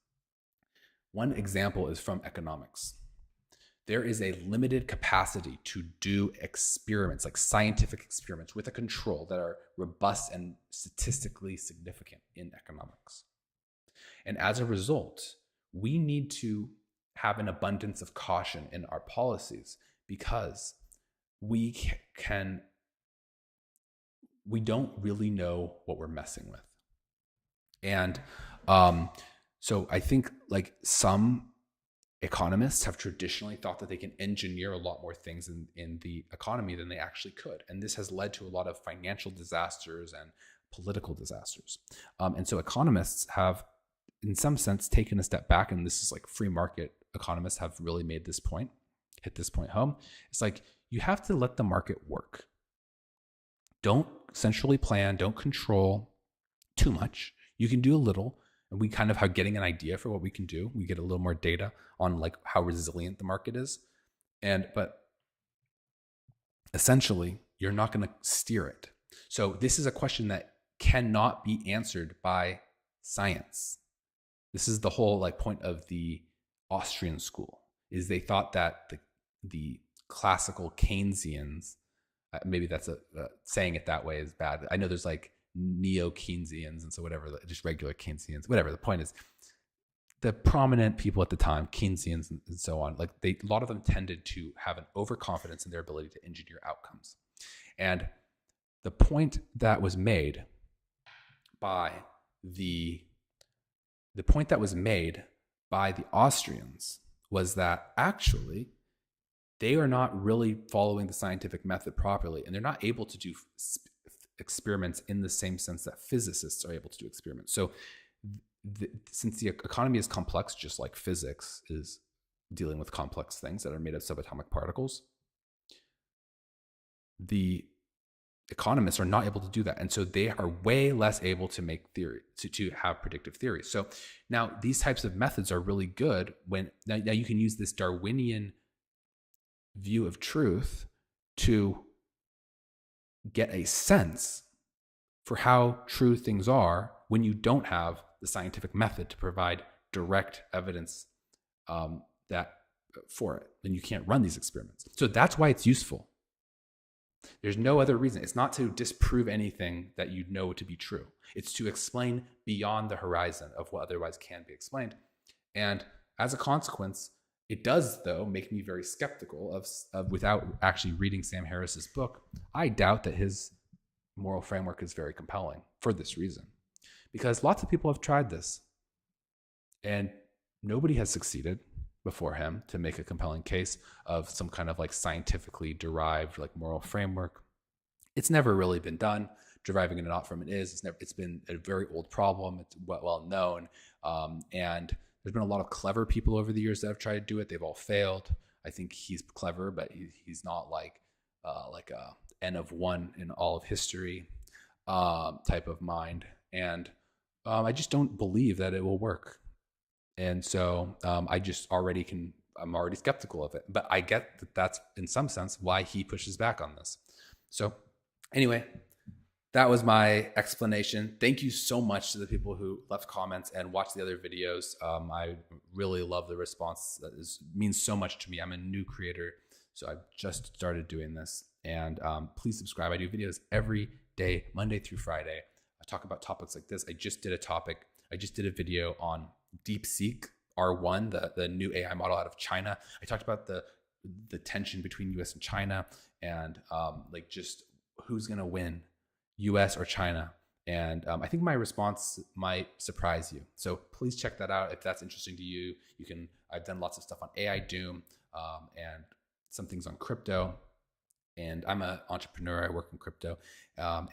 One example is from economics. There is a limited capacity to do experiments, like scientific experiments with a control that are robust and statistically significant in economics. And as a result, we need to have an abundance of caution in our policies, because we don't really know what we're messing with. And so I think like some economists have traditionally thought that they can engineer a lot more things in the economy than they actually could. And this has led to a lot of financial disasters and political disasters. And so economists have, in some sense, taken a step back. And this is like free market economists have really made this point, hit this point home. It's like, you have to let the market work. Don't centrally plan, don't control too much. You can do a little, and we kind of are getting an idea for what we can do. We get a little more data on like how resilient the market is. But essentially, you're not going to steer it. So this is a question that cannot be answered by science. This is the whole like point of the Austrian school, is they thought that the classical Keynesians, maybe that's saying it that way is bad. I know there's like neo-Keynesians and so whatever, just regular Keynesians, whatever. The point is, the prominent people at the time, Keynesians and so on, like a lot of them tended to have an overconfidence in their ability to engineer outcomes. And the point that was made by the Austrians was that actually they are not really following the scientific method properly, and they're not able to do experiments in the same sense that physicists are able to do experiments. So since the economy is complex, just like physics is dealing with complex things that are made of subatomic particles, the economists are not able to do that. And so they are way less able to make theory, to have predictive theories. So now these types of methods are really good when now you can use this Darwinian view of truth to get a sense for how true things are when you don't have the scientific method to provide direct evidence for it. Then you can't run these experiments. So that's why it's useful. There's no other reason. It's not to disprove anything that you know to be true. It's to explain beyond the horizon of what otherwise can be explained. And as a consequence, it does, though, make me very skeptical of without actually reading Sam Harris's book, I doubt that his moral framework is very compelling for this reason. Because lots of people have tried this and nobody has succeeded. before him to make a compelling case of some kind of like scientifically derived like moral framework. It's never really been done. Deriving it not from it is. It's been a very old problem. It's well known, and there's been a lot of clever people over the years that have tried to do it. They've all failed. I think he's clever, but he's not like a N of one in all of history type of mind. And I just don't believe that it will work. And so I just already I'm already skeptical of it. But I get that that's in some sense why he pushes back on this. So anyway, that was my explanation. Thank you so much to the people who left comments and watched the other videos. I really love the response. Means so much to me. I'm a new creator, so I've just started doing this. And please subscribe. I do videos every day, Monday through Friday. I talk about topics like this. I just did a video on DeepSeek R1, the new AI model out of China. I talked about the tension between US and China, and like just who's gonna win, US or China. And I think my response might surprise you. So please check that out if that's interesting to you. I've done lots of stuff on AI Doom and some things on crypto. And I'm an entrepreneur. I work in crypto. Yeah,